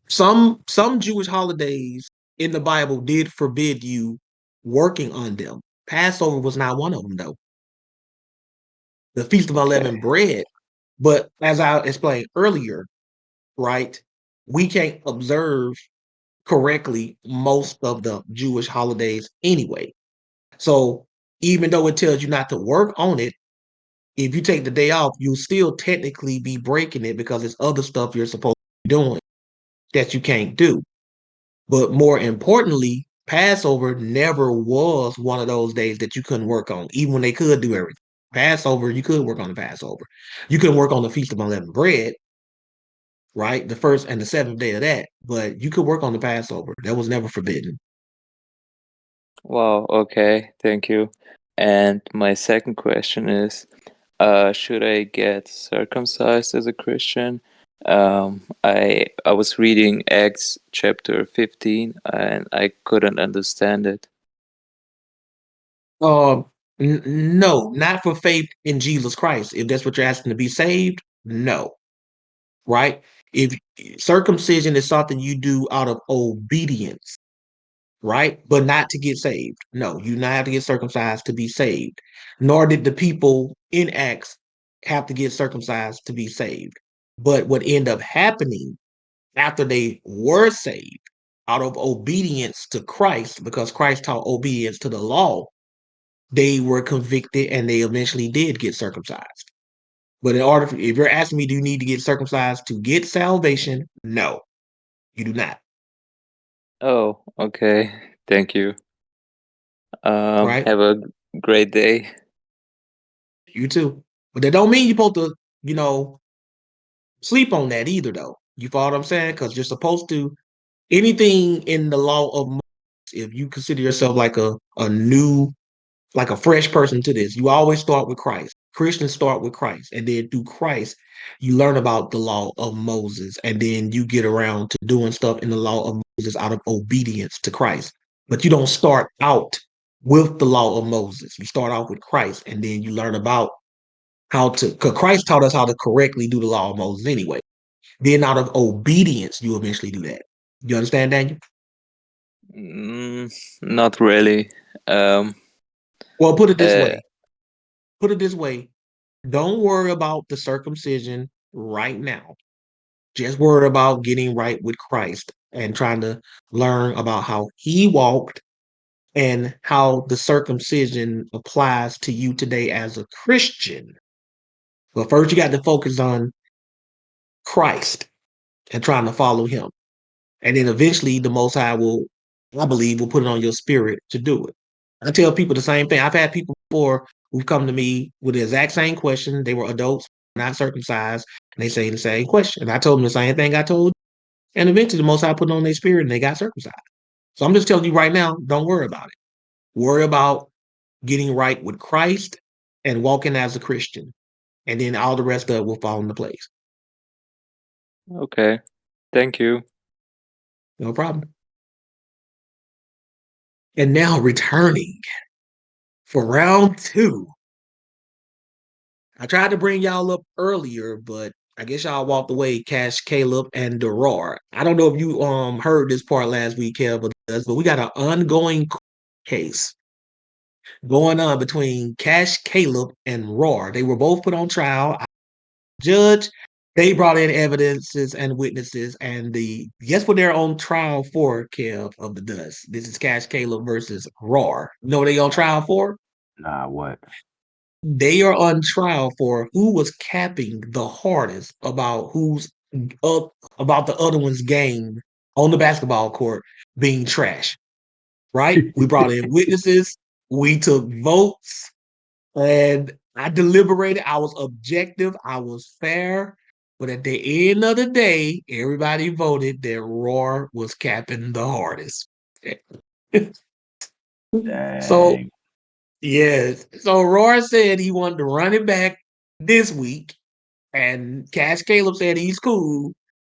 Jewish holidays in the Bible did forbid you working on them. Passover was not one of them though. The Feast of Unleavened Okay. Bread. But as I explained earlier, right, we can't observe correctly most of the Jewish holidays anyway. So even though it tells you not to work on it, if you take the day off, you'll still technically be breaking it because there's other stuff you're supposed to be doing that you can't do. But more importantly, Passover never was one of those days that you couldn't work on, even when they could do everything. Passover, you could work on the Passover. You could work on the Feast of Unleavened Bread, right? The first and the seventh day of that, but you could work on the Passover. That was never forbidden. Wow, okay, thank you. And my second question is, should I get circumcised as a Christian? I was reading Acts chapter 15 and I couldn't understand it. Um, no, not for faith in Jesus Christ. If that's what you're asking to be saved, no, right? If circumcision is something you do out of obedience, right? But not to get saved. No, you not have to get circumcised to be saved. Nor did the people in Acts have to get circumcised to be saved. But what ended up happening after they were saved out of obedience to Christ, because Christ taught obedience to the law, they were convicted and they eventually did get circumcised. But in order, if you're asking me, do you need to get circumcised to get salvation? No, you do not. Oh, okay. Thank you. Right? Have a great day. You too. But that don't mean you're supposed to, you know, sleep on that either, though. You follow what I'm saying? Because you're supposed to anything in the law of Moses, if you consider yourself like a new, like a fresh person to this, you always start with Christ. Christians start with Christ, and then through Christ, you learn about the law of Moses, and then you get around to doing stuff in the law of Moses out of obedience to Christ. But you don't start out with the law of Moses. You start off with Christ, and then you learn about how to, because Christ taught us how to correctly do the law of Moses anyway. Then out of obedience, you eventually do that. You understand, Daniel? Mm, not really. Um, Well, put it this uh, way. Put it this way. Don't worry about the circumcision right now. Just worry about getting right with Christ and trying to learn about how he walked and how the circumcision applies to you today as a Christian. But first, you got to focus on Christ and trying to follow him. And then eventually the Most High will, I believe, will put it on your spirit to do it. I tell people the same thing. I've had people before who've come to me with the exact same question. They were adults, not circumcised, and they say the same question. And I told them the same thing I told you. And eventually the Most High put it on their spirit and they got circumcised. So I'm just telling you right now, don't worry about it. Worry about getting right with Christ and walking as a Christian. And then all the rest of it will fall into place. okay. Thank you. No problem. And now returning for round two. I tried to bring y'all up earlier, but I guess y'all walked away, Cash, Caleb, and Derar. I don't know if you heard this part last week, Caleb, but we got an ongoing case going on between Cash, Caleb, and Roar. They were both put on trial. Judge, they brought in evidences and witnesses, and guess what they're on trial for, Kev of the Dust. This is Cash Caleb versus Roar. You know what they on trial for? Nah, what? They are on trial for who was capping the hardest about who's up about the other one's game on the basketball court being trash. Right? We brought in witnesses, we took votes, and I deliberated. I was objective, I was fair. But at the end of the day, everybody voted that Roar was capping the hardest. So Dang. yes. So Roy said he wanted to run it back this week, and Cash Caleb said he's cool.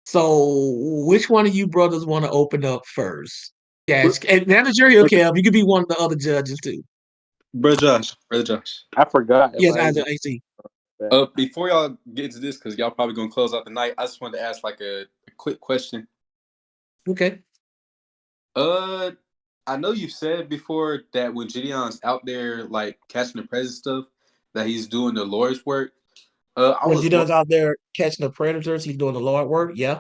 So which one of you brothers want to open up first? Cash, and now that you're here, Kev, you could be one of the other judges too. Brother Josh. I forgot if Yes, I Isaac even. AC. Before y'all get to this, because y'all probably gonna close out the night, I just wanted to ask like a quick question. Okay. Uh, I know you've said before that when Gideon's out there like catching the present stuff, that he's doing the Lord's work. I When was Judon's out there catching the predators, he's doing the Lord work. Yeah.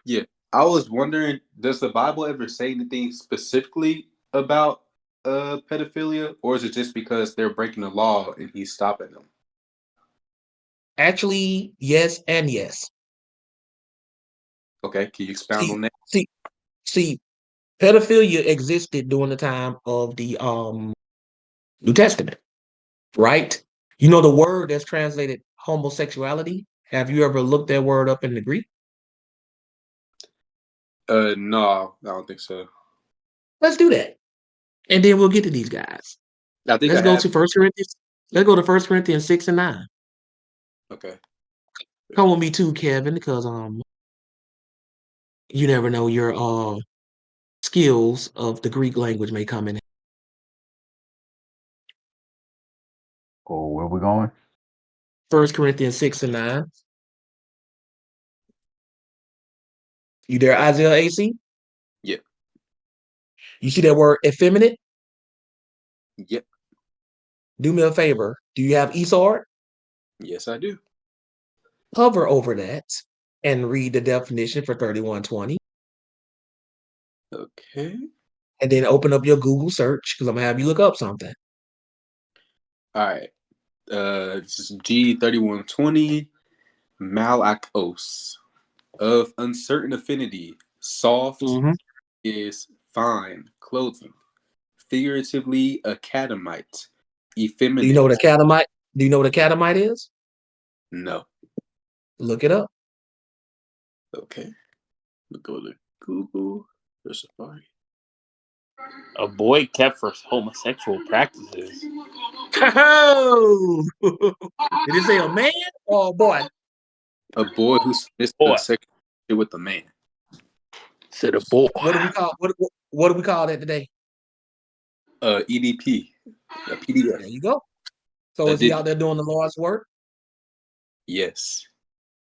Yeah. I was wondering, does the Bible ever say anything specifically about pedophilia, or is it just because they're breaking the law and he's stopping them? Actually, yes and yes. Okay, can you expound See, on that? see, see, pedophilia existed during the time of the New Testament, right? You know the word that's translated homosexuality? Have you ever looked that word up in the Greek? No, I don't think so. Let's do that. And then we'll get to these guys. I think I Let's go have. to First Corinthians. Let's go to First Corinthians 6 and 9. Okay. Come with me too, Kevin, because you never know your skills of the Greek language may come in. Oh, where we going? First Corinthians 6 and 9. You there, Isaiah AC? Yep. You see that word effeminate? Yep. Do me a favor. Do you have Esau? Yes, I do. Hover over that and read the definition for 3120. Okay. And then open up your Google search because I'm gonna have you look up something. All right. This is G3120 malakos of uncertain affinity. Soft Mm-hmm. is fine clothing. Figuratively, academite. Effeminate. Do you know what a catamite is? No. Look it up. Okay. We'll go to Google or Safari. A boy kept for homosexual practices. Oh! Did it say a man or a boy? A boy who submits to Boy. sexual relationship with a man. Said a boy. What do we call that today? EDP. A PDF. There you go. So A is he out digital. there doing the Lord's work? Yes.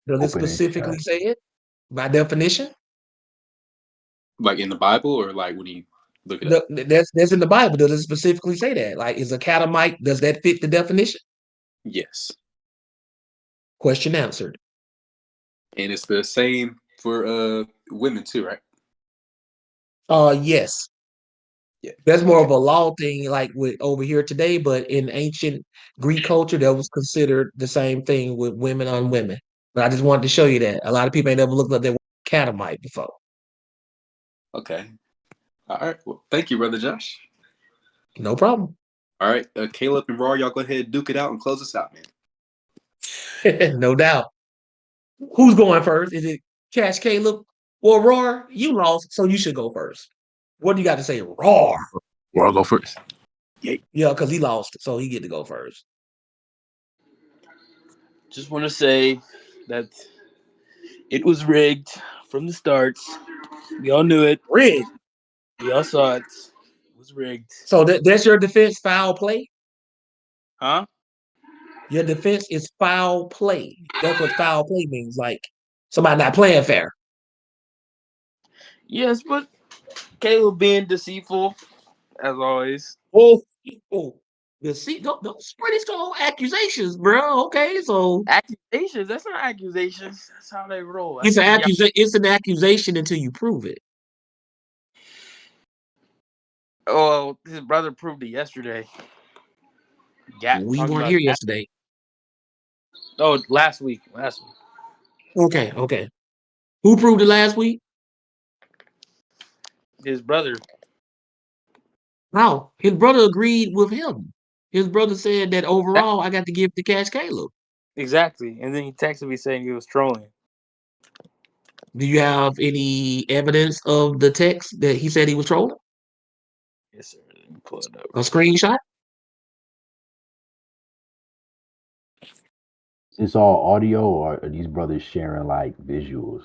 Does it Open in specifically chat. say it by definition? Like in the Bible or like when you look it up? That's in the Bible. Does it specifically say that? Like, is a catamite, does that fit the definition? Yes. Question answered. And it's the same for women too, right? Yes. Yeah. That's more Okay. of a law thing, like with over here today, but in ancient Greek culture, that was considered the same thing with women on women. But I just wanted to show you that. A lot of people ain't never looked up that catamite before. Okay. All right. Well, thank you, Brother Josh. No problem. All right. Caleb and Raw, y'all go ahead, duke it out, and close us out, man. No doubt. Who's going first? Is it Cash Caleb? Well, Roar, you lost, so you should go first. What do you got to say? Roar. Raw, go first. Yeah, because he lost, so he get to go first. Just want to say that it was rigged from the start. We all knew it. Rigged. We all saw it. It was rigged. So that's your defense, foul play? Huh? Your defense is foul play. That's what foul play means. Like somebody not playing fair. Yes, but Caleb being deceitful, as always. Oh, don't spread these strong accusations, bro. Okay, so Accusations? That's not accusations. That's how they roll. I it's think y'all. it's an accusation until you prove it. Oh, his brother proved it yesterday. Yeah, We talking weren't about here that. yesterday. Oh, last week. Last week. Okay. Who proved it last week? His brother. How? His brother agreed with him. His brother said that That, overall I got to give it to Cash Caleb. exactly. And then he texted me saying he was trolling. Do you have any evidence of the text that he said he was trolling? Yes, sir. Let me pull it up A real quick. screenshot? Is this all audio or are these brothers sharing like visuals?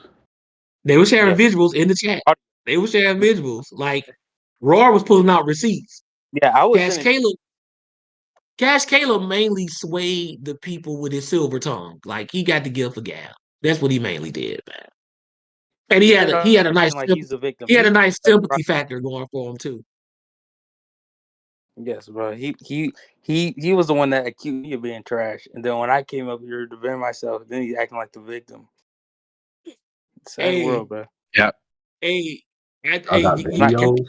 They were sharing Yes. visuals in the chat. They were sharing visuals. Like Roy was pulling out receipts. Yeah, I was Cash sending. Caleb mainly swayed the people with his silver tongue. Like he got the gift of gab. That's what he mainly did, man. And he had a nice Like he's the victim. he had a nice sympathy factor going for him too. Yes, bro. He was the one that accused me of being trash, and then when I came up here to defend myself, then he's acting like the victim. Sad Hey, world, bro. Yeah. Hey, I got Like, videos.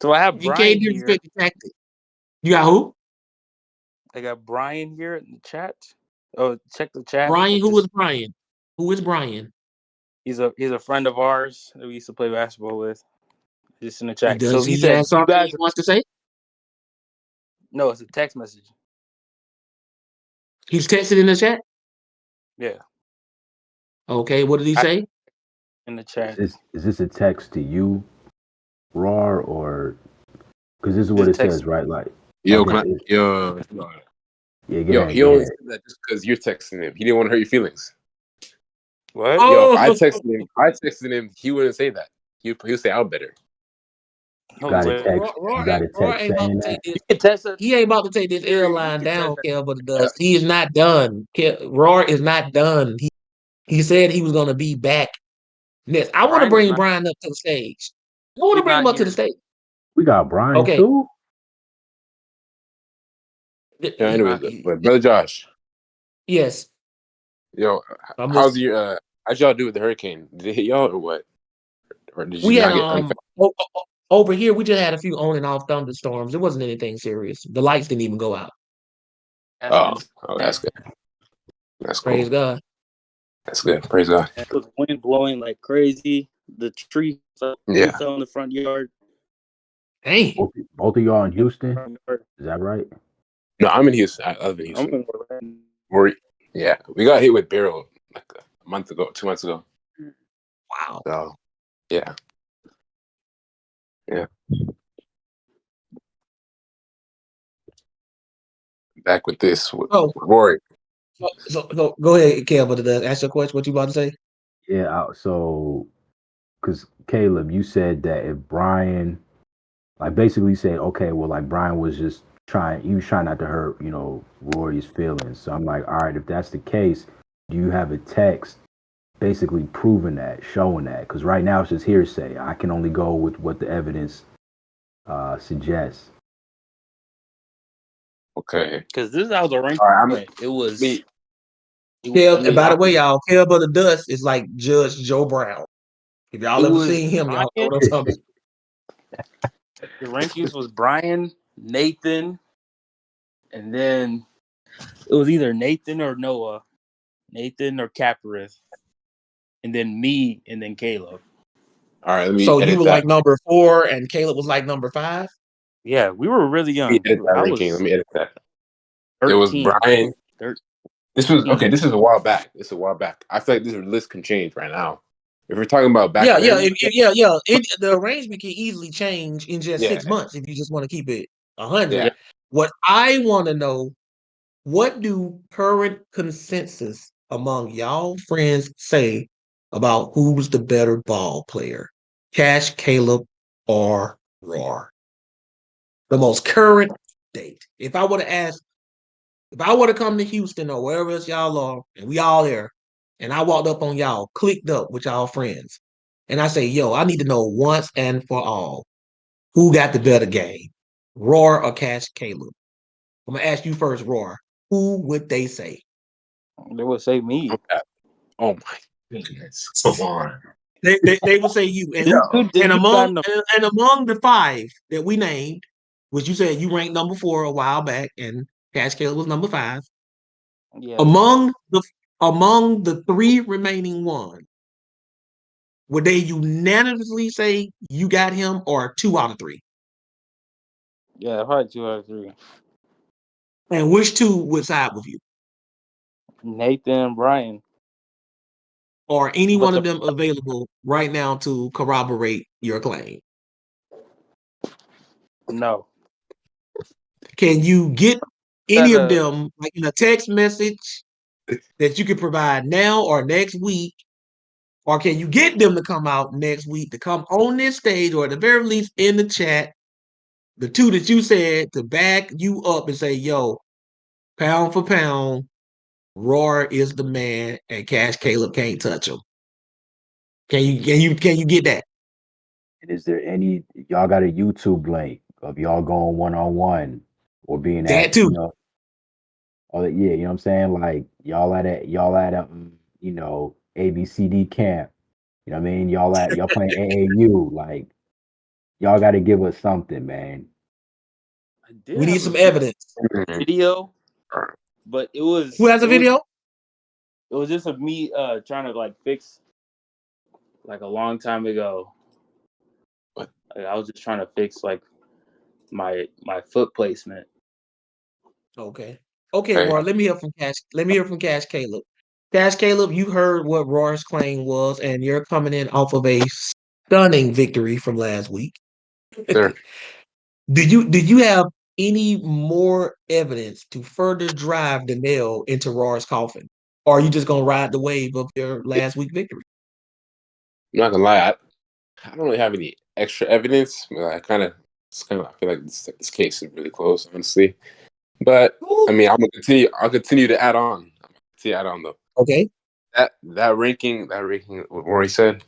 so I have you can't Brian here. disrespect the tactic. You got who? I got Brian here in the chat. Oh, check the chat. Brian. It Who is just Brian? Who is Brian? he's a friend of ours that we used to play basketball with. Just in the chat. So Does he he have said you something he guys. wants to say? No, it's a text message. He's texted in the chat. Yeah, Okay, what did he I say? in the chat. Is this a text to you, Rar, or because this is what Just it text. says, right? Like, Yo, okay, can I, yo, yeah, go yo, ahead, he go only ahead. said that just because you're texting him. He didn't want to hurt your feelings. What? Yo, if Oh, I texted him, he wouldn't say that. He'll say I'm better. You Oh got a wait. text. You got a Roy text ain't about saying to take that. this. You can text us. He ain't about to take this L Here, you line can down, text us. Kel, but it Yeah. does. He is not done. Roy is not done. He said he was gonna be back next. I want to Brian is bring not. Brian up to the stage. I want to He's bring him not up to the here. stage. We got Brian Okay. too. Yeah. He's Anyways, not. but brother Josh, Yes, yo, I'm how's listening. your how'd y'all do with the hurricane? Did it hit y'all or what? Or did you We had not get over here. We just had a few on and off thunderstorms. It wasn't anything serious. The lights didn't even go out. That's Oh, good. oh, that's good. That's Praise cool. God. That's good. Praise God. It was wind blowing like crazy. The tree fell Yeah. in the front yard. Dang. Both of y'all in Houston. Front yard. Is that right? No, I'm in Houston. I live in I'm Houston. in Orlando. Yeah, we got hit with Beryl like a month ago, 2 months ago. Wow. So yeah, yeah. Back with this with Oh, Rory. so go ahead, Kel, but ask your question. What you about to say? Yeah. So, because Caleb, you said that if Brian, like, basically said, okay, well, like Brian was just trying, he was trying not to hurt, Rory's feelings. So I'm like, all right, if that's the case, do you have a text basically proving that, showing that? Because right now it's just hearsay. I can only go with what the evidence suggests. Okay. Because this is how the rank All right. went. It was. Me. Kel, and Me. by the way, y'all, Kel but the Dust is like Judge Joe Brown. If It y'all ever was seen him, y'all know Brian. what I'm talking The rankings was Brian, Nathan, and then it was either Nathan or Noah, Nathan or Caparith, and then me, and then Caleb. All right. Let about. me So you edit were that. like number 4, and Caleb was like number 5. Yeah, we were really Let me young. edit that I ranking. Let was me edit that. It was 13. Brian. 13. This was okay. This is a while back. This is a while back. I feel like this list can change right now. If we're talking about back Yeah, yeah, then, yeah. The arrangement can easily change in just yeah, 6 months if you just want to keep it yeah. 100. What I want to know, what do current consensus among y'all friends say about who's the better ball player? Cash, Caleb, or Roar? The most current date. If I were to come to Houston or wherever else y'all are, and we all there, and I walked up on y'all, clicked up with y'all friends, and I say, yo, I need to know once and for all, who got the better game? Roar or Cash Caleb? I'm gonna ask you first, Roar. Who would they say? They would say me. Okay. Oh my goodness! Come on. They would say you. Then Yo. you, then you got no. And among the 5 that we named, which you said you ranked number 4 a while back, and Cash Caleb was number 5. Yes. Among the 3 remaining ones, would they unanimously say you got him, or 2 out of 3? Yeah, probably 2 out of 3. And which 2 would side with you? Nathan and Brian. Or any But one of the them available right now to corroborate your claim? no. Can you get any of Gotta them, like in a text message that you could provide now or next week? Or can you get them to come out next week to come on this stage, or at the very least in the chat, the 2 that you said, to back you up and say, yo, pound for pound, Roar is the man, and Cash Caleb can't touch him. Can you get that? And is there any y'all got a YouTube link of y'all going one on one or being That at, too. oh yeah, you know what I'm saying? Like y'all at a, ABCD camp You know what I mean? Y'all playing AAU. Like, y'all got to give us something, man. I did We need have some evidence. video, but it Who was has a video? just of me trying to like fix like a long time ago. Like, I was just trying to fix like my foot placement. Okay. Okay, Hey, Roy. Let me hear from Cash. Let me hear from Cash Caleb. Cash Caleb, you heard what Roy's claim was, and you're coming in off of a stunning victory from last week. sir. Do you have any more evidence to further drive the nail into Roy's coffin? Or are you just gonna ride the wave of your last week victory? I'm not gonna lie, I don't really have any extra evidence, but I feel like this case is really close, honestly. But I mean, I'm gonna continue. I'll continue to add on. I'm gonna continue to add on though. Okay. That ranking, what Rory said,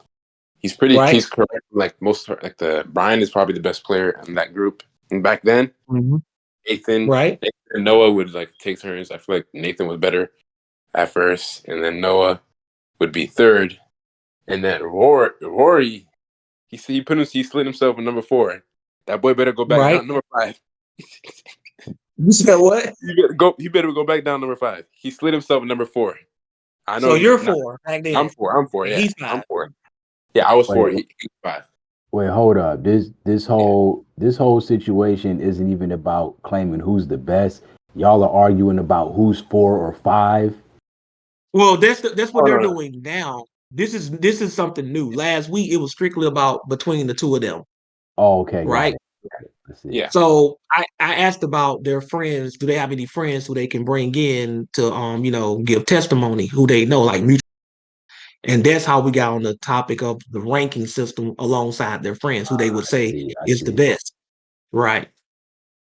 Right. he's correct. Like the Brian is probably the best player in that group. And back then, Mhm. Nathan, Right. Nathan and Noah would like take turns. I feel like Nathan was better at first, and then Noah would be third, and then Rory, he slid himself in number 4. That boy better go back Right. down number 5. You said what? He better go back down number 5. He slid himself in number 4. I know So he's you're not. 4 back I'm then. 4. I'm 4. And Yeah, he's I'm 5. 4. Yeah, I was Wait, 4. He was 5. wait, hold up. This Yeah. whole situation isn't even about claiming who's the best. Y'all are arguing about who's 4 or 5. Well, that's what Oh they're no, no. doing now. This is something new. Last week it was strictly about between the two of them, Oh, okay, got right? it. Got it. I see. Yeah. So I asked about their friends. Do they have any friends who they can bring in to give testimony who they know, like mutual? And that's how we got on the topic of the ranking system alongside their friends, who they would I say see. I is the see. best, right? Yeah,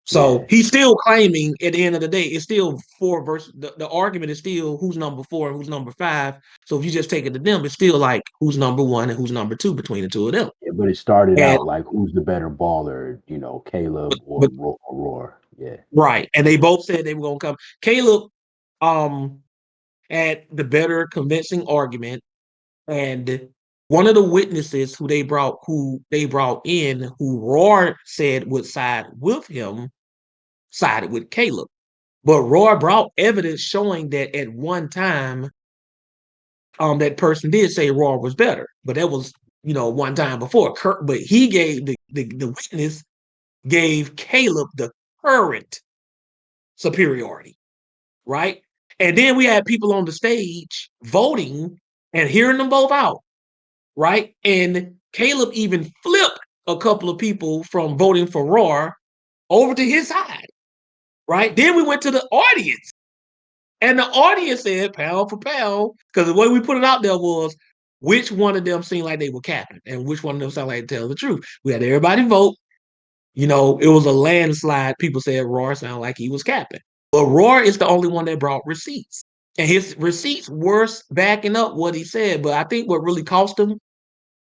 So he's still claiming at the end of the day, it's still 4 versus the argument is still who's number 4 and who's number 5. So if you just take it to them, it's still like who's number 1 and who's number 2 between the two of them. yeah, but it started And out like who's the better baller, Caleb or but Roar. Yeah. right. And they both said they were gonna come. Caleb um had the better convincing argument, and one of the witnesses who they brought in, who Roar said would side with him, sided with Caleb. But Roy brought evidence showing that at one time, that person did say Roy was better, but that was one time before. But he gave the witness gave Caleb the current superiority, right? And then we had people on the stage voting and hearing them both out, right? And Caleb even flipped a couple of people from voting for Roy over to his side, right? Then we went to the audience. And the audience said pound for pound, because the way we put it out there was which one of them seemed like they were capping and which one of them sounded like to tell the truth. We had everybody vote. It was a landslide. People said Roy sounded like he was capping. But Roy is the only one that brought receipts. And his receipts were backing up what he said. But I think what really cost him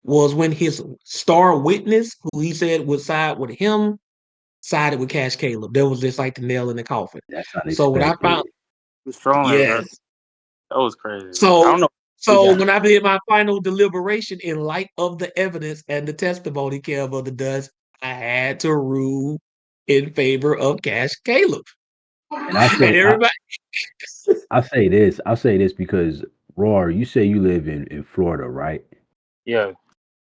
was when his star witness, who he said would side with him, sided with Cash Caleb. That was just like the nail in the coffin. That's So what I unexpected. found, It's trolling, bro. yes. That was crazy. I So, don't know. We so got when I did my final deliberation in light of the evidence and the testimony, Kev of the Dust, I had to rule in favor of Cash Caleb. And I'll And say everybody, I'll say this because Roar, you say you live in Florida, right? yeah,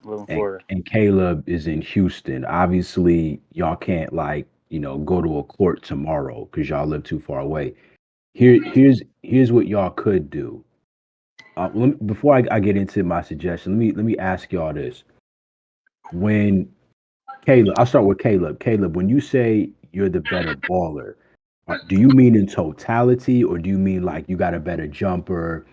moving And forward. and Caleb is in Houston. Obviously, y'all can't go to a court tomorrow because y'all live too far away. Here's what y'all could do. Before I get into my suggestion, let me ask y'all this. When Caleb, I'll start with Caleb. Caleb, when you say you're the better baller, do you mean in totality, or do you mean like you got a better jumper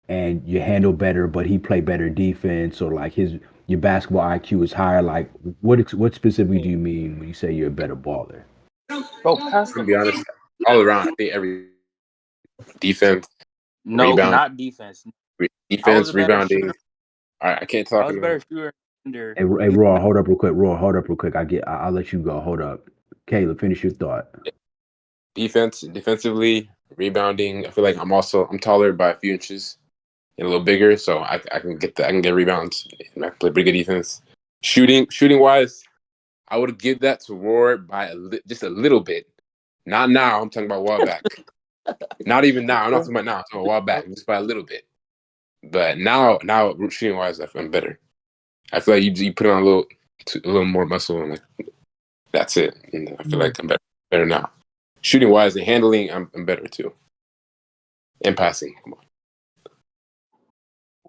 and you handle better, but he play better defense, or like your basketball IQ is higher? Like, what specifically do you mean when you say you're a better baller? Bro, pass To the. be honest, all around, I think every defense, No, rebound, not defense. I was defense, a better shooter. rebounding. All right, I can't I talk was a enough. better shooter. Defender. Hey, Raw, hold up real quick. Raw, hold up real quick. I'll let you go. Hold up. Caleb, finish your thought. Defensively, rebounding. I feel like I'm taller by a few inches. and a little bigger, so I can get that. I can get rebounds and I can play pretty good defense. Shooting wise, I would give that to Roar by just a little bit. Not now. I'm talking about a while back. Not even now. I'm not talking about now. I'm talking about a while back, just by a little bit. But now shooting wise, I'm better. I feel like you put on a little more muscle, and like that's it. And I feel like I'm better now. Shooting wise and handling, I'm better too. And passing, come on.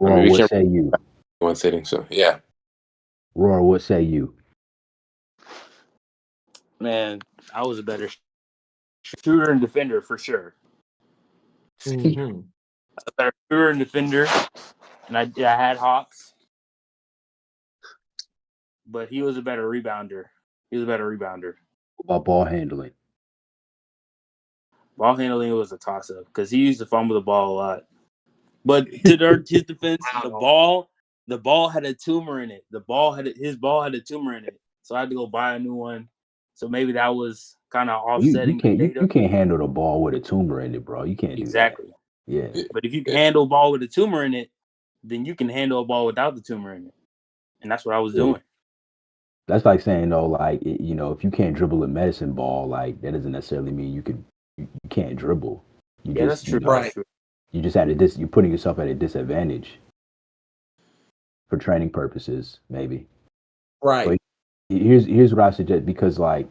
Roar, what say you? One sitting, so yeah. Roar, what say you? Man, I was a better shooter and defender for sure. Mm-hmm. A better shooter and defender, and I had hops, but he was a better rebounder. What about ball handling? Ball handling was a toss up because he used to fumble the ball a lot. But to his defense, Wow. the ball had a tumor in it. His ball had a tumor in it, so I had to go buy a new one. So maybe that was kind of You offsetting the can't data. you can't handle the ball with a tumor in it, bro. You can't do that. Exactly. Yeah. But if you can handle a ball with a tumor in it, then you can handle a ball without the tumor in it, and that's what I was doing. That's like saying though, like if you can't dribble a medicine ball, like that doesn't necessarily mean you can't dribble. You Yeah, that's just true. Right. you just at a you're putting yourself at a disadvantage for training purposes, maybe. Right. But here's what I suggest because like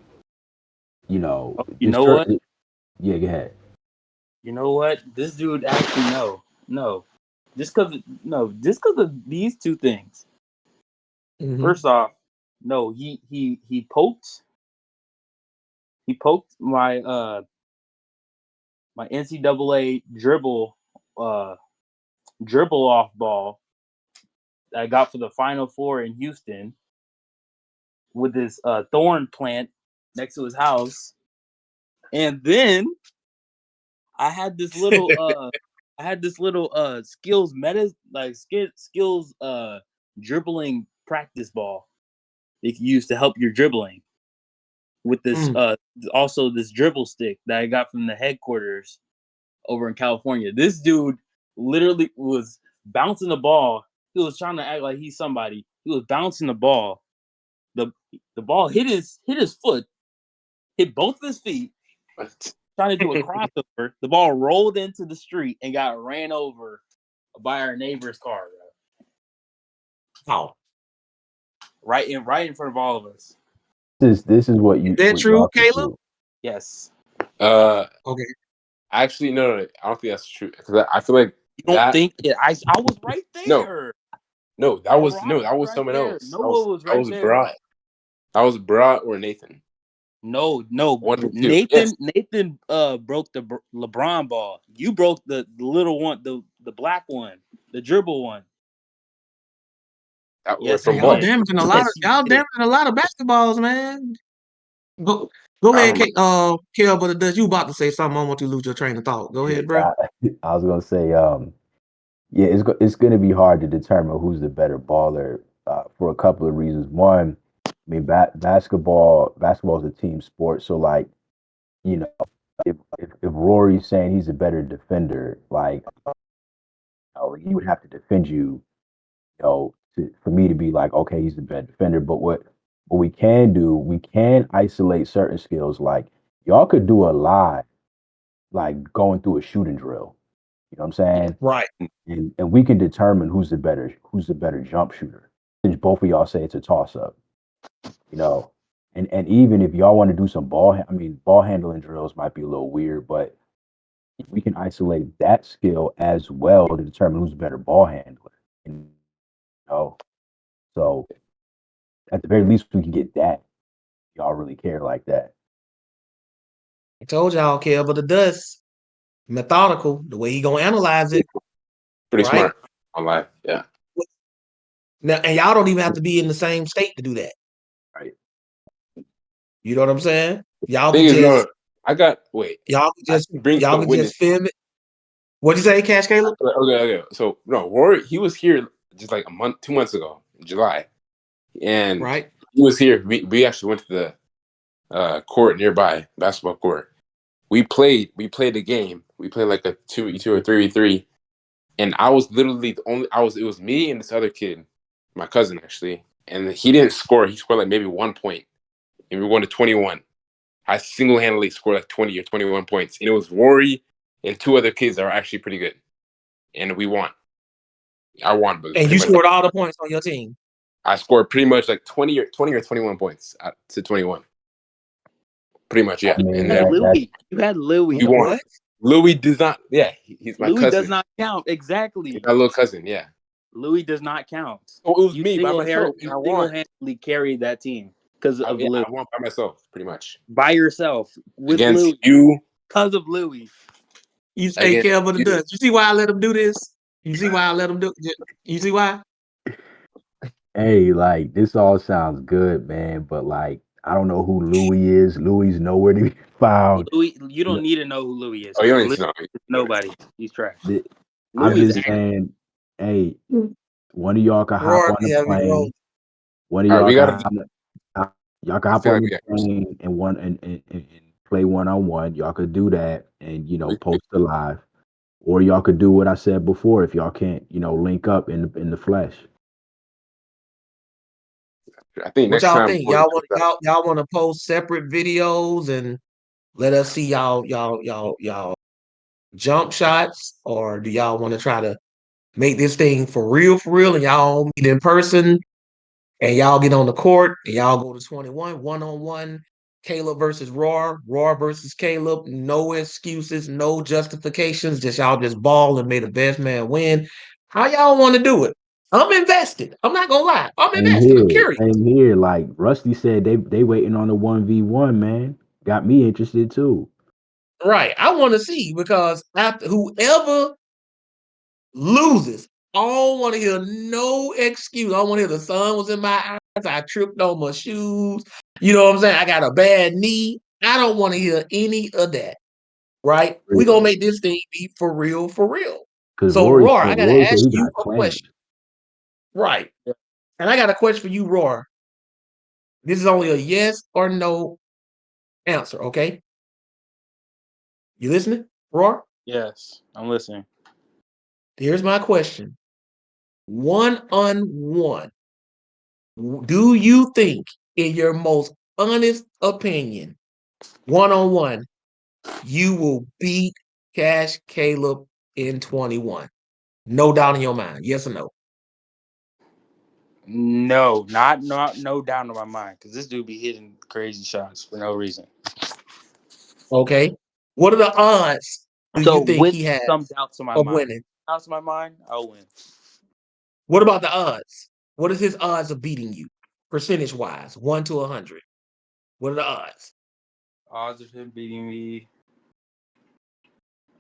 You this know what? yeah, go ahead. You know what? This dude actually no. Just because of these two things. Mm-hmm. First off, no, he poked my NCAA dribble off ball that I got for the Final Four in Houston with this thorn plant next to his house, and then I had this little skills skills dribbling practice ball that you use to help your dribbling with this also this dribble stick that I got from the headquarters over in California. This dude literally was bouncing the ball. He was trying to act like he's somebody. He was bouncing the ball. The ball hit his foot, hit both of his feet, trying to do a crossover. The ball rolled into the street and got ran over by our neighbor's car, bro. Oh. Right in front of all of us. This is what Is that what true, y'all can Caleb? do. Yes. Okay. Actually, no, I don't think that's true because I feel like You don't think it? I was right no, there. that was Right someone there. else. Noah was That right was there. Brat. That was Brat or Nathan. No. One of the two. Nathan Yes. Nathan broke the LeBron ball. You broke the little one, the black one, the dribble one. Yes, For you Y'all what? did. damaging a lot of Yes, you did. basketballs, man. Go I ahead, don't know. Kel, but does you about to say something? I want you to lose your train of thought. Go Yeah, ahead, bro. I was gonna say, yeah, it's gonna be hard to determine who's the better baller for a couple of reasons. One, I mean, basketball is a team sport, so like, you know, if Rory's saying he's a better defender, like, he would have to defend you, for me to be like, okay, he's the better defender. But what we can do, we can isolate certain skills. Like, y'all could do a lot, like going through a shooting drill. You know what I'm saying? Right. And we can determine who's the better jump shooter. Since both of y'all say it's a toss up, you know. And even if y'all want to do some ball handling drills might be a little weird, but we can isolate that skill as well to determine who's a better ball handler. You know, so at the very least we can get that. Y'all really care like that. I told y'all, Kel, but the dust methodical. The way he gonna analyze it, Pretty right? smart. Online. Yeah. Now, and y'all don't even have to be in the same state to do that. Right. You know what I'm saying? Y'all Thing could is, just no, I got wait. I can bring y'all some could witness. just film it. What'd you say, Cash Caleb? Okay. So no, Rory, he was here just like 2 months ago, in July, and Right. he was here. We actually went to the court nearby, basketball court. We played the game. We played like a 2 or 3v3, and I was literally the only. It was me and this other kid, my cousin actually, and he didn't score. He scored like maybe 1 point, and we won to 21. I single-handedly scored like 20 or 21 points, and it was Rory and two other kids that were actually pretty good, and we won. I won, but And pretty you much. scored all the points on your team. I scored pretty much like 20 or 21 points to 21. Pretty much, yeah. I mean, And Had then that Louis. You had Louis. we won. What? Louis does not. Yeah, he's my Louis does cousin. not count. He's Exactly. my little cousin. Yeah. Louis does not count. So it was me by myself, and You I won. single-handedly carried that team because of Yeah, Louis. I won by myself, pretty much By yourself with against Louis you. because of Louis. You say Against Kevin the you. Dutch. You see why I let him do this? You see why I let him do? You see why? hey, like this all sounds good, man, but like I don't know who Louis is. Louis nowhere to be found. Louis, you You don't need to know who Louis is Oh, you because don't need Louis to know. is nobody. He's trash. know, I'm Louis is just saying, hey, one of y'all can hop Roar on be the having plane. roll. One of All right, y'all we can gotta. y'all can I hop feel on like we the got. plane and and play one-on-one. Y'all could do that and post it live. Or y'all could do what I said before if y'all can't, link up in the flesh. I think What next y'all time think? we'll Y'all want to post separate videos and let us see y'all jump shots, or do y'all want to try to make this thing for real, and y'all meet in person and y'all get on the court and y'all go to 21 one-on-one, Caleb versus Roar versus Caleb, no excuses, no justifications, just y'all just ball and may the best man win. How y'all want to do it? I'm invested. I'm not gonna lie. I'm Same invested. I'm here, curious. same here. Like Rusty said, they waiting on the 1v1, man. Got me interested too. Right. I want to see because after whoever loses, I don't want to hear no excuse. I don't want to hear the sun was in my eyes. I tripped on my shoes. You know what I'm saying? I got a bad knee. I don't want to hear any of that. Right? We're gonna Real. make this thing be for real, for real. Cause So Rory Roar, I said gotta Rory said ask he you got a clams. question. Right. And I got a question for you, Roar. This is only a yes or no answer, okay? You listening, Roar? yes. I'm listening. Here's my question. 1-on-1. Do you think, in your most honest opinion, 1-on-1, you will beat Cash Caleb in 21? No doubt in your mind. Yes or no? No, no doubt in my mind because this dude be hitting crazy shots for no reason. Okay. What are the odds do So you think with he has some doubts in my of mind, winning? I'll win. What about the odds? What is his odds of beating you, percentage wise, 1 to 100? What are the odds? Odds of him beating me,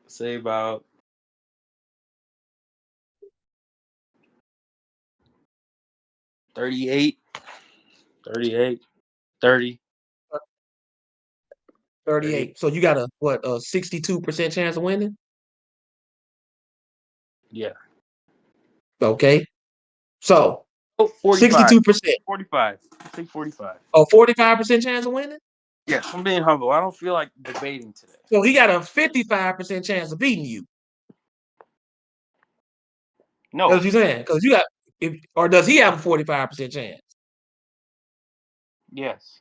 say about 38, 38, 30. 38. So you got a 62% chance of winning? Yeah. Okay. So Oh, 45. 62%. 45. I think 45. A 45% chance of winning? Yes, I'm being humble. I don't feel like debating today. So he got a 55% chance of beating you. No. That's what you're saying. Because you got or does he have a 45% chance? Yes.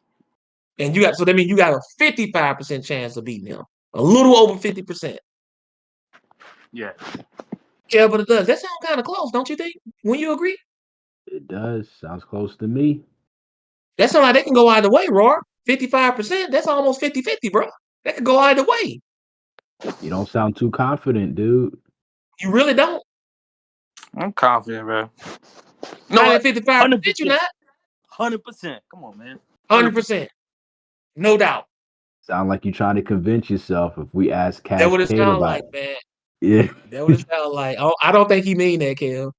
And you got so that means you got a 55% chance of beating him. A little over 50%. Yeah. Yeah, but it does. That sounds kind of close, don't you think? When you agree? It does. Sounds close to me. That sounds like they can go either way, Roar. 55%, that's almost 50-50, bro. That could go either way. You don't sound too confident, dude. You really don't. I'm confident, bro. Not No, at 55%, you're 100%. not. 100%. Come on, man. 100%. 100%. No doubt. Sound like you're trying to convince yourself if we ask That Cash what it Caleb sound about like, man. yeah. That what it sound like. Oh, I don't think he mean that, Kel.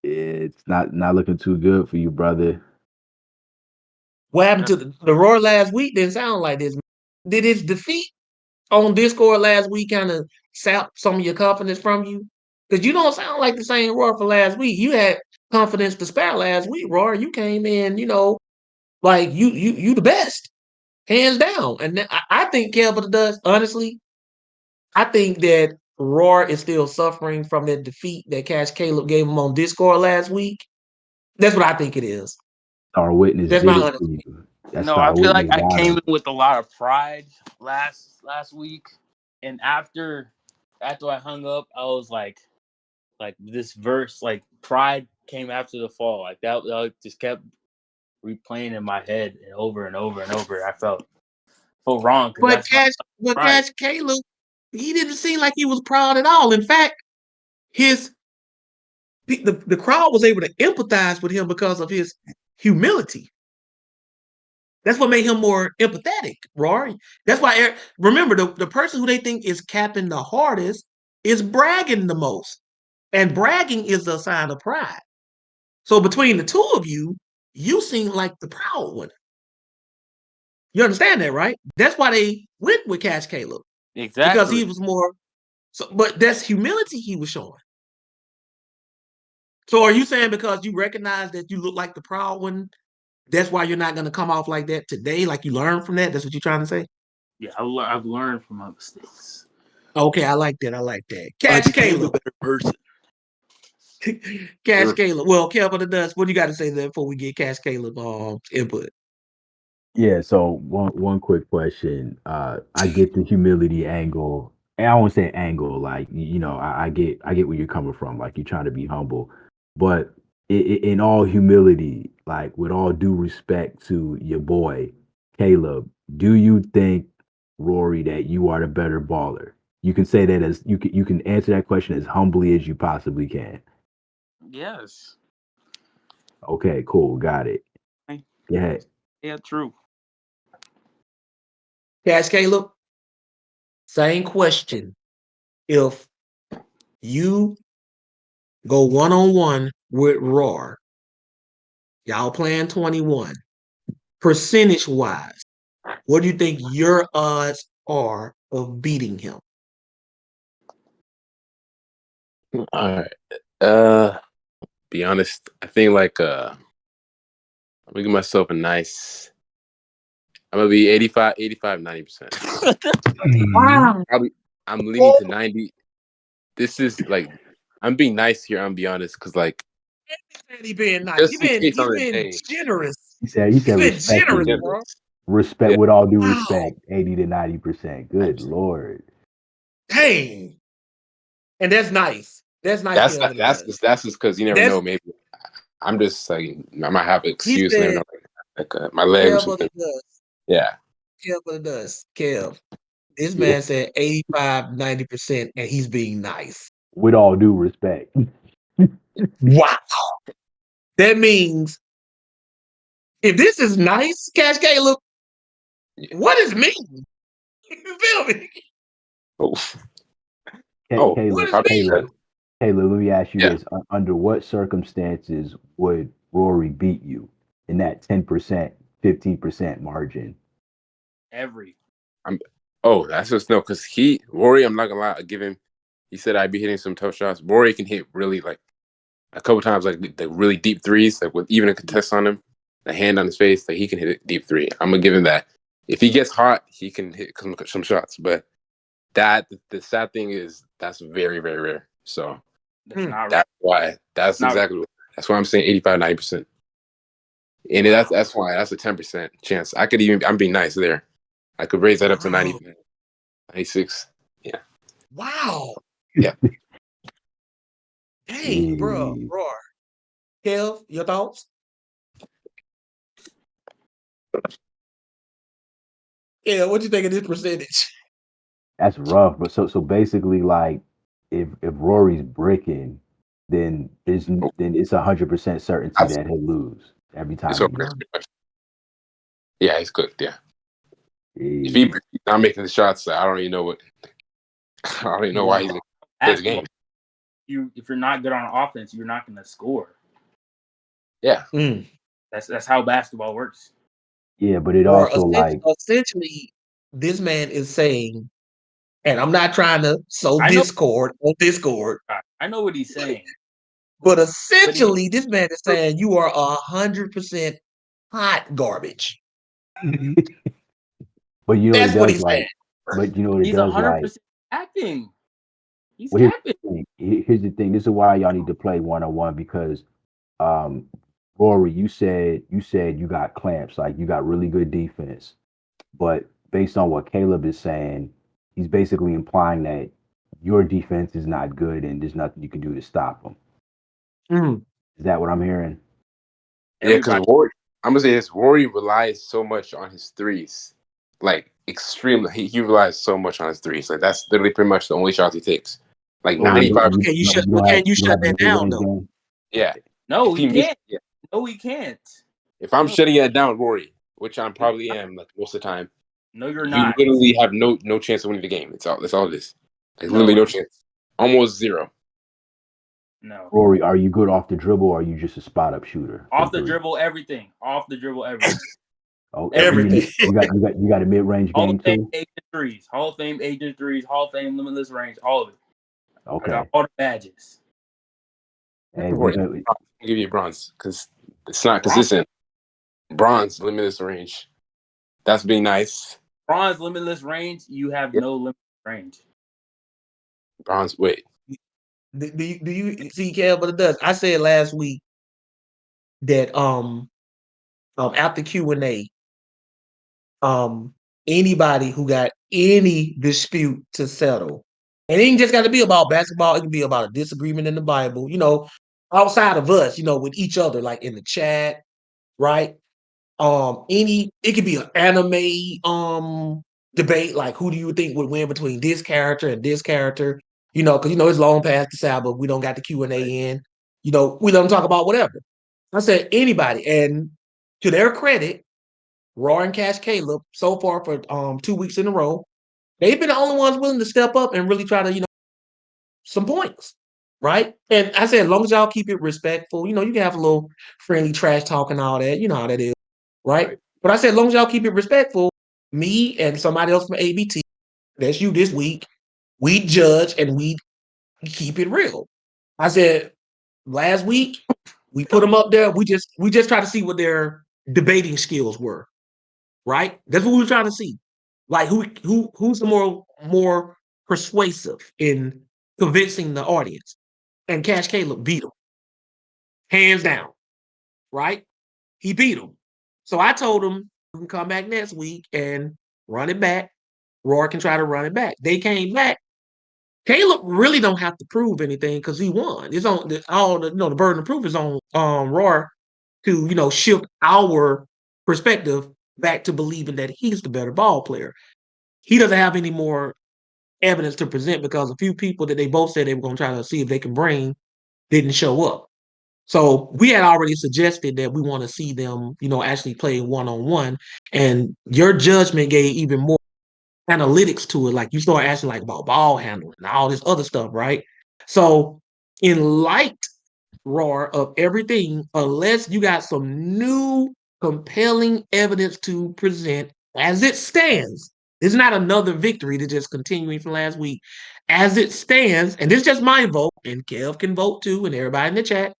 It's not looking too good for you, brother. What happened to the Roar last week didn't sound like this. Did his defeat on Discord last week kind of sap some of your confidence from you? Because you don't sound like the same Roar for last week. You had confidence to spare last week, Roar. You came in, like you the best, hands down. And I think Kelvin does, honestly. I think that Roar is still suffering from that defeat that Cash Caleb gave him on Discord last week. That's what I think it is. Star Witness That's did my it honest. for you. That No, I Star feel like Witness I got came him. in with a lot of pride last week, and after I hung up, I was like this verse, like pride came after the fall, like that just kept replaying in my head and over and over and over. I felt wrong because But that's my pride. Cash Caleb, he didn't seem like he was proud at all. In fact, the crowd was able to empathize with him because of his humility. That's what made him more empathetic, Rory. That's why remember the person who they think is capping the hardest is bragging the most. And bragging is a sign of pride. So between the two of you, you seem like the proud one. You understand that, right? That's why they went with Cash Caleb. Because Exactly. he was more but that's humility he was showing. So are you saying because you recognize that you look like the proud one, that's why you're not going to come off like that today? Like you learned from that? That's what you're trying to say? Yeah, I've learned from my mistakes. Okay, I like that. I like that. I Cash became a Caleb. better person. Cash Caleb. Well, Kev of the Dust, what do you got to say there before we get Cash Caleb input? Yeah, so one quick question. I get the humility angle, and I won't say angle, like you know, I get where you're coming from, like you're trying to be humble, but in all humility, like with all due respect to your boy Caleb, do you think, Rory, that you are the better baller? You can say that as you can answer that question as humbly as you possibly can. Yes. Okay, cool, got it. Go ahead. Yeah, true. Cash Caleb, same question. If you go one-on-one with Roar, y'all playing 21, percentage-wise, what do you think your odds are of beating him? All right. Be honest. I think I'm gonna give myself a nice. I'm gonna be 85, 90%. Wow. I'm leaning to 90. This is like I'm being nice here. I'm be honest, because like He being nice. just in case He on the been day, generous. He said He's been generous, respectfully. bro. generous. Respect Yeah, with all due Wow. respect, 80 to 90%. Good 90%. Lord. Dang. And that's nice. That's nice, Kevin. That's just because you never That's know. Maybe I'm just like I might have an he excuse. Never said, know, my leg or Kev of the something. dust. Yeah. Kev of the dust. Kev. This Yeah. man said 85, 90%, and he's being nice. With all due respect. Wow. That means if this is nice, Cash Caleb, Yeah. what is mean? You feel me? Oh. Oh. What Caleb, is mean? Caleb, let me ask you Yeah. this. Under what circumstances would Rory beat you in that 10%, 15% margin? Every. I'm. Oh, that's just no. Because Rory, I'm not gonna lie. I give him. He said I'd be hitting some tough shots. Rory can hit really like a couple times, like the really deep threes, like with even a contest on him, the hand on his face, like he can hit a deep three. I'm gonna give him that. If he gets hot, he can hit some shots. But the sad thing is that's very very rare. So That's not right. that's why Not that's why I'm saying 85 90%. And that's why that's a 10% chance. I'm being nice there. I could raise that up to Wow. 90, 96. Yeah. Wow. Yeah. Dang, bro. Yeah, Roar. Kev, your thoughts? Yeah, what you think of this percentage? that's rough. But so basically, like if Rory's bricking, then it's 100% certainty That's, that he'll lose every it's time over. he That's runs. pretty much. Yeah, he's cooked. Yeah. If he's Yeah. not making the shots, I don't even know what. I don't even know why he's Wow. in this basketball. game. If you're not good on offense, you're not going to score. Yeah. Mm. That's how basketball works. Yeah, but it Or also like essentially, this man is saying, and I'm not trying to sow I know. discord on Discord, I know what he's saying, but but he essentially, this man is saying you are 100% hot garbage. but you know what it That's what does he's saying. like but you know what it he's does like 100% acting. He's Well, capping. here's the thing. This is why y'all need to play 1-on-1 because um Rory, you said you got clamps, like you got really good defense. But based on what Caleb is saying, he's basically implying that your defense is not good and there's nothing you can do to stop them. Mm. Is that what I'm hearing? Yeah, because Everybody. Rory, I'm gonna say this: Rory relies so much on his threes, like extremely. He relies so much on his threes. Like that's literally pretty much the only shots he takes. Like Oh, you 95. don't, you, you don't But have can you you don't shut have a that mid down range though? game. Yeah, No, if he he misses, can't. yeah. No, he can't. If I'm No, shutting it down, Rory, which I probably am, like most of the time, no, you're you not. literally have no chance of winning the game. That's all it is. Like literally No, no chance, almost zero. no. Rory, are you good off the dribble or are you just a spot up shooter from Off the three? dribble, everything. Off the dribble, everything. Oh, Everything. Everything. you got a mid range Hall of game Fame too? agent threes. Hall of Fame agent threes. Hall of Fame limitless range. All of it. I got Okay. all the badges. Hey, we Rory, been I'll give you a bronze because it's not consistent. Bronze, limitless range. That's being nice. Bronze limitless range. You have Yep. no limitless range. Bronze. Wait. Do you see, Kel? But it does. I said last week that after Q&A, anybody who got any dispute to settle, and it ain't just got to be about basketball. It can be about a disagreement in the Bible. Outside of us. With each other, like in the chat, right? It could be an anime debate, like who do you think would win between this character and this character? Because it's long past the Sabbath, we don't got the Q&A in. We let them talk about whatever. I said anybody, and to their credit, Raw and Cash Caleb so far for 2 weeks in a row, they've been the only ones willing to step up and really try to some points, right? And I said as long as y'all keep it respectful, you can have a little friendly trash talk and all that. You know how that is, right? Right. But I said as long as y'all keep it respectful, me and somebody else from A.B.T, that's you this week, we judge and we keep it real. I said last week we put them up there. We just try to see what their debating skills were, right? That's what we were trying to see. Like who's the more persuasive in convincing the audience. And Cash Caleb beat him, hands down, right? He beat him. So I told him we can come back next week and run it back. Roy can try to run it back. They came back. Caleb really don't have to prove anything because he won. It's on the burden of proof is on Roy to shift our perspective back to believing that he's the better ball player. He doesn't have any more evidence to present because a few people that they both said they were going to try to see if they can bring didn't show up. So we had already suggested that we want to see them, actually play 1-on-1. And your judgment gave even more analytics to it. Like you start asking like about ball handling and all this other stuff, right? So in light roar of everything, unless you got some new compelling evidence to present as it stands. It's not another victory to just continuing from last week. As it stands, and this is just my vote, and Kev can vote too, and everybody in the chat.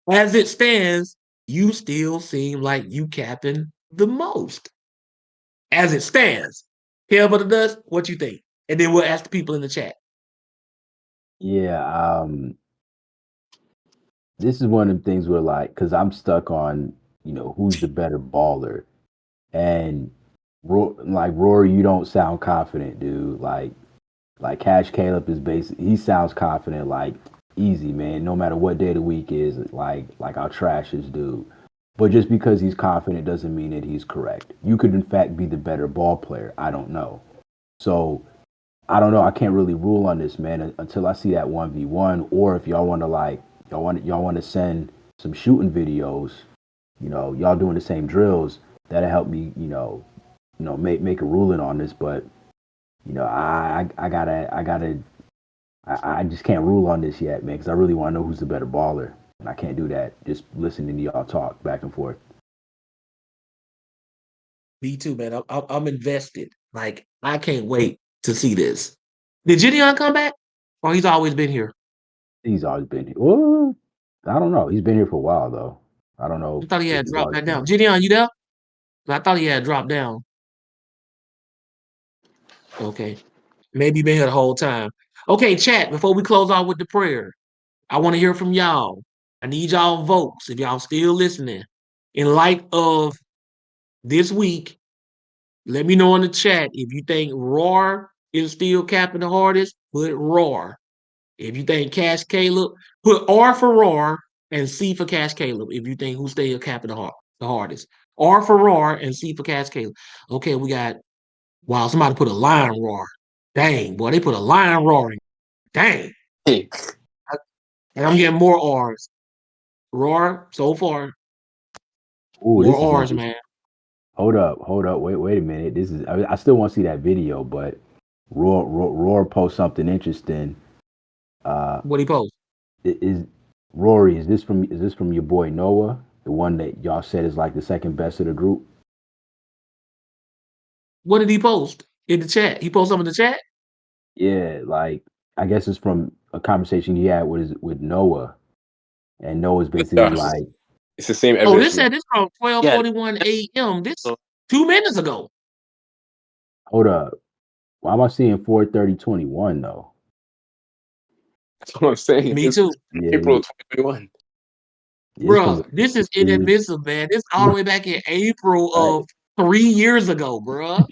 As it stands, you still seem like you capping the most. As it stands. Kev but it does, what you think? And then we'll ask the people in the chat. yeah, this is one of the things where like because I'm stuck on who's the better baller. And like Rory, you don't sound confident, dude. Like Cash Caleb is basically he sounds confident, like easy man. No matter what day of the week is, like I'll trash this dude. But just because he's confident doesn't mean that he's correct. You could in fact be the better ball player. I don't know. So I don't know. I can't really rule on this, man, until I see that 1v1. Or if y'all want to y'all want to send some shooting videos, y'all doing the same drills, that'll help me, make a ruling on this. But I just can't rule on this yet, man, because I really want to know who's the better baller, and I can't do that just listening to y'all talk back and forth. Me too, man. I'm invested. Like I can't wait to see this. Did Gideon come back, or he's always been here? He's always been here. Well, I don't know. He's been here for a while though. I don't I know thought he if had he's dropped always back been down. here. Gideon, you there? I thought he had dropped down. Okay, maybe been here the whole time. Okay, chat, before we close out with the prayer, I want to hear from y'all. I need y'all votes if y'all still listening. In light of this week, let me know in the chat if you think Roar is still capping the hardest, put Roar. If you think Cash Caleb, put R for Roar and C for Cash Caleb. If you think who's still capping the hardest. R for Roar and C for Cash Caleb. Okay, we got, wow, somebody put a lion roar. Dang, boy, they put a lion roaring. Dang. Hey, And I'm getting more R's. Roar, so far, Ooh, more this is R's, interesting. man. Hold up, wait a minute. This is I still want to see that video, but Roar post something interesting. What he post? Is Rory? Is this from your boy Noah, the one that y'all said is like the second best of the group? What did he post in the chat? He posted something in the chat? Yeah, like I guess it's from a conversation he had with Noah, and Noah's basically Josh, like, it's the same Oh, evidence this from. said this from Yeah. 12:41 a.m. This So 2 minutes ago. hold up, why am I seeing 4:30:21 though? That's what I'm saying. Me It's too. Yeah, April of 2021. it's from Bruh, this is the inadmissible, man. This all the way back in April of 3 years ago, bruh.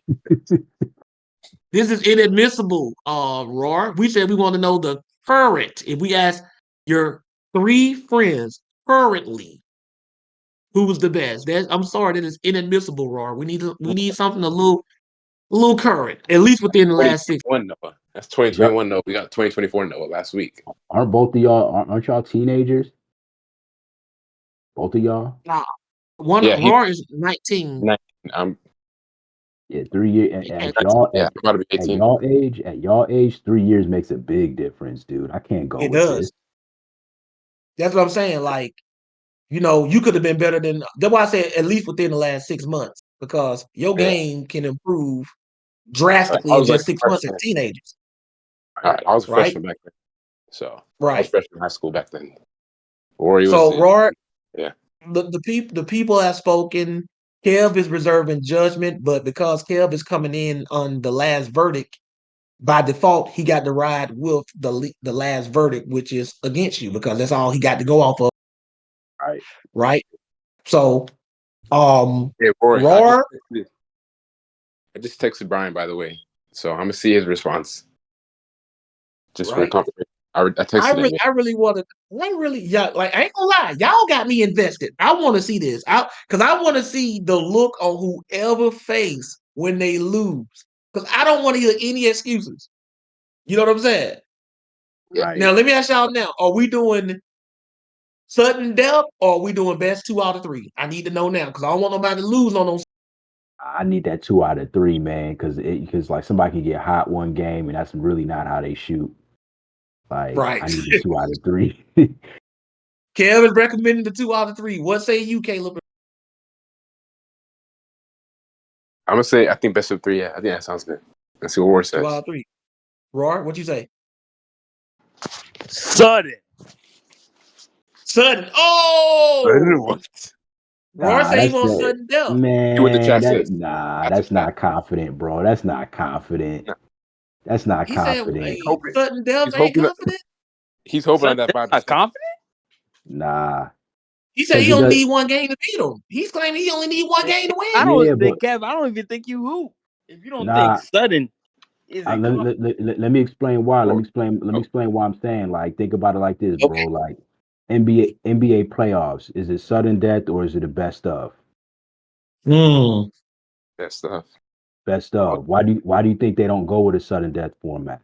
This is inadmissible, Roar. We said we want to know the current. If we ask your 3 friends currently, who was the best? I'm sorry, that is inadmissible, Roar. We need something a little current, at least within the last 6. 2021 Noah. That's Yep. 2021 Noah. We got 2024 Noah last week. Aren't both of y'all aren't y'all teenagers? Both of y'all? Nah, one Yeah, he. Roar is 19. I'm. Yeah, 3 years at, Yeah, at y'all Yeah, I'm about to be at 18. y'all age, 3 years makes a big difference, dude. I can't go it with this. does. That's what I'm saying. Like, you could have been better than. That's why I said at least within the last 6 months, because your Yeah, game can improve I drastically in was like just a 6 months as freshman. teenagers, All right, I was a right? freshman back then, so I was Right. freshman in high school back then. Rory was So, in. Roar, Yeah, the people have spoken. Kev is reserving judgment, but because Kev is coming in on the last verdict, by default, he got to ride with the last verdict, which is against you, because that's all he got to go off of, Right. right? So, yeah, Rory. Roar, I just texted Brian, by the way, so I'm gonna see his response just for right? confirmation. I I texted him. really, Yeah. I really want to. I really, yeah, like I ain't gonna lie, y'all got me invested. I want to see this, because I want to see the look on whoever face when they lose, because I don't want to hear any excuses. You know what I'm saying? Right. Now, let me ask y'all now: are we doing sudden death, or are we doing best 2 out of 3? I need to know now, because I don't want nobody to lose on those. I need that 2 out of 3, man, because like somebody can get hot one game, and that's really not how they shoot. Like Right. I need the 2 out of 3. Kevin's recommending the 2 out of 3. What say you, Caleb? I'm gonna say I think best of three. Yeah, I think that sounds good. Let's see what Rory Two out says. of three. Roar, what you say? sudden. Sudden. Oh, What? Roar Nah, say he that's wants that sudden death. See what the man. chat says. That's That's the chat. not confident, bro. That's not confident. No, That's not He said, confident. he's "Hey, hoping. sudden death He's ain't hoping. confident." He's hoping on Sudden. that That's 5%. not confident. Nah, He said because he it don't does. need one game to beat him. He's claiming he only need one game to I win. don't Yeah, think but Kev. I don't even think you hoop. If you don't think nah. sudden isn't Let, confident. let, let me explain why. Let Rory. me explain. Let me Oh, explain why I'm saying. Like, think about it like this, okay. bro. Like, NBA playoffs. Is it sudden death or is it the best of? Hmm. That stuff. Best Oh, of. Why do you think they don't go with a sudden death format?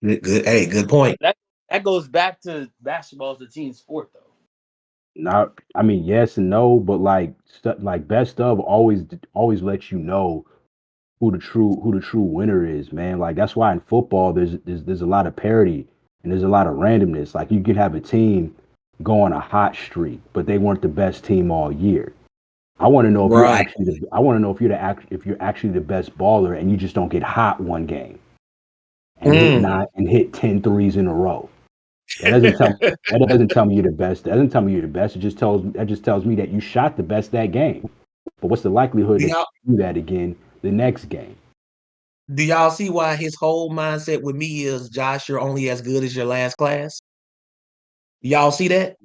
Good. Hey, good point. That goes back to basketball as a team sport, though. Not. I mean, yes and no, but like best of always lets you know who the true winner is, man. Like that's why in football there's a lot of parity and there's a lot of randomness. Like you can have a team go on a hot streak, but they weren't the best team all year. I want to know if you're Right. actually the I want to know if you're actually the best baller and you just don't get hot one game and hit Mm. 10 threes in a row. That doesn't tell me you're the best. That doesn't tell me you're the best. It just tells me that you shot the best that game. But what's the likelihood we that all you do that again the next game? Do y'all see why his whole mindset with me is, Josh, you're only as good as your last class? Y'all see that?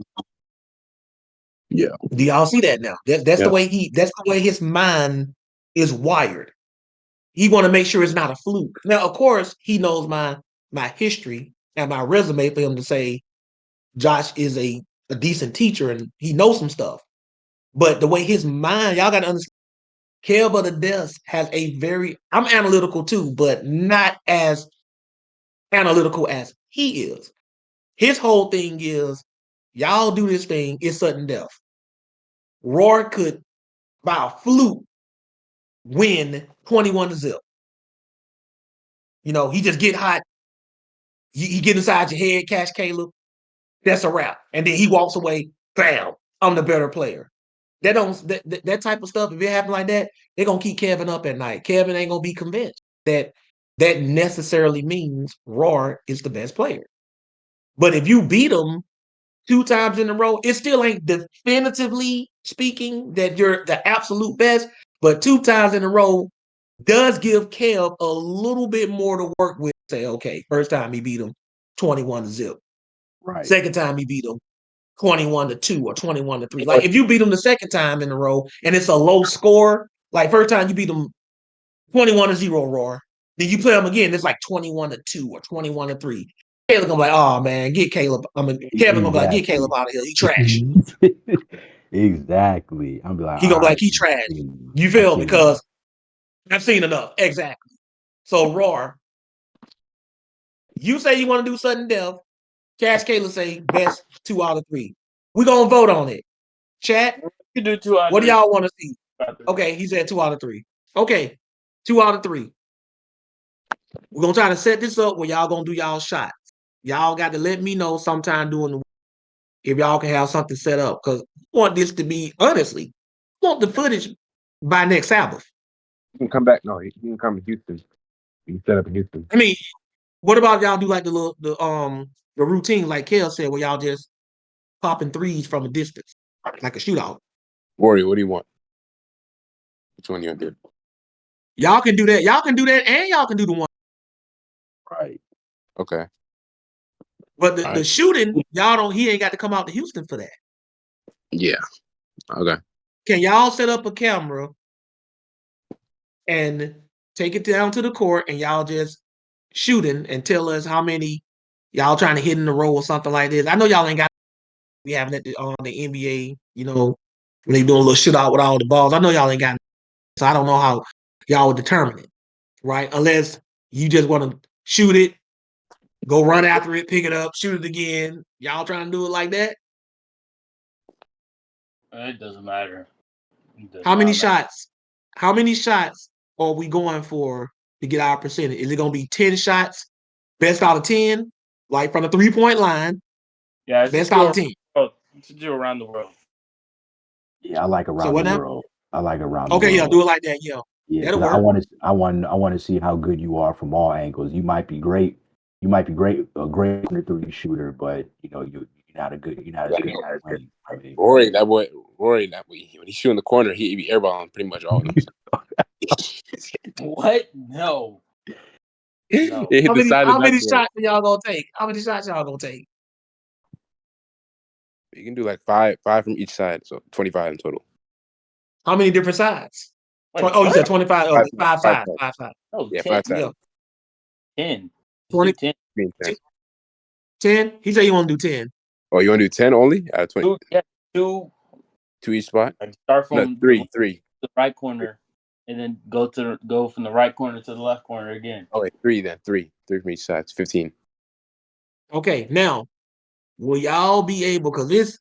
Yeah. Do y'all see that now? That's Yeah. that's the way his mind is wired. He want to make sure it's not a fluke. Now, of course, he knows my history and my resume for him to say Josh is a decent teacher and he knows some stuff. But the way his mind, y'all gotta understand, Kev of the Desk has a very, I'm analytical too, but not as analytical as he is. His whole thing is, y'all do this thing, it's sudden death. Roy could, by a fluke, win 21-0. You know, he just get hot, he get inside your head, catch Caleb, that's a wrap. And then he walks away, bam, I'm the better player. That type of stuff, if it happens like that, they're gonna keep Kevin up at night. Kevin ain't gonna be convinced that that necessarily means Roar is the best player. But if you beat him 2 times in a row, it still ain't definitively speaking that you're the absolute best, but 2 times in a row does give Kev a little bit more to work with. Say, okay, first time he beat him 21-0. Right. Second time he beat him 21-2 or 21-3. Like if you beat them the second time in a row and it's a low score, like first time you beat them 21-0 Roar, then you play them again, it's like 21-2 or 21-3. Caleb gonna be like, oh man, get Caleb. Kevin gonna be like, get Caleb Exactly. out of here. He trash. Exactly. I'm be like, He all gonna be like, right, he man, trash. You I've feel me? seen enough. Because I've seen enough. Exactly. So Roar, you say you want to do sudden death. Cash Caleb say best 2 out of 3. We're gonna vote on it. Chat, You do 2 out of what do 3. y'all want to see? Okay, he said 2 out of 3. Okay, 2 out of 3. We're gonna try to set this up where y'all gonna do y'all shots. Y'all got to let me know sometime during the week if y'all can have something set up, because I want this to be, honestly, I want the footage by next Sabbath. You can come back. No, you can come to Houston. You can set up in Houston. I mean, what about y'all do like the routine like Kel said, where y'all just popping threes from a distance, like a shootout? Warrior, what do you want? Which one you gonna do? Y'all can do that. Y'all can do that, and y'all can do the one. Right. Okay. But All the right. shooting, y'all don't. He ain't got to come out to Houston for that. Yeah. Okay. Can y'all set up a camera and take it down to the court, and y'all just shooting and tell us how many y'all trying to hit in a row or something like this? I know y'all ain't got. We having it on the NBA, you know, when they doing a little shootout with all the balls. I know y'all ain't got. So I don't know how y'all would determine it, right? Unless you just want to shoot it, go run after it, pick it up, shoot it again. Y'all trying to do it like that? It doesn't matter. It does How many not matter. shots? How many shots are we going for to get our percentage? Is it going to be 10 shots, best out of 10, like from the 3-point line, Yeah, it's best just out do of 10? around the world. Yeah, I like So around the what now? world. I like around the Okay, yeah, world. do it like that. Yeah, Yeah, that'll because work. I want to see how good you are from all angles. You might be great. You might be a great 3 shooter, but you know you're not as good as playing. I mean, Rory, that boy, Rory, that boy, when he shoot in the corner, he be airballing pretty much all of them. What? No. No. It hit the side of How the many backboard. shots are y'all gonna take? How many shots y'all gonna take? You can do like five from each side, so 25 in total. How many different sides? Wait, Oh, you said what? 25. Five, Okay, five five sides. sides. Five sides. No, Yeah, 10. 5 sides. Yeah, 10. Just do 20, 10. Mean 10. 10. He said you want to do 10. Oh, you want to do 10 only out of 20? Two, yeah, two. Two each spot? Like start No, from three. the right corner, and then go from the right corner to the left corner again. Oh, wait, three then. Three from each side. It's 15. Okay, now will y'all be able? Because this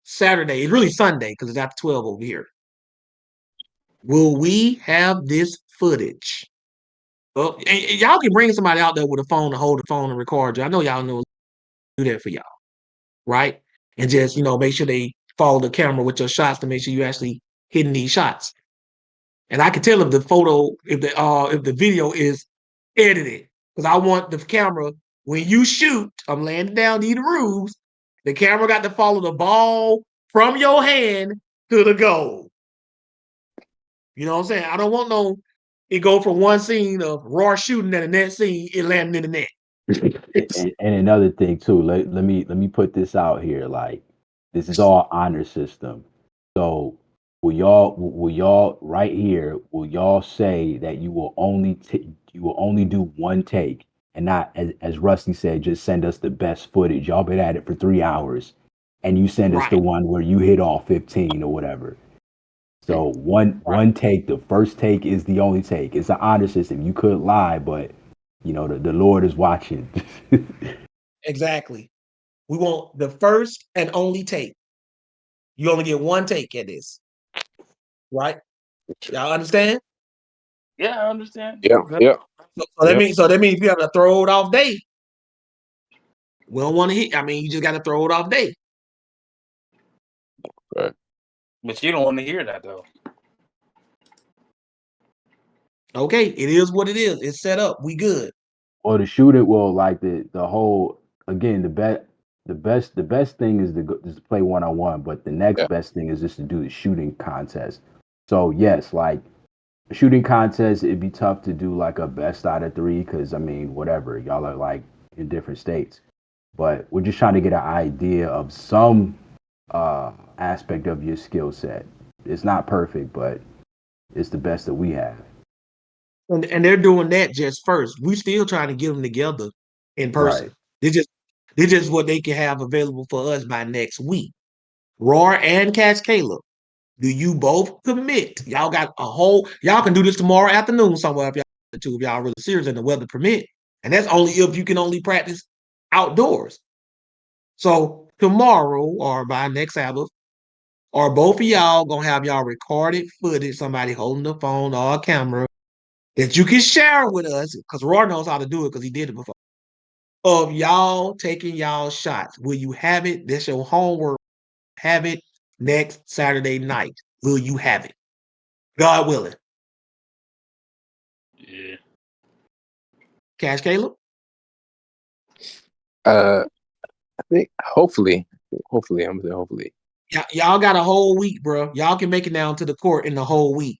Saturday, it's really Sunday because it's after 12 over here. Will we have this footage? Well, and y'all can bring somebody out there with a phone to hold the phone and record you. I know y'all know do that for y'all, right? And just make sure they follow the camera with your shots to make sure you actually hitting these shots. And I can tell if the photo, if the video is edited, because I want the camera when you shoot. I'm laying down these rules. The camera got to follow the ball from your hand to the goal. You know what I'm saying? I don't want no It go from one scene of Roar shooting and the next scene it landing in the net. And another thing too, let me put this out here. Like, this is all honor system. So will y'all right here, will y'all say that you will only do one take and not, as Rusty said, just send us the best footage. Y'all been at it for 3 hours and you send us the Right. one where you hit all 15 or whatever. So one take, the first take is the only take. It's an honor system. You could lie, but the Lord is watching. Exactly. We want the first and only take. You only get one take at this. Right? Y'all understand? Yeah, I understand. Yeah, Okay. yeah, So that means you have to throw it off day. We don't want to hit. I mean, you just got to throw it off day. right. But you don't want to hear that though. Okay, it is what it is. It's set up. We good. Or to shoot it, well, like the whole, again, the best thing is to play 1-on-1, but the next Yeah. best thing is just to do the shooting contest. So yes, like a shooting contest, it'd be tough to do like a best out of three, because I mean, whatever, y'all are like in different states. But we're just trying to get an idea of some aspect of your skill set. It's not perfect, but it's the best that we have. And they're doing that just first. We still trying to get them together in Right. person. They just what they can have available for us by next week. Roar and Catch Caleb. Do you both commit? Y'all got a whole. Y'all can do this tomorrow afternoon somewhere if y'all really serious and the weather permit. And that's only if you can only practice outdoors. So tomorrow or by next Sabbath, are both of y'all gonna have y'all recorded footage, somebody holding the phone or a camera that you can share with us, because Roy knows how to do it because he did it before. Of y'all taking y'all shots. Will you have it? That's your homework. Have it next Saturday night. Will you have it? God willing. Yeah. Cash Caleb? I think hopefully, I'm saying hopefully. Y'all got a whole week, bro. Y'all can make it down to the court in the whole week.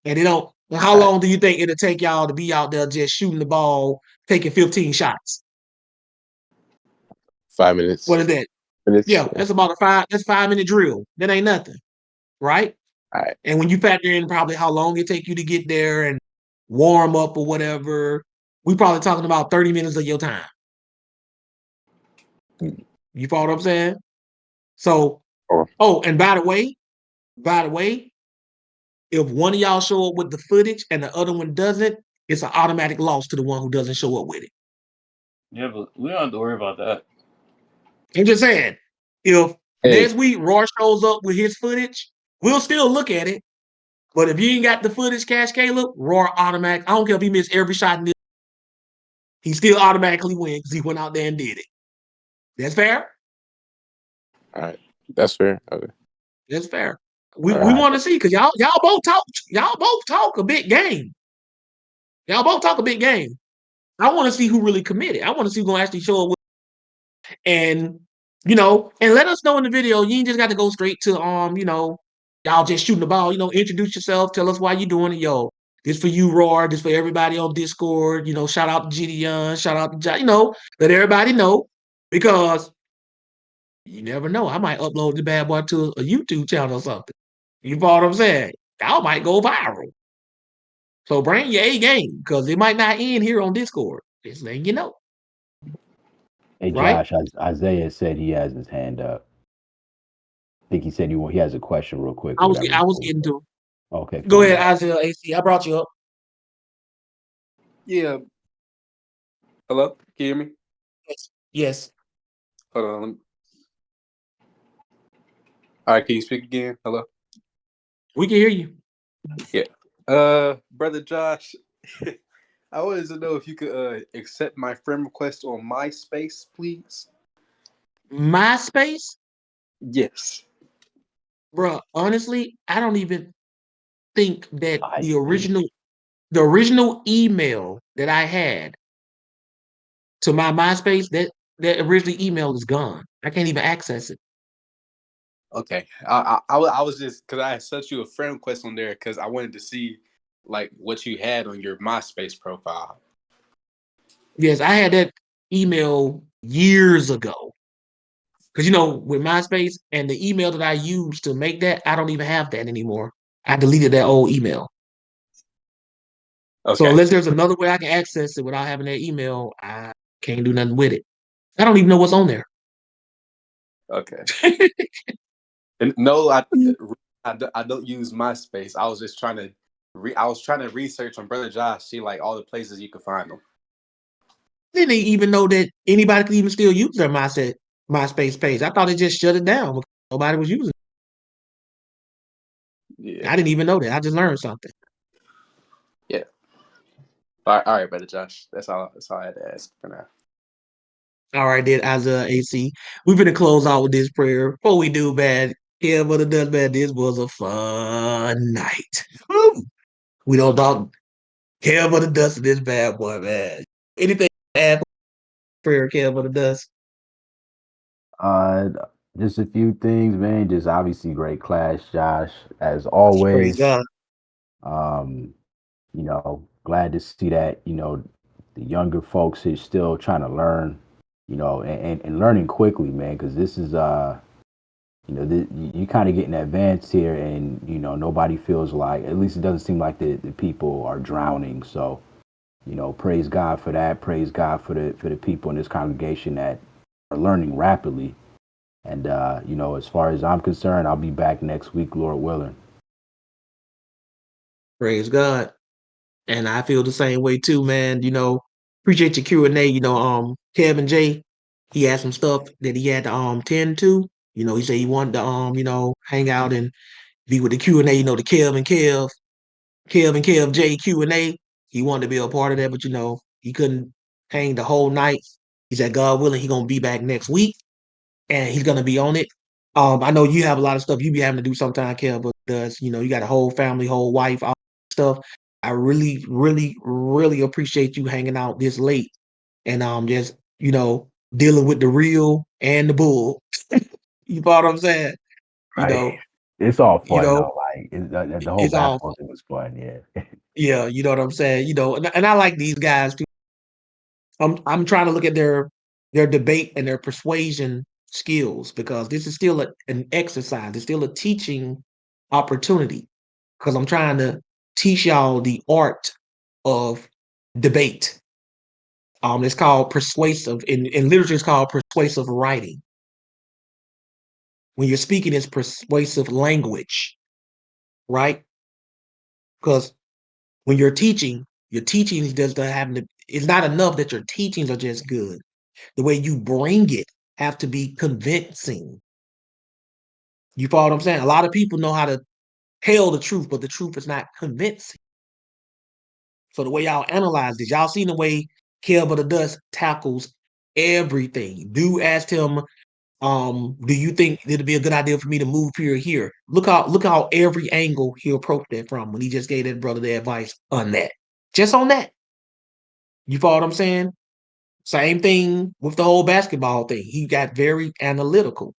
And it don't. How All right, long do you think it'll take y'all to be out there just shooting the ball, taking 15 shots? 5 minutes. What is that? Minutes. Yeah, Yeah. that's about that's 5 minute drill. That ain't nothing, right? All right. And when you factor in probably how long it take you to get there and warm up or whatever, we probably talking about 30 minutes of your time. You follow what I'm saying? So, Or and by the way, if one of y'all show up with the footage and the other one doesn't, it's an automatic loss to the one who doesn't show up with it. Yeah, but we don't have to worry about that. I'm just saying, if hey, next week Roy shows up with his footage, we'll still look at it. But if you ain't got the footage, Cash Caleb, Roy automatic. I don't care if he missed every shot in this, he still automatically wins because he went out there and did it. That's fair. all right, that's fair. Okay. That's fair. All We right. Right. want to see because y'all both talk a big game. Y'all both talk a big game. I want to see who really committed. I want to see who's gonna actually show up with, and and let us know in the video. You ain't just got to go straight to y'all just shooting the ball. Introduce yourself, tell us why you doing it, yo. This for you, Roar. This for everybody on Discord. Shout out to Gideon. Shout out to let everybody know because you never know. I might upload the bad boy to a YouTube channel or something. You follow what I'm saying? Y'all might go viral. So bring your A game because it might not end here on Discord. Just letting you know, Hey right? Josh, Isaiah said he has his hand up. I think he said he has a question real quick I or was whatever I was before we getting go. to. Okay, Go cool. ahead, Isaiah AC. I brought you up. Yeah. Hello? Can you hear me? Yes. Yes. Hold on. All right, can you speak again? Hello? We can hear you. Yeah. Brother Josh, I wanted to know if you could accept my friend request on MySpace, please. MySpace, Yes. bro. Honestly, I don't even think that I the original email that I had to my MySpace, that original email is gone. I can't even access it. Okay. I was just because I had sent you a friend request on there because I wanted to see like what you had on your MySpace profile. Yes, I had that email years ago. Because with MySpace and the email that I used to make that, I don't even have that anymore. I deleted that old email. So Okay. unless there's another way I can access it without having that email, I can't do nothing with it. I don't even know what's on there. Okay. And no, I don't use MySpace. I was just trying to I was trying to research on Brother Josh, see like all the places you could find them. Didn't even know that anybody could even still use their MySpace page. I thought it just shut it down because nobody was using it. Yeah. I didn't even know that. I just learned something. Yeah. All right, Brother Josh. That's all I had to ask for now. All right, then, Isaiah AC. We're going to close out with this prayer. Before we do, man, yeah, but it does, man, this was a fun night. Woo! We don't talk care about the dust of this bad boy, man. Anything to add for prayer, care about the dust? Uh, just a few things, man. Just obviously great class, Josh, as Praise always. God. Um, glad to see that, the younger folks is still trying to learn, and learning quickly, man, because this is, you kind of getting advanced here and, nobody feels like, at least it doesn't seem like the people are drowning. So, praise God for that. Praise God for the people in this congregation that are learning rapidly. And, as far as I'm concerned, I'll be back next week, Lord willing. Praise God. And I feel the same way too, man. Appreciate your Q&A. Kevin J, he had some stuff that he had to tend to. He said he wanted to hang out and be with the Q&A, the Kev and Kev J Q&A. He wanted to be a part of that, but he couldn't hang the whole night. He said, God willing, he gonna be back next week and he's gonna be on it. I know you have a lot of stuff you be having to do sometime, Kev, but you got a whole family, whole wife, all stuff. I really, really, really appreciate you hanging out this late and just dealing with the real and the bull. You know what I'm saying? You Right. know, It's all you fun know, though. Like the whole it's all basketball thing was fun. Yeah. yeah, you know what I'm saying? And I like these guys too. I'm trying to look at their debate and their persuasion skills because this is still an exercise. It's still a teaching opportunity because I'm trying to teach y'all the art of debate. It's called persuasive in literature. It's called persuasive writing. When you're speaking, it's persuasive language, right? Because when your teaching is just having to. It's not enough that your teachings are just good. The way you bring it have to be convincing. You follow what I'm saying? A lot of people know how to tell the truth, but the truth is not convincing. So the way y'all analyze this, y'all seen the way Kelba the Dust tackles everything. Do asked him, do you think it'd be a good idea for me to move here? Look how every angle he approached that from when he just gave that brother the advice on that. Just on that. You follow what I'm saying? Same thing with the whole basketball thing. He got very analytical,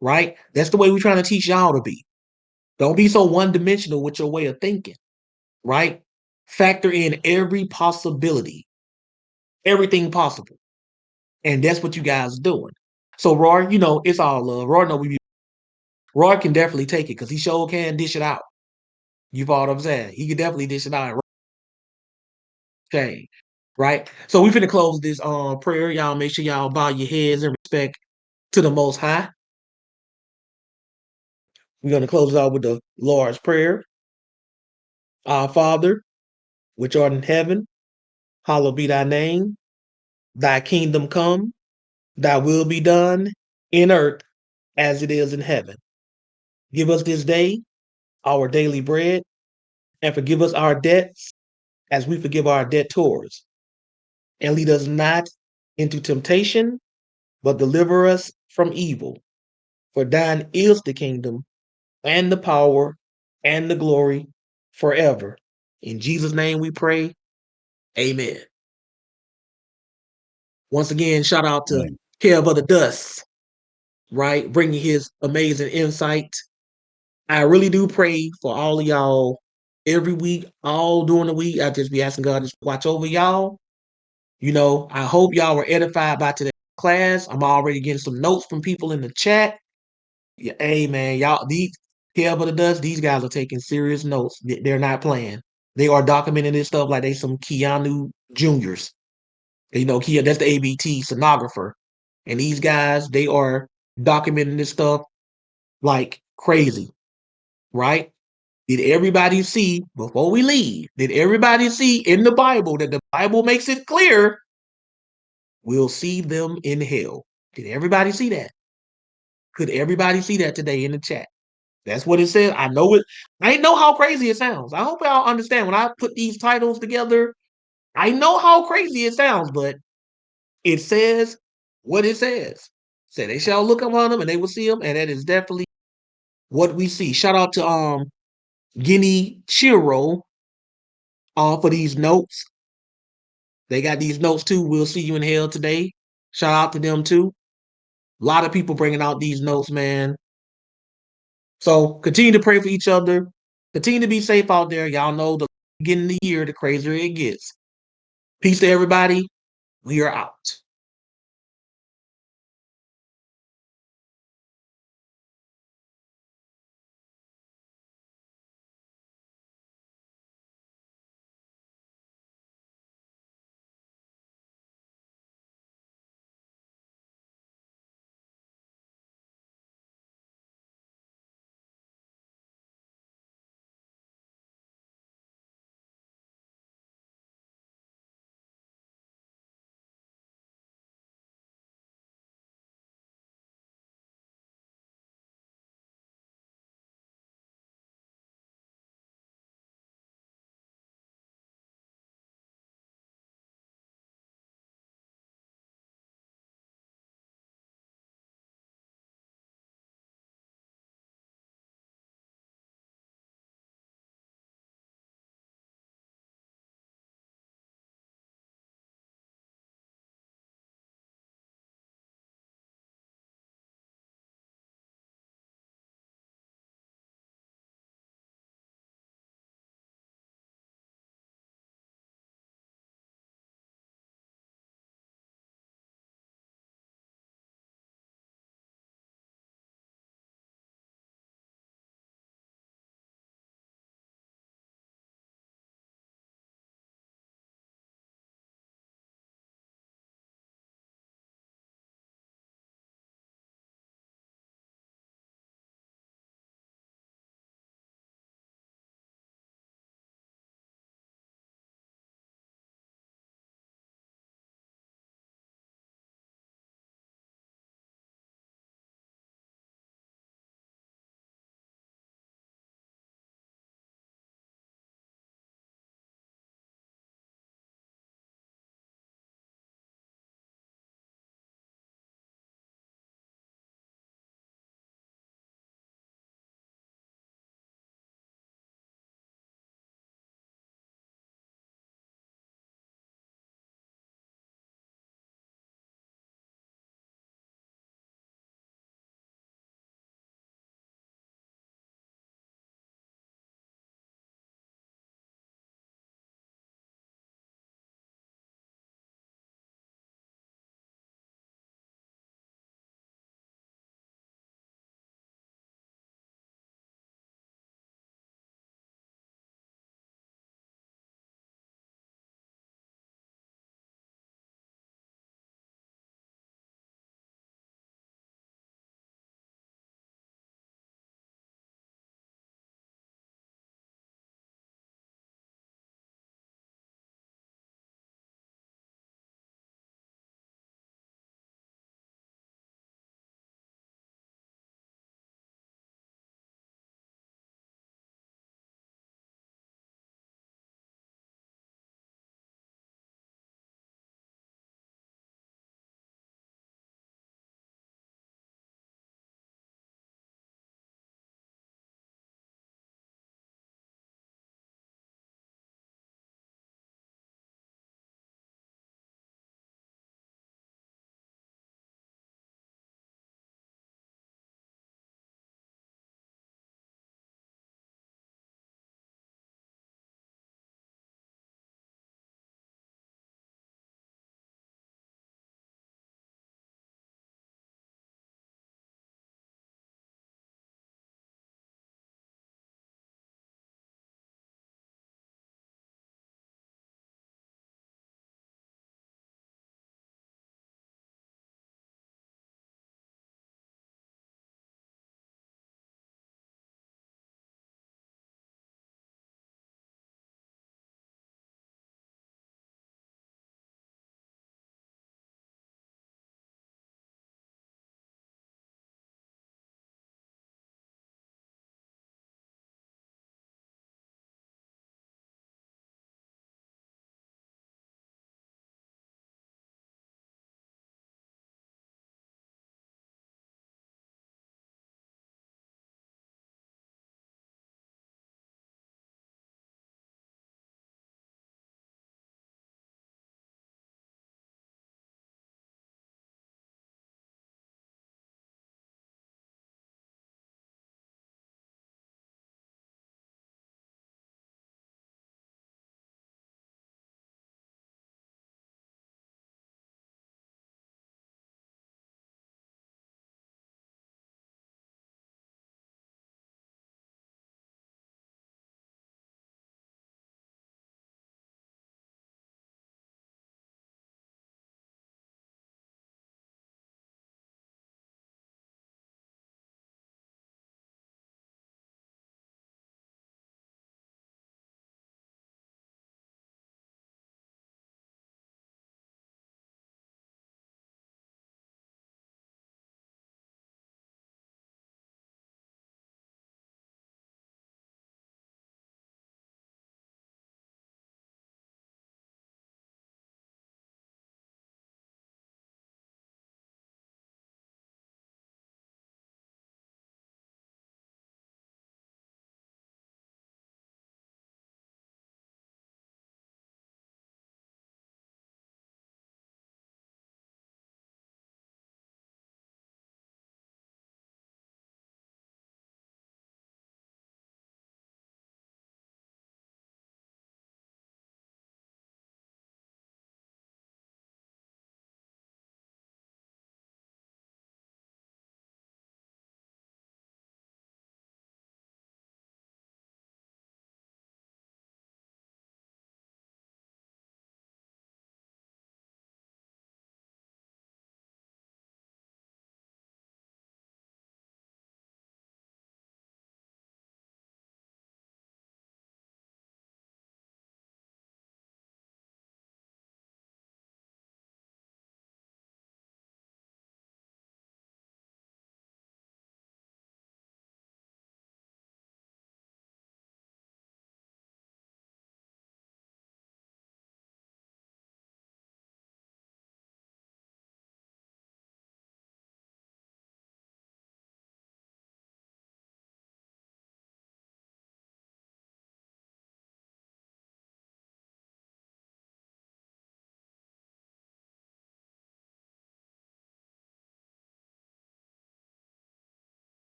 right? That's the way we're trying to teach y'all to be. Don't be so one dimensional with your way of thinking, right? Factor in every possibility, everything possible. And that's what you guys are doing. So Roy, it's all love. Roy can definitely take it because he sure can dish it out. You follow what I'm saying? He can definitely dish it out. Okay. Right? So we finna close this prayer. Y'all make sure y'all bow your heads in respect to the most high. We're gonna close out with the Lord's Prayer. Our Father, which art in heaven, hallowed be thy name. Thy kingdom come, thy will be done in earth as it is in heaven. Give us this day our daily bread, and forgive us our debts as we forgive our debtors. And lead us not into temptation, but deliver us from evil. For thine is the kingdom, and the power, and the glory forever. In Jesus' name we pray. Amen. Once again, shout out to Right. Kev of the Dust, right? Bringing his amazing insight. I really do pray for all of y'all every week, all during the week. I just be asking God to watch over y'all. You know, I hope y'all were edified by today's class. I'm already getting some notes from people in the chat. Yeah, hey man, y'all, these Kev of the Dust, these guys are taking serious notes. They're not playing. They are documenting this stuff like they some Keanu Juniors. You know, Kia, that's the A.B.T sonographer. And these guys, they are documenting this stuff like crazy, right? Did everybody see, before we leave, did everybody see in the Bible that the Bible makes it clear we'll see them in hell? Did everybody see that? Could everybody see that today in the chat? That's what it says. I know it. I know how crazy it sounds. I hope y'all understand when I put these titles together. I know how crazy it sounds, but it says what it says. Say they shall look upon them and they will see them, and that is definitely what we see. Shout out to Guinea Chiro for these notes. They got these notes too. We'll see you in hell today. Shout out to them too. A lot of people bringing out these notes, man. So continue to pray for each other. Continue to be safe out there. Y'all know the beginning of the year, the crazier it gets. Peace to everybody. We are out.